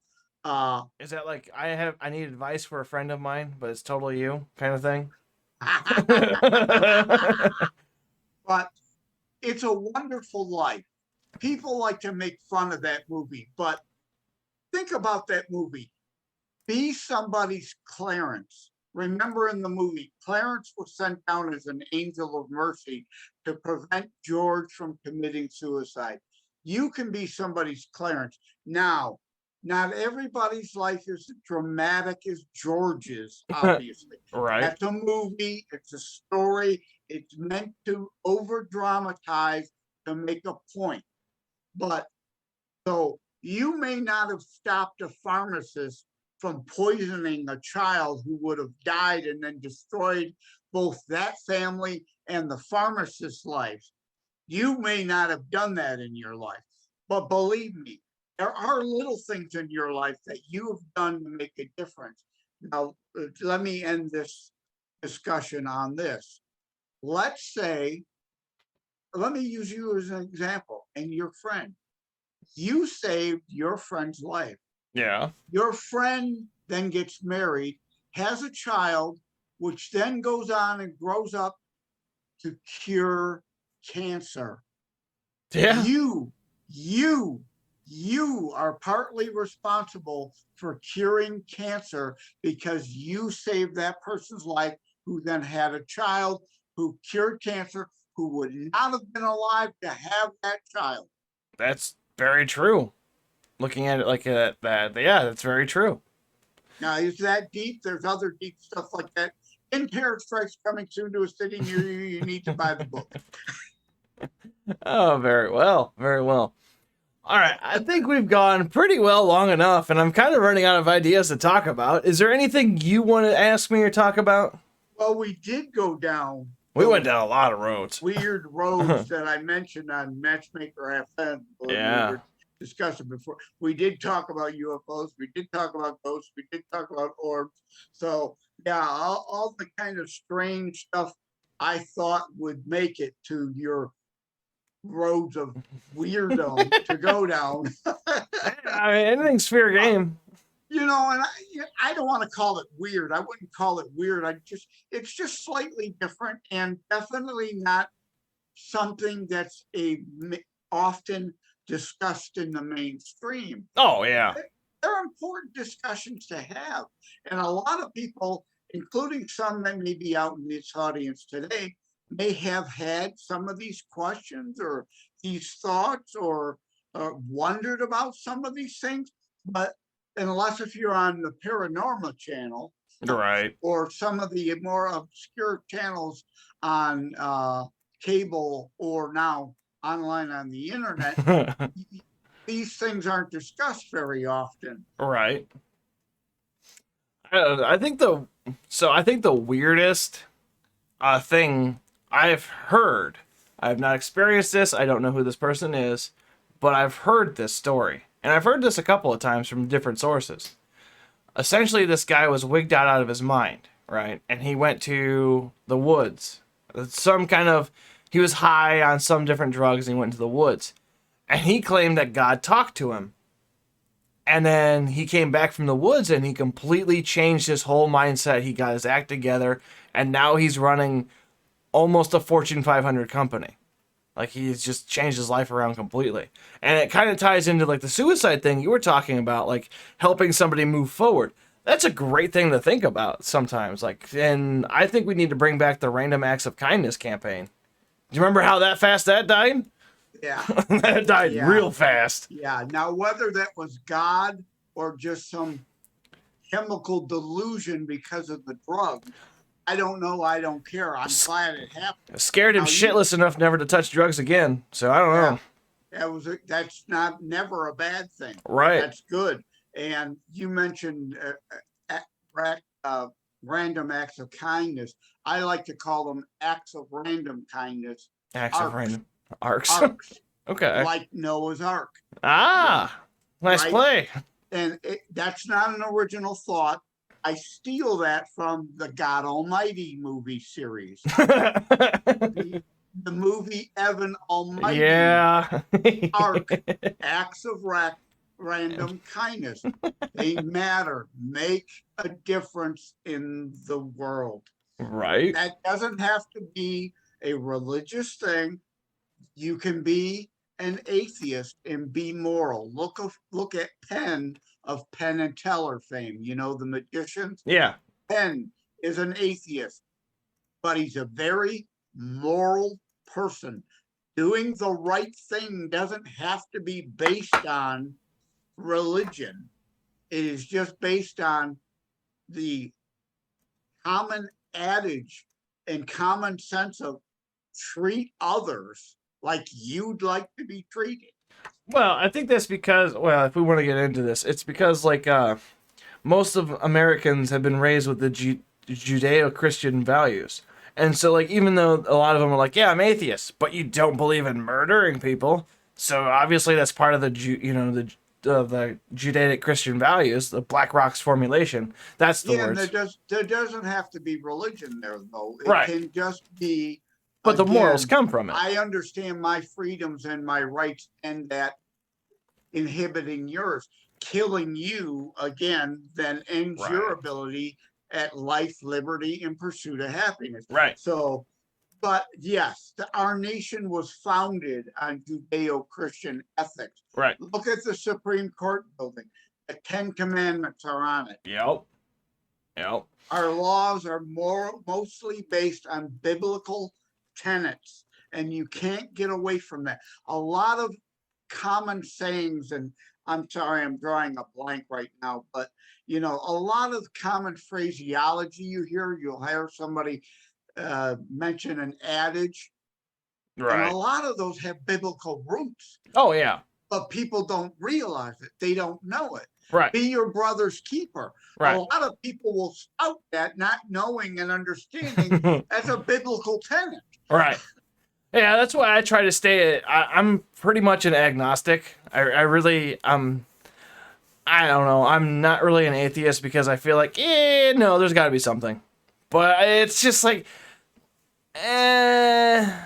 Is that like, I need advice for a friend of mine, but it's totally you kind of thing? But it's a wonderful life. People like to make fun of that movie, but think about that movie. Be somebody's Clarence. Remember, in the movie, Clarence was sent down as an angel of mercy to prevent George from committing suicide. You can be somebody's Clarence. Now, not everybody's life is dramatic as George's, obviously. Right. That's a movie, it's a story, it's meant to over dramatize to make a point. But so you may not have stopped a pharmacist from poisoning a child who would have died and then destroyed both that family and the pharmacist's life. You may not have done that in your life, but believe me, there are little things in your life that you have done to make a difference. Now, let me end this discussion on this. Let's say, let me use you as an example and your friend. You saved your friend's life. Yeah. Your friend then gets married, has a child, which then goes on and grows up to cure cancer. Yeah. You are partly responsible for curing cancer because you saved that person's life, who then had a child who cured cancer, who would not have been alive to have that child. That's very true. Looking at it like that, yeah, that's very true. Now, is that deep? There's other deep stuff like that. In Terror Strikes coming soon to a city near you. You need to buy the book. Oh, very well. Very well. All right. I think we've gone pretty well long enough, and I'm kind of running out of ideas to talk about. Is there anything you want to ask me or talk about? Well, we did go down. We went down a lot of roads. Weird roads that I mentioned on Matchmaker FM. Yeah. We were discussing before. We did talk about UFOs. We did talk about ghosts. We did talk about orbs. So, yeah, all the kind of strange stuff I thought would make it to your roads of weirdo to go down. I mean, anything's fair game. And I don't want to call it weird. I wouldn't call it weird. It's just slightly different, and definitely not something that's often discussed in the mainstream. Oh, yeah. There are important discussions to have. And a lot of people, including some that may be out in this audience today, may have had some of these questions or these thoughts or wondered about some of these things. But unless if you're on the Paranormal channel Right. or some of the more obscure channels on cable or now online on the internet, these things aren't discussed very often. Right. I think the weirdest thing I've heard, I have not experienced this, I don't know who this person is, but I've heard this story. And I've heard this a couple of times from different sources. Essentially, this guy was wigged out of his mind, right? And he went to the woods. He was high on some different drugs and he went to the woods. And he claimed that God talked to him. And then he came back from the woods and he completely changed his whole mindset. He got his act together and now he's running almost a Fortune 500 company. Like he's just changed his life around completely. And it kind of ties into like the suicide thing you were talking about, like helping somebody move forward. That's a great thing to think about sometimes. Like, and I think we need to bring back the Random Acts of Kindness campaign. Do you remember how that fast that died? Yeah. That died real fast. Yeah. Now, whether that was God or just some chemical delusion because of the drug, I don't know. I don't care. I'm glad it happened. Scared him shitless enough never to touch drugs again. So I don't know. That's never a bad thing. Right. That's good. And you mentioned random acts of kindness. I like to call them acts of random kindness. Acts of random arcs. Okay. Like Noah's Ark. Ah, nice play. And that's not an original thought. I steal that from the God Almighty movie series. the movie Evan Almighty. Yeah. Ark. Acts of random kindness. They matter. Make a difference in the world. Right. That doesn't have to be a religious thing. You can be an atheist and be moral. Look at Penn of Penn and Teller fame. You know, the magicians. Yeah. Penn is an atheist, but he's a very moral person. Doing the right thing doesn't have to be based on religion. It is just based on the common adage and common sense of treat others like you'd like to be treated. Well, I think that's because, if we want to get into this, it's because like most of Americans have been raised with the Judeo-Christian values. And so like even though a lot of them are like, yeah, I'm atheist, but you don't believe in murdering people. So obviously that's part of the Judaic-Christian values, the Black Rock's formulation. That's the words. And there doesn't have to be religion there, though. It Right. can just be. But the morals come from it. I understand my freedoms and my rights and that inhibiting yours. Killing you, again, then ends your ability at life, liberty, and pursuit of happiness. Right. So, but yes, our nation was founded on Judeo-Christian ethics. Right. Look at the Supreme Court building. The 10 Commandments are on it. Yep. Our laws are mostly based on biblical tenets, and you can't get away from that. A lot of common sayings, and I'm sorry, I'm drawing a blank right now, but a lot of common phraseology you'll hear somebody mention an adage, Right. and a lot of those have biblical roots. Oh yeah. But people don't realize it. They don't know it. Right. Be your brother's keeper. Right. A lot of people will spout that, not knowing and understanding that's a biblical tenet. Right. Yeah, that's why I try to stay. I'm pretty much an agnostic. I really, I don't know. I'm not really an atheist because I feel like, no, there's got to be something. But it's just like, I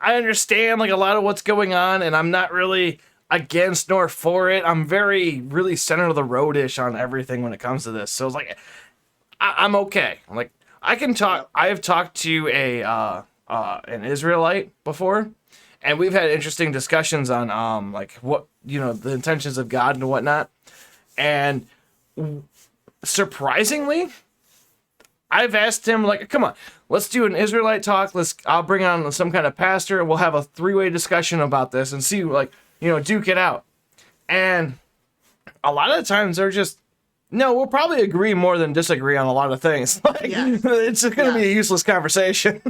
understand like a lot of what's going on, and I'm not really against nor for it. I'm really center of the road-ish on everything when it comes to this. So it's like, I'm okay. Like I can talk. I have talked to an Israelite before, and we've had interesting discussions on like what the intentions of God and whatnot. And surprisingly, I've asked him, like, come on, let's do an Israelite talk. I'll bring on some kind of pastor and we'll have a 3-way discussion about this and see, like, duke it out. And a lot of the times they're just, no, we'll probably agree more than disagree on a lot of things. Like, it's going to be a useless conversation.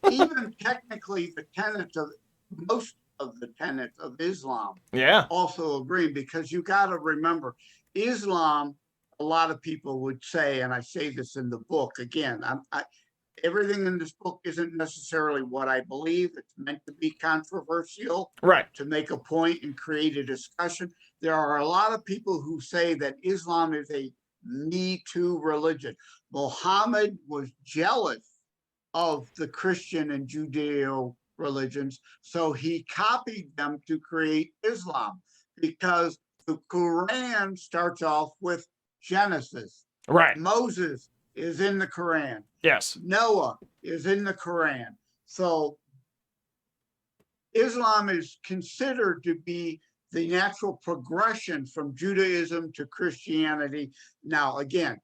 Even technically, most of the tenets of Islam also agree, because you got to remember, Islam, a lot of people would say, and I say this in the book, again, everything in this book isn't necessarily what I believe. It's meant to be controversial, right, to make a point and create a discussion. There are a lot of people who say that Islam is a Me Too religion. Muhammad was jealous of the Christian and Judeo religions, so he copied them to create Islam, because the Quran starts off with Genesis. right. Moses is in the Quran. Yes. Noah is in the Quran. So Islam is considered to be the natural progression from Judaism to Christianity. Now, again,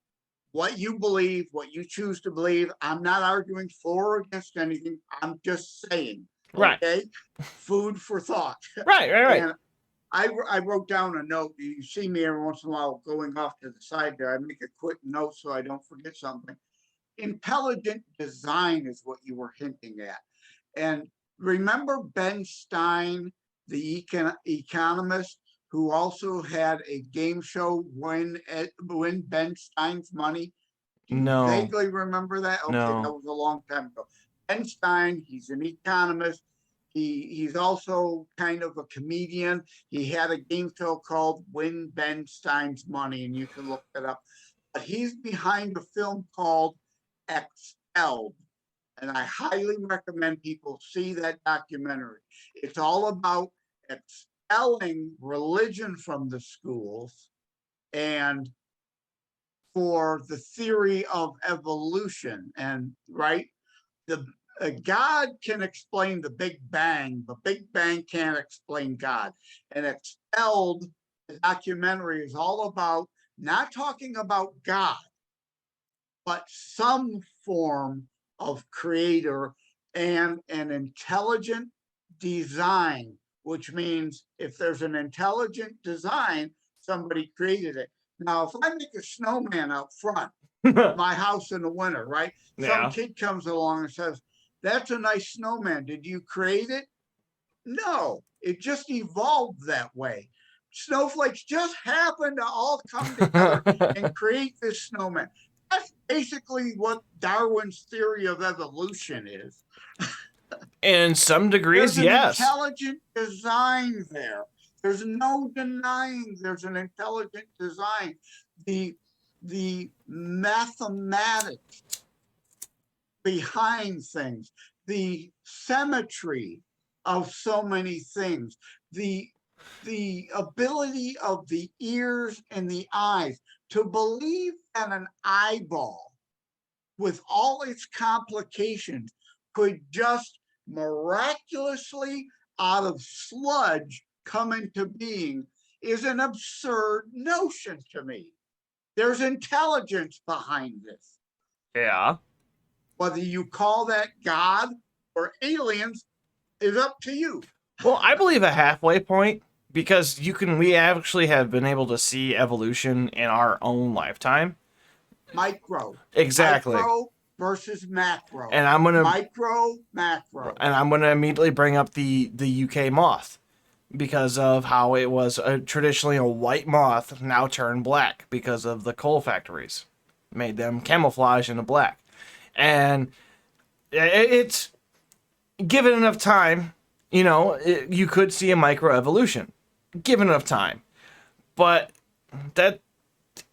what you believe, what you choose to believe, I'm not arguing for or against anything. I'm just saying, right. Okay? Food for thought. Right. And I wrote down a note. You see me every once in a while going off to the side there. I make a quick note so I don't forget something. Intelligent design is what you were hinting at. And remember Ben Stein, the economist, who also had a game show, Win Ben Stein's Money? Do you No. vaguely remember that? Okay, No. that was a long time ago. Ben Stein, he's an economist. He's also kind of a comedian. He had a game show called Win Ben Stein's Money, and you can look that up. But he's behind a film called Expelled, and I highly recommend people see that documentary. It's all about expelling religion from the schools and for the theory of evolution. And God can explain the Big Bang, but Big Bang can't explain God. And Expelled, the documentary, is all about not talking about God, but some form of creator and an intelligent design, which means if there's an intelligent design, somebody created it. Now, if I make a snowman out front of my house in the winter, right? Some kid comes along and says, "That's a nice snowman. Did you create it?" No, it just evolved that way. Snowflakes just happen to all come together and create this snowman. That's basically what Darwin's theory of evolution is. In some degrees, yes. There's an intelligent design there. There's no denying there's an intelligent design. The mathematics behind things, the symmetry of so many things, the ability of the ears and the eyes to believe that an eyeball, with all its complications, could just miraculously out of sludge come into being is an absurd notion to me. There's intelligence behind this. Yeah. Whether you call that God or aliens is up to you. Well, I believe a halfway point, because we actually have been able to see evolution in our own lifetime. Micro. Exactly. Micro versus macro. And I'm gonna macro. And I'm gonna immediately bring up the UK moth, because of how it was traditionally a white moth, now turned black because of the coal factories, made them camouflage into black. And it's given enough time, you could see a microevolution, given enough time. But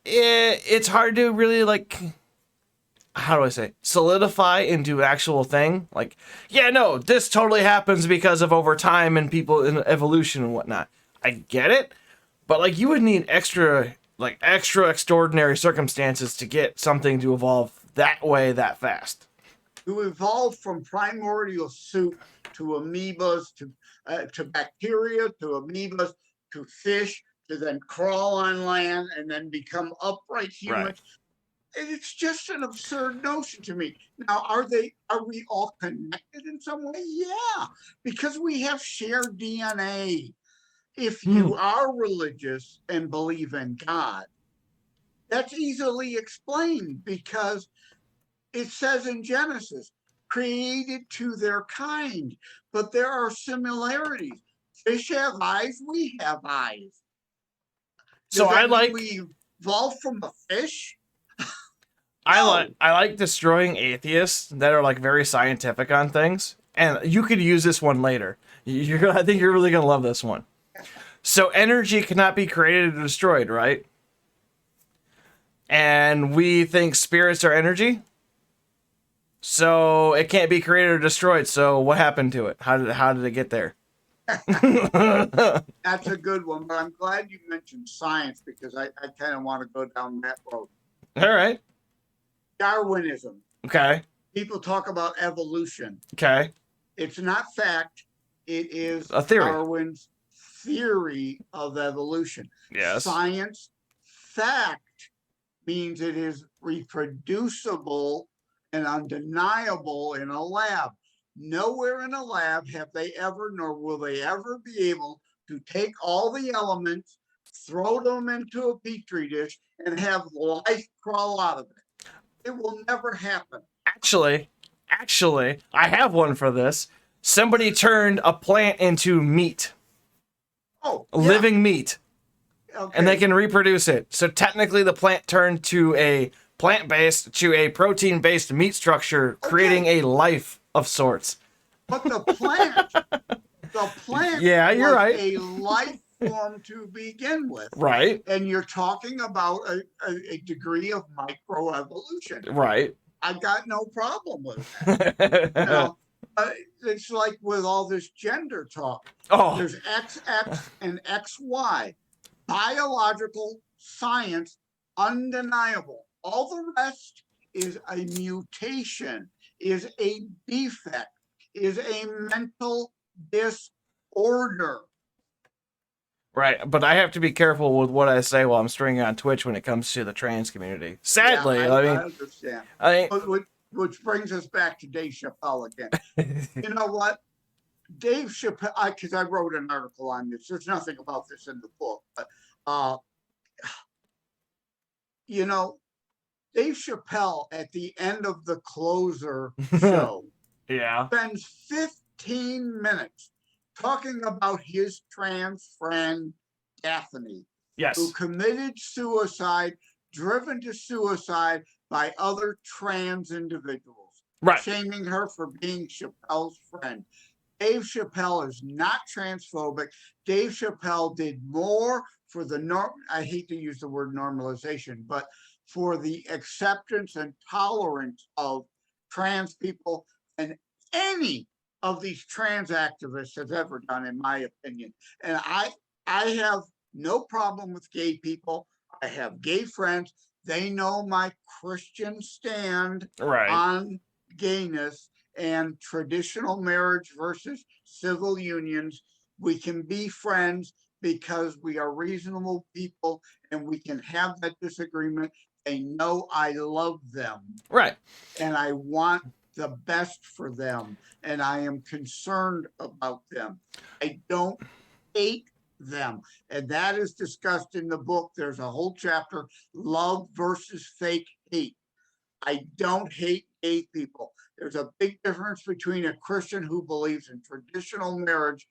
it's hard to really, how do I say, solidify into actual thing. This totally happens because of over time and people in evolution and whatnot. I get it, but you would need extra extraordinary circumstances to get something to evolve that way that fast. To evolve from primordial soup to amoebas to bacteria to amoebas to fish to then crawl on land and then become upright humans. Right. It's just an absurd notion to me. Now, are we all connected in some way? Yeah, because we have shared DNA. If you are religious and believe in God, that's easily explained because it says in Genesis, created to their kind, but there are similarities. Fish have eyes, we have eyes. So Does that mean we evolved from a fish? I like destroying atheists that are like very scientific on things, and you could use this one later. I think you're really gonna love this one. So energy cannot be created or destroyed, right? And we think spirits are energy, so it can't be created or destroyed. So what happened to it? How did it get there? That's a good one, but I'm glad you mentioned science because I kind of want to go down that road. All right. Darwinism. Okay. People talk about evolution. Okay. It's not fact. It is a theory. Darwin's theory of evolution. Yes. Science, fact, means it is reproducible and undeniable in a lab. Nowhere in a lab have they ever, nor will they ever be able to take all the elements, throw them into a petri dish, and have life crawl out of it. It will never happen. Actually, I have one for this. Somebody turned a plant into meat. Oh, yeah. Living meat. Okay. And they can reproduce it. So technically the plant turned to a plant-based to a protein-based meat structure, creating a life of sorts. But the plant yeah, you're was right. a life form to begin with. Right. And you're talking about a degree of microevolution. Right. I've got no problem with that. You know, it's like with all this gender talk. Oh. There's XX and XY. Biological science, undeniable. All the rest is a mutation, is a defect, is a mental disorder. Right, but I have to be careful with what I say while I'm streaming on Twitch when it comes to the trans community. Sadly, yeah, I understand. Which brings us back to Dave Chappelle again. You know what? Dave Chappelle, because I wrote an article on this. There's nothing about this in the book, but you know, Dave Chappelle at the end of the closer show spends 15 minutes talking about his trans friend Daphne, who committed suicide, driven to suicide by other trans individuals, shaming her for being Chappelle's friend. Dave Chappelle is not transphobic. Dave Chappelle did more for the I hate to use the word normalization, but for the acceptance and tolerance of trans people than any of these trans activists have ever done, in my opinion. And I have no problem with gay people. I have gay friends. They know my Christian stand on gayness and traditional marriage versus civil unions. We can be friends because we are reasonable people and we can have that disagreement. They know I love them. Right. And I want the best for them. And I am concerned about them. I don't hate them. And that is discussed in the book. There's a whole chapter, Love versus Fake Hate. I don't hate gay people. There's a big difference between a Christian who believes in traditional marriage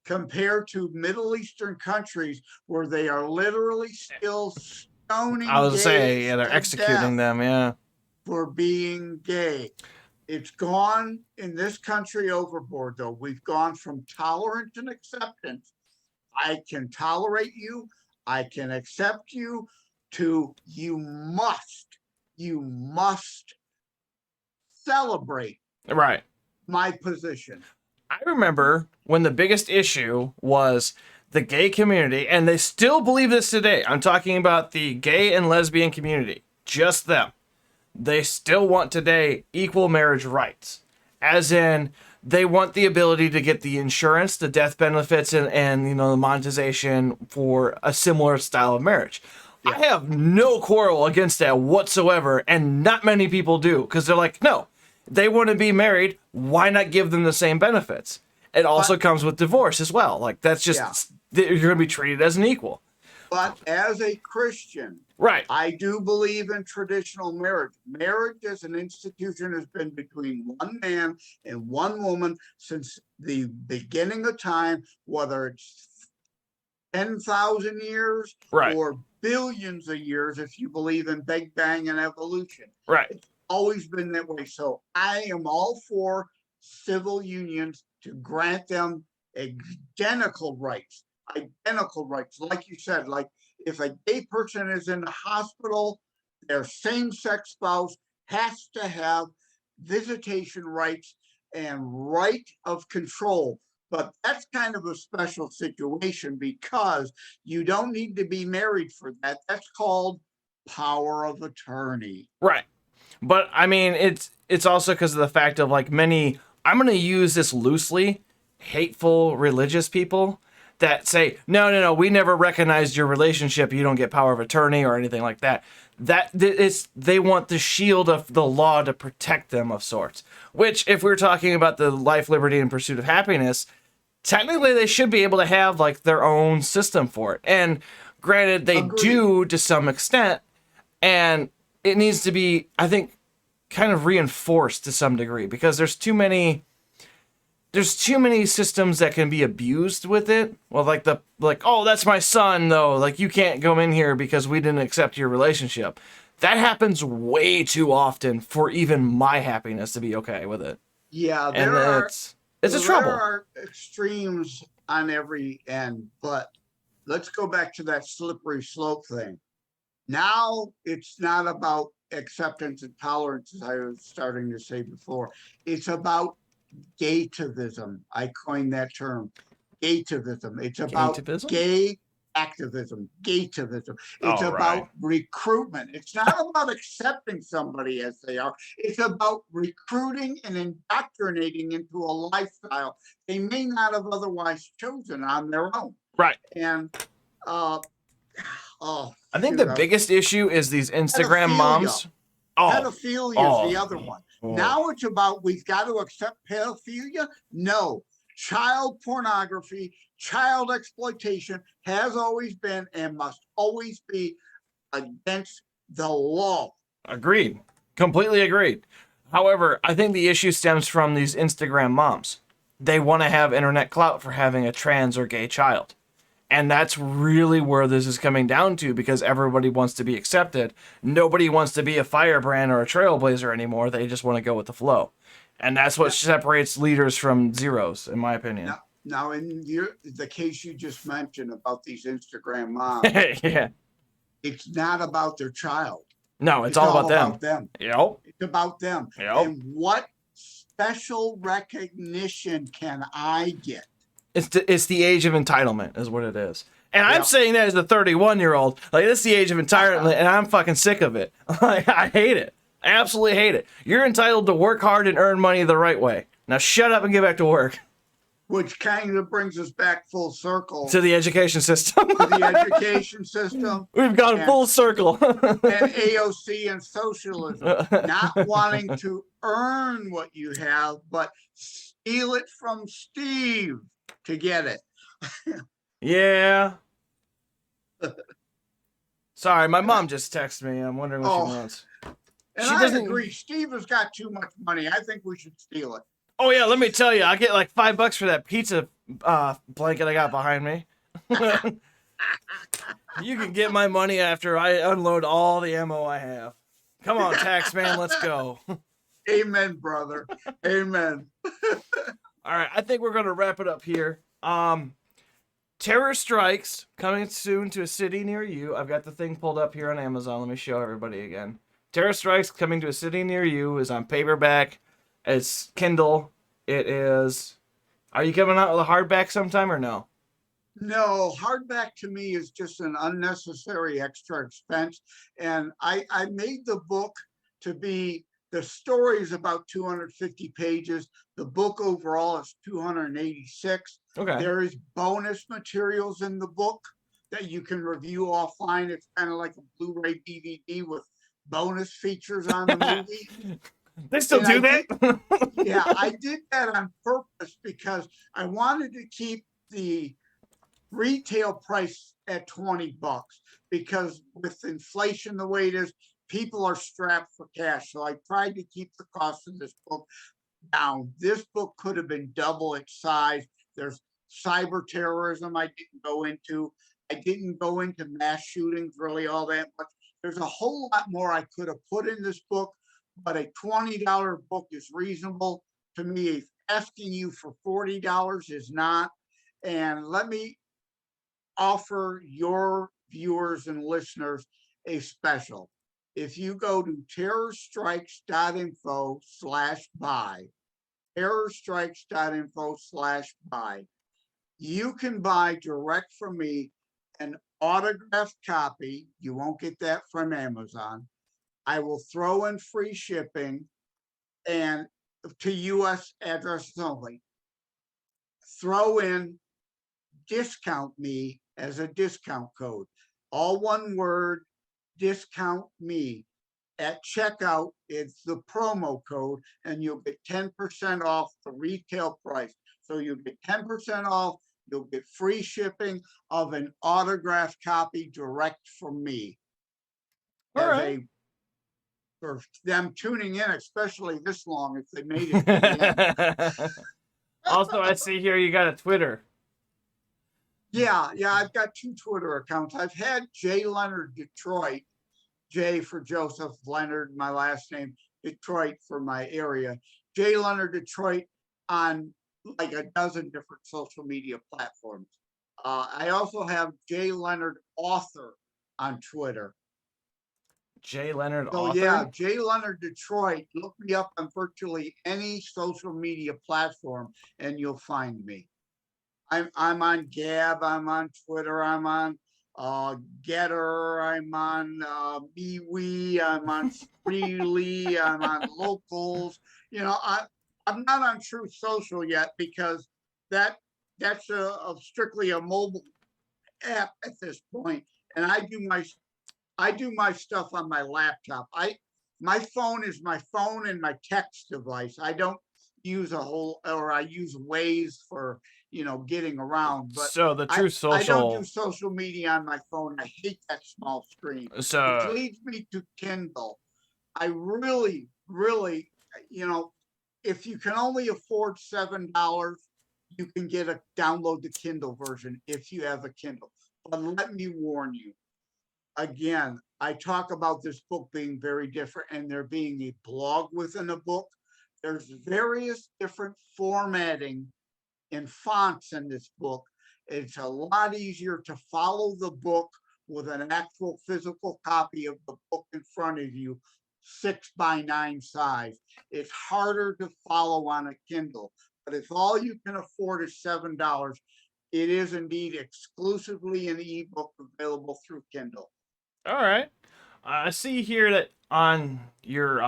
compared to Middle Eastern countries where they are literally still stoning I was saying, gays they're to executing death them, for being gay. It's gone in this country overboard, though. We've gone from tolerance and acceptance. I can tolerate you, I can accept you, to you must celebrate my position. I remember when the biggest issue was the gay community, and they still believe this today. I'm talking about the gay and lesbian community, just them. They still want today equal marriage rights, as in they want the ability to get the insurance, the death benefits, and the monetization for a similar style of marriage. Yeah. I have no quarrel against that whatsoever, and not many people do, because they're like, no, they want to be married. Why not give them the same benefits? It also comes with divorce as well. Like, that's just, you're going to be treated as an equal. But as a Christian, right, I do believe in traditional marriage. Marriage as an institution has been between one man and one woman since the beginning of time, whether it's 10,000 years right, or billions of years, if you believe in Big Bang and evolution. right. It's always been that way. So I am all for civil unions to grant them identical rights. Like you said, like if a gay person is in the hospital, their same-sex spouse has to have visitation rights and right of control. But that's kind of a special situation because you don't need to be married for that. That's called power of attorney. Right. But I mean, it's also because of the fact of like many, I'm going to use this loosely, hateful religious people that say, no, we never recognized your relationship. You don't get power of attorney or anything like that. They want the shield of the law to protect them of sorts, which if we're talking about the life, liberty, and pursuit of happiness, technically they should be able to have like their own system for it. And granted, they do to some extent, and it needs to be, I think, kind of reinforced to some degree because there's too many systems that can be abused with it. Well, oh, that's my son though. Like you can't go in here because we didn't accept your relationship. That happens way too often for even my happiness to be okay with it. Yeah, it's a trouble. There are extremes on every end, but let's go back to that slippery slope thing. Now it's not about acceptance and tolerance, as I was starting to say before. It's about gaytivism. I coined that term. Gaytivism. It's about gay activism. Gaytivism. It's about recruitment. It's not about accepting somebody as they are. It's about recruiting and indoctrinating into a lifestyle they may not have otherwise chosen on their own. Right. And I think the biggest issue is these Instagram moms. Pedophilia is the other one. Now it's about we've got to accept pedophilia. No, child pornography, child exploitation has always been and must always be against the law. Agreed. Completely agreed. However, I think the issue stems from these Instagram moms. They want to have internet clout for having a trans or gay child. And that's really where this is coming down to because everybody wants to be accepted. Nobody wants to be a firebrand or a trailblazer anymore. They just want to go with the flow. And that's what separates leaders from zeros, in my opinion. Now in the case you just mentioned about these Instagram moms, yeah, it's not about their child. No, it's all about them. Yep. It's about them. Yep. And what special recognition can I get? It's the age of entitlement is what it is. And I'm saying that as a 31-year-old. Like, this is the age of entitlement, and I'm fucking sick of it. Like, I hate it. I absolutely hate it. You're entitled to work hard and earn money the right way. Now shut up and get back to work. Which kind of brings us back full circle. To the education system. To the education system. We've gone full circle. And AOC and socialism. Not wanting to earn what you have, but steal it from Steve to get it. Yeah. Sorry, my mom just texted me. I'm wondering what she wants. And I agree. Steve has got too much money. I think we should steal it. Oh, yeah, let me tell you. I get like $5 for that pizza blanket I got behind me. You can get my money after I unload all the ammo I have. Come on, tax man, let's go. Amen, brother. Amen. All right, I think we're going to wrap it up here. Terror strikes coming soon to a city near you. I've got the thing pulled up here on Amazon. Let me show everybody again. Terror Strikes coming to a city near you is on paperback. It's Kindle. It is. Are you coming out with a hardback sometime or no? No, hardback to me is just an unnecessary extra expense. And I made the book to be The story is about 250 pages. The book overall is 286. Okay. There is bonus materials in the book that you can review offline. It's kind of like a Blu-ray DVD with bonus features on the movie. They still And do that? Yeah, I did that on purpose because I wanted to keep the retail price at $20 because with inflation the way it is, people are strapped for cash. So I tried to keep the cost of this book down. This book could have been double its size. There's cyber terrorism I didn't go into. I didn't go into mass shootings really all that much. There's a whole lot more I could have put in this book, but a $20 book is reasonable to me. Asking you for $40 is not. And let me offer your viewers and listeners a special. If you go to terrorstrikes.info/buy, terrorstrikes.info/buy, you can buy direct from me an autographed copy. You won't get that from Amazon. I will throw in free shipping and to US addresses only. Throw in discount me as a discount code. All one word, discount me. At checkout, it's the promo code, and you'll get 10% off the retail price. So you'll get 10% off, you'll get free shipping of an autographed copy direct from me. All As right. for them tuning in, especially this long, if they made it to the end. Also, I see here you got a Twitter. Yeah, I've got 2 Twitter accounts. I've had J. Lenard Detroit, J for Joseph, Lenard, my last name, Detroit for my area. J. Lenard Detroit on like a dozen different social media platforms. I also have J. Lenard Author on Twitter. J. Lenard So Author? yeah, J. Lenard Detroit. Look me up on virtually any social media platform and you'll find me. I'm on Gab, I'm on Twitter, I'm on Getter, I'm on MeWe, I'm on Freely, I'm on Locals. You know, I'm not on Truth Social yet because that's strictly a mobile app at this point, and I do my stuff on my laptop. My phone is my phone and my text device. I don't use I use Waze for getting around. But So the True I don't do Social. social media on my phone. I hate that small screen, which So leads me to Kindle. I really, really, if you can only afford $7, you can download the Kindle version if you have a Kindle. But let me warn you, again, I talk about this book being very different and there being a blog within a book. There's various different formatting and fonts in this book. It's a lot easier to follow the book with an actual physical copy of the book in front of you, 6x9 size. It's harder to follow on a Kindle, but if all you can afford is $7, it is indeed exclusively an ebook available through Kindle. all right. I see here that on your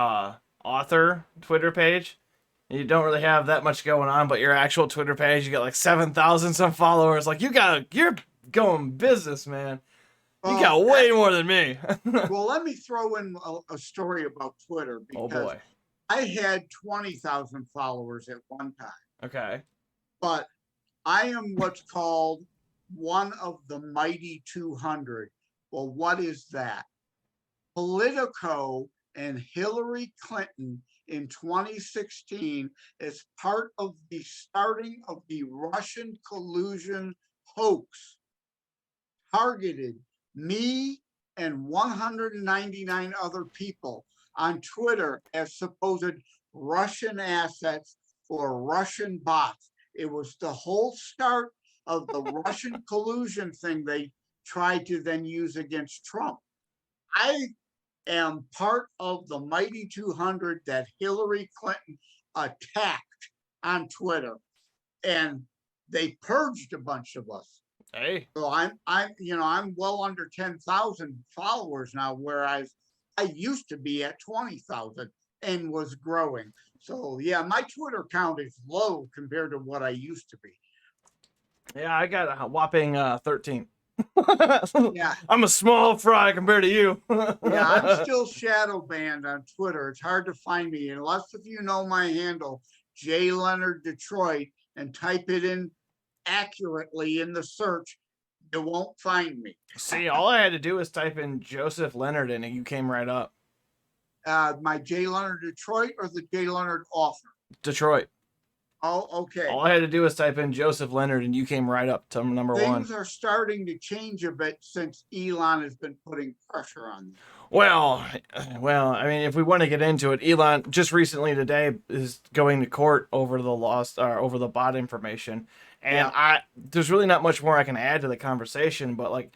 author Twitter page, you don't really have that much going on, but your actual Twitter page, you got like 7,000 some followers. Like you're going business, man. You got way more than me. Well, let me throw in a story about Twitter Oh because boy. I had 20,000 followers at one time, Okay. but I am what's called one of the mighty 200. Well, what is that? Politico and Hillary Clinton in 2016 as part of the starting of the Russian collusion hoax targeted me and 199 other people on Twitter as supposed Russian assets or Russian bots. It was the whole start of the Russian collusion thing they tried to then use against Trump. I am part of the mighty 200 that Hillary Clinton attacked on Twitter, and they purged a bunch of us. Hey. So I'm well under 10,000 followers now, whereas I used to be at 20,000. and was growing. So yeah, my Twitter count is low compared to what I used to be. Yeah, I got a whopping 13. Yeah, I'm a small fry compared to you. yeah, I'm still shadow banned on Twitter. It's hard to find me unless if you know my handle, J Leonard Detroit, and type it in accurately in the search, you won't find me. See, all I had to do was type in Joseph Lenard and you came right up. My J Leonard Detroit or the J Leonard author? Detroit. Oh, okay. All I had to do was type in Joseph Lenard and you came right up to number one. Things are starting to change a bit since Elon has been putting pressure on them. Well, I mean, if we want to get into it, Elon just recently today is going to court over the over the bot information, and Yeah. there's really not much more I can add to the conversation, but like,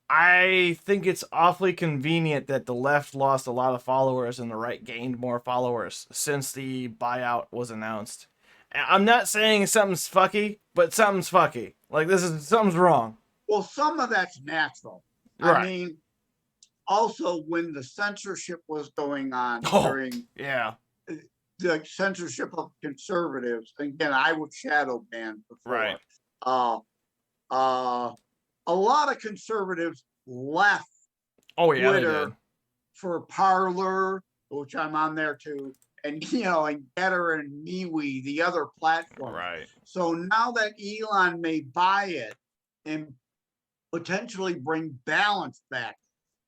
I think it's awfully convenient that the left lost a lot of followers and the right gained more followers since the buyout was announced. I'm not saying something's fucky, but something's fucky. Like something's wrong. Well, some of that's natural. Right. I mean, also when the censorship was going on during Yeah. the censorship of conservatives, again, I was shadow banned before. Right. Uh, a lot of conservatives left Oh yeah, they Twitter did. for Parler, which I'm on there too, and and Getter and MeWe, the other platform. Right. So now that Elon may buy it and potentially bring balance back,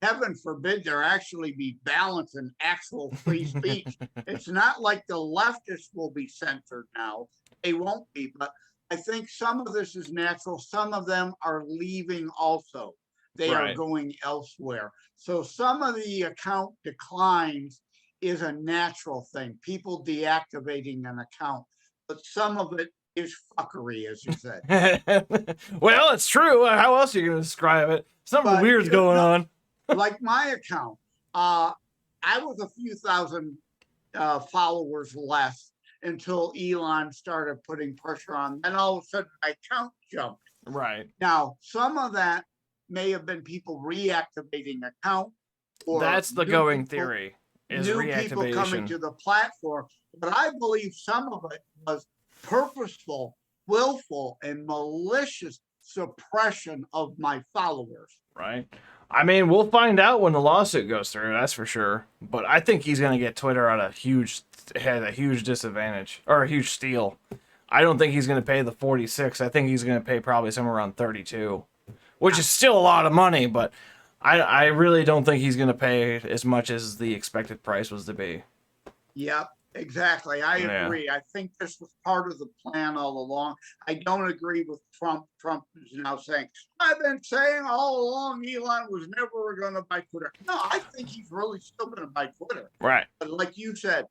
heaven forbid there actually be balance and actual free speech. It's not like the leftists will be censored now. They won't be, but I think some of this is natural. Some of them are leaving also. They are going elsewhere. So some of the account declines is a natural thing, people deactivating an account, but some of it is fuckery, as you said. Well, it's true. How else are you going to describe it? Something weird's going on. Like my account, I was a few thousand followers less until Elon started putting pressure on. Then all of a sudden, my account jumped. Right. Now, some of that may have been people reactivating account. Or that's the going theory. Is new people coming to the platform, but I believe some of it was purposeful, willful, and malicious suppression of my followers. Right. I mean, we'll find out when the lawsuit goes through. That's for sure. But I think he's going to get Twitter at a huge disadvantage or a huge steal. I don't think he's going to pay the 46. I think he's going to pay probably somewhere around 32, which is still a lot of money, but I really don't think he's going to pay as much as the expected price was to be. Yep, exactly. I agree. I think this was part of the plan all along. I don't agree with Trump. Trump is now saying, I've been saying all along Elon was never going to buy Twitter. No, I think he's really still going to buy Twitter. Right. But like you said,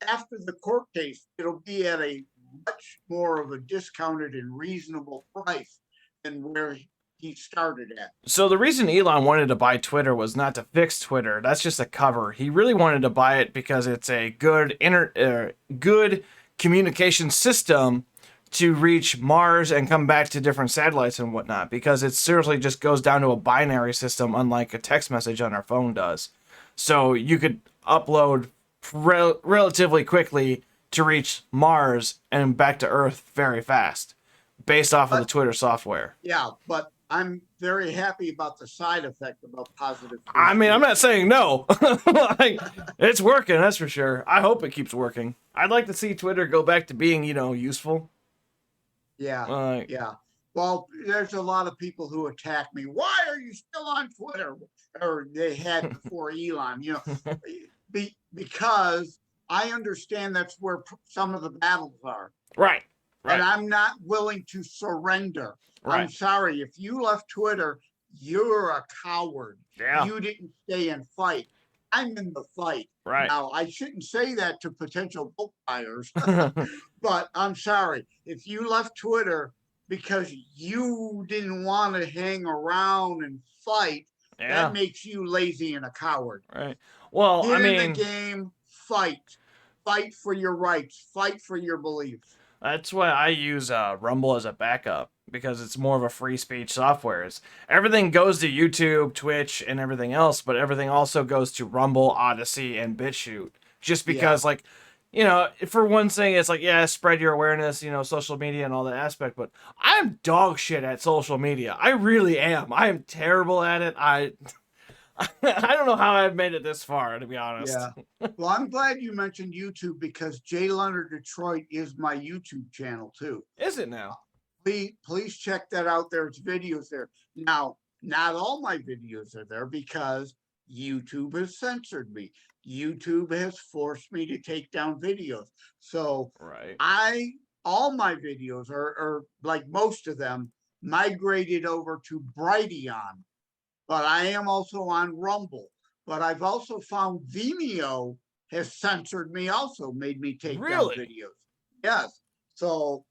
after the court case, it'll be at a much more of a discounted and reasonable price than where he started at. So the reason Elon wanted to buy Twitter was not to fix Twitter. That's just a cover. He really wanted to buy it because it's a good good communication system to reach Mars and come back to different satellites and whatnot, because it seriously just goes down to a binary system, unlike a text message on our phone does. So you could upload relatively quickly to reach Mars and back to Earth very fast based off of the Twitter software. Yeah, but I'm very happy about the side effect about positive. I mean, I'm not saying no. Like, it's working, that's for sure. I hope it keeps working. I'd like to see Twitter go back to being, useful. Yeah, yeah. Well, there's a lot of people who attack me. Why are you still on Twitter? Or they had before Elon, because I understand that's where some of the battles are. Right. And I'm not willing to surrender. Right. I'm sorry. If you left Twitter, you're a coward. Yeah. You didn't stay and fight. I'm in the fight. Right. Now, I shouldn't say that to potential book buyers, but I'm sorry. If you left Twitter because you didn't want to hang around and fight, that makes you lazy and a coward. Right. Well, Get in the game, fight. Fight for your rights. Fight for your beliefs. That's why I use Rumble as a backup, because it's more of a free speech software. Everything goes to YouTube, Twitch, and everything else, but everything also goes to Rumble, Odyssey, and BitChute. just because like, you know, for one thing, it's like, yeah, spread your awareness, you know, social media and all that aspect, but I'm dog shit at social media. I really am. I am terrible at it. I don't know how I've made it this far, to be honest. Yeah. Well, I'm glad you mentioned YouTube because Jay Leonard Detroit is my YouTube channel too. Is it now? Please check that out. There's videos there. Now, not all my videos are there because YouTube has censored me. YouTube has forced me to take down videos. So Right. all my videos are like most of them migrated over to Brighteon, but I am also on Rumble. But I've also found Vimeo has censored me, also made me take down videos. Yes. So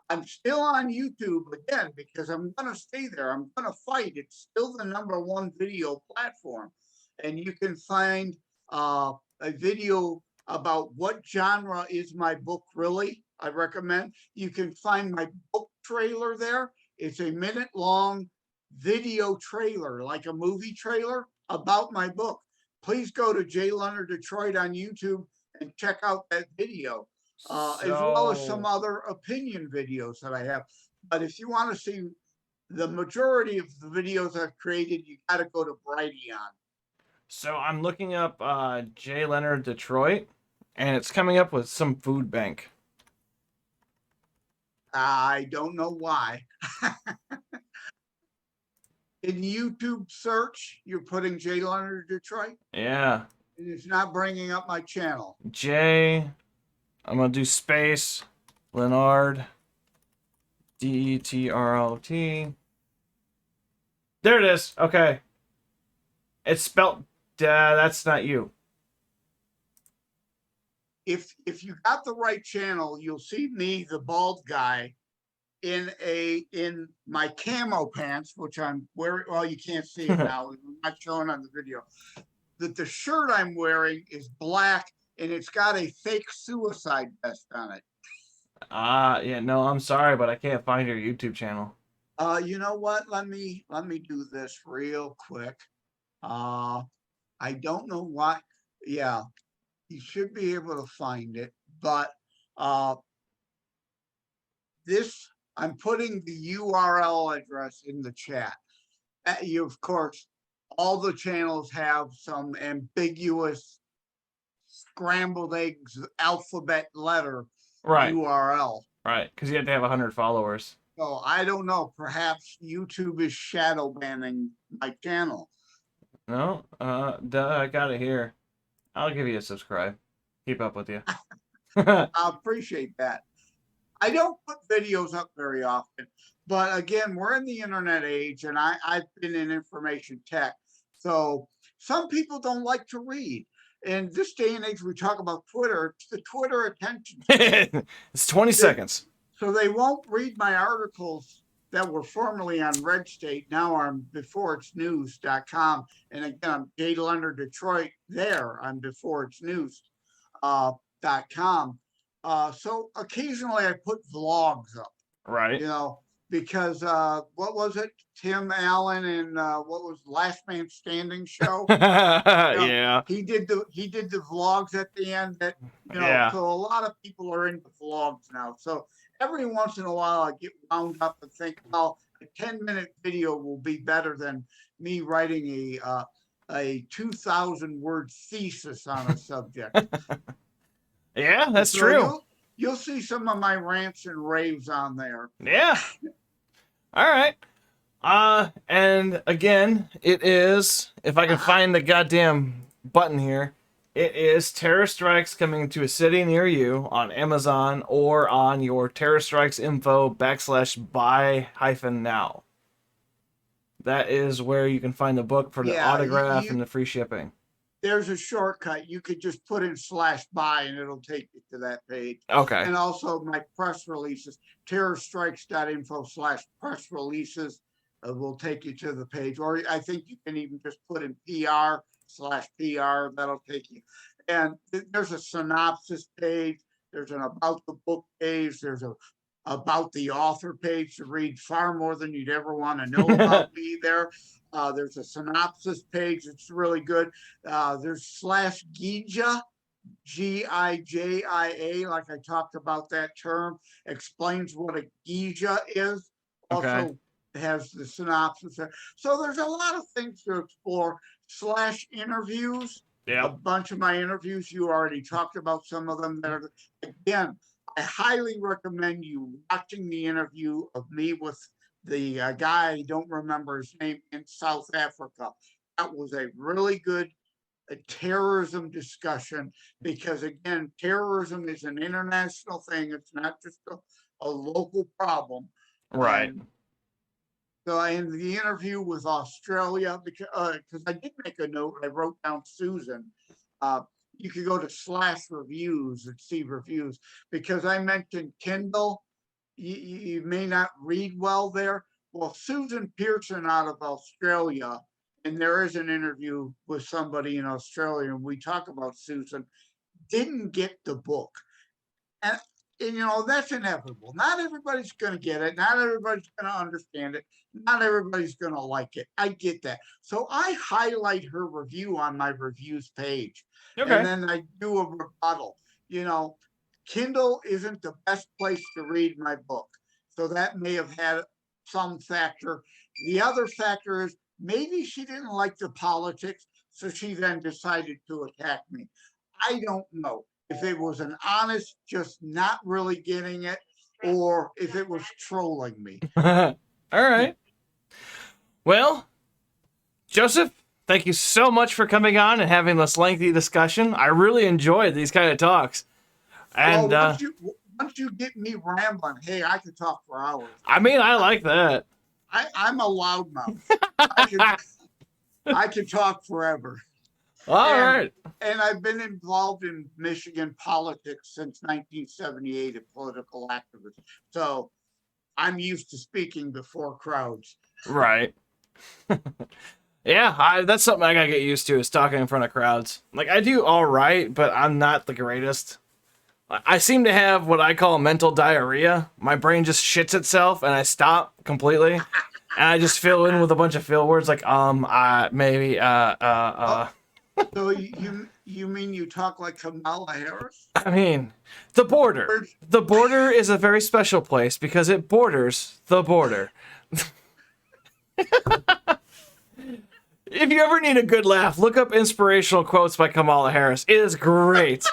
I'm still on YouTube again because I'm going to stay there. I'm going to fight. It's still the #1 video platform. And you can find a video about what genre is my book really. I recommend. You can find my book trailer there. It's a minute-long video trailer, like a movie trailer about my book. Please go to Jay Leonard Detroit on YouTube and check out that video. As well as some other opinion videos that I have. But if you want to see the majority of the videos I've created, you got to go to Brighteon. So I'm looking up Jay Leonard Detroit, and it's coming up with some food bank. I don't know why. In YouTube search, you're putting Jay Leonard Detroit? Yeah. And it's not bringing up my channel. Jay, I'm going to do space, Lenard, Detrot. There it is. Okay. It's spelled, that's not you. If you got the right channel, you'll see me, the bald guy, in my camo pants, which I'm wearing. Well, you can't see it now. I'm not showing on the video. That the shirt I'm wearing is black and it's got a fake suicide vest on it. Yeah, no, I'm sorry, but I can't find your YouTube channel. You know what? Let me do this real quick. I don't know what. Yeah, you should be able to find it, but this I'm putting the URL address in the chat. You, of course, all the channels have some ambiguous scrambled eggs alphabet letter URL. Right, because you have to have 100 followers. So I don't know. Perhaps YouTube is shadow banning my channel. No, I got it here. I'll give you a subscribe. Keep up with you. I appreciate that. I don't put videos up very often, but again, we're in the internet age, and I've been in information tech. So some people don't like to read. In this day and age, we talk about Twitter. It's the Twitter attention span. It's 20 seconds. So they won't read my articles that were formerly on Red State, now on beforeitsnews.com. And again, I'm Jay Leonard Detroit there on beforeitsnews.com. So occasionally I put vlogs up. Right. You know, because what was it? Tim Allen and what was Last Man Standing show? Yeah. He did the vlogs at the end that, you know, so a lot of people are into vlogs now. So every once in a while I get wound up and think, well, a 10-minute video will be better than me writing a 2,000-word thesis on a subject. Yeah, that's true. You'll see some of my rants and raves on there. Yeah. All right. And again, it is, if I can find the goddamn button here, it is Terror Strikes Coming to a City Near You on Amazon or on your Terror Strikes info /buy-now. That is where you can find the book for the autograph and the free shipping. There's a shortcut. You could just put in /buy and it'll take you to that page. Okay. And also my press releases, terrorstrikes.info/press releases will take you to the page. Or I think you can even just put in PR/PR. That'll take you. And there's a synopsis page. There's an about the book page. There's a about the author page to read far more than you'd ever want to know about me there. There's a synopsis page. It's really good. There's /Gija GIJIA, like I talked about that term, explains what a geisha is. Okay. Also has the synopsis there. So there's a lot of things to explore, slash interviews. A Yep. bunch of my interviews, you already talked about some of them there. Again, I highly recommend you watching the interview of me with the guy, I don't remember his name, in South Africa. That was a really good terrorism discussion because, again, terrorism is an international thing. It's not just a local problem. Right. And so in the interview with Australia, because I did make a note, I wrote down Susan. You could go to slash reviews and see reviews because I mentioned Kindle. You may not read well there. Well, Susan Pearson out of Australia, and there is an interview with somebody in Australia, and we talk about Susan, didn't get the book. And that's inevitable. Not everybody's going to get it. Not everybody's going to understand it. Not everybody's going to like it. I get that. So I highlight her review on my reviews page. Okay. And then I do a rebuttal. Kindle isn't the best place to read my book. So that may have had some factor. The other factor is maybe she didn't like the politics, so she then decided to attack me. I don't know if it was an honest, just not really getting it, or if it was trolling me. All right. Well, Joseph, thank you so much for coming on and having this lengthy discussion. I really enjoyed these kind of talks. And well, once you get me rambling, hey, I could talk for hours. I mean, I like that. I'm a loudmouth. I can talk forever. All right. And I've been involved in Michigan politics since 1978, a political activist. So I'm used to speaking before crowds. Right. Yeah, that's something I gotta get used to, is talking in front of crowds. Like, I do all right, but I'm not the greatest. I seem to have what I call mental diarrhea. My brain just shits itself and I stop completely. And I just fill in with a bunch of fill words like, maybe, So you mean you talk like Kamala Harris? I mean, the border. The border is a very special place because it borders the border. If you ever need a good laugh, look up inspirational quotes by Kamala Harris. It is great.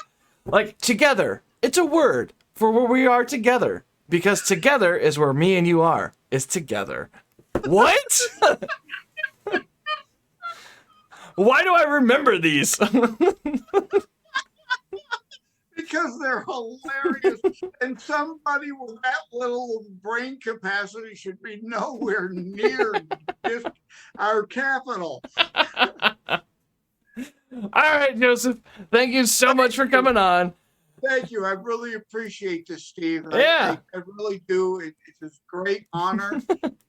Like, together. It's a word for where we are together. Because together is where me and you are. Is together. What? Why do I remember these? Because they're hilarious. And somebody with that little brain capacity should be nowhere near our capital. All right, Joseph. Thank you so much for coming on. Thank you. I really appreciate this, Steve. Yeah. I really do. It's a great honor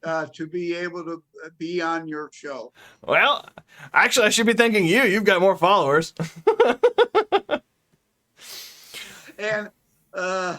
to be able to be on your show. Well, actually, I should be thanking you. You've got more followers. And I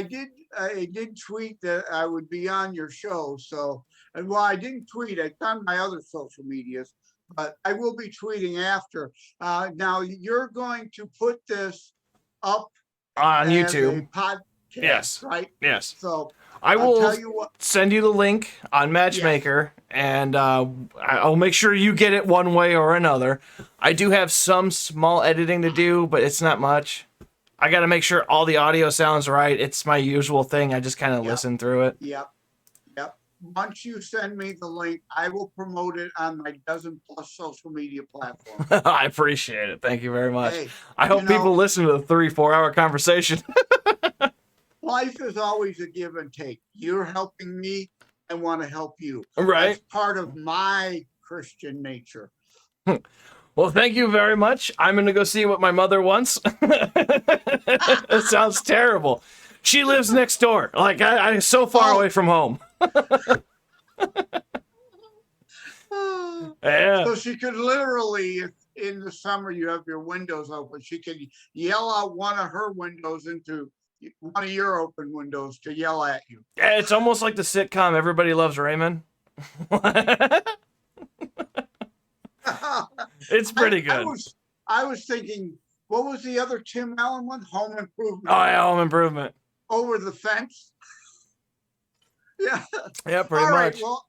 did tweet that I would be on your show. So, I didn't tweet. It's on my other social medias, but I will be tweeting after. Now you're going to put this up on as YouTube. a podcast, Yes. right? Yes. So I will tell you what, send you the link on Matchmaker, and I'll make sure you get it one way or another. I do have some small editing to do, but it's not much. I got to make sure all the audio sounds right. It's my usual thing. I just kind of listen through it. Yep. Once you send me the link, I will promote it on my dozen plus social media platforms. I appreciate it. Thank you very much. Hey, I hope people listen to the 3-4 hour conversation. Life is always a give and take. You're helping me. I want to help you. Right. That's part of my Christian nature. Well, thank you very much. I'm going to go see what my mother wants. It sounds terrible. She lives next door. Like, I'm so far away from home. Yeah. So she could literally, if in the summer you have your windows open, she could yell out one of her windows into one of your open windows to yell at you. Yeah, it's almost like the sitcom Everybody Loves Raymond. It's pretty good. I was thinking what was the other Tim Allen one? Home Improvement. Oh yeah, home improvement. Over the fence. Yeah. Yeah, pretty All right. much. Well,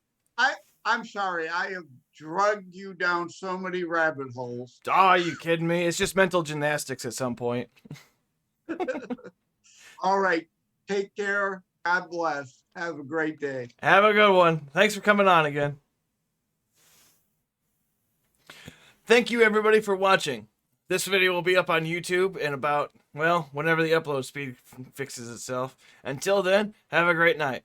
I'm sorry. I have drugged you down so many rabbit holes. Oh, are you kidding me? It's just mental gymnastics at some point. All right. Take care. God bless. Have a great day. Have a good one. Thanks for coming on again. Thank you everybody for watching. This video will be up on YouTube in about, well, whenever the upload speed fixes itself. Until then, have a great night.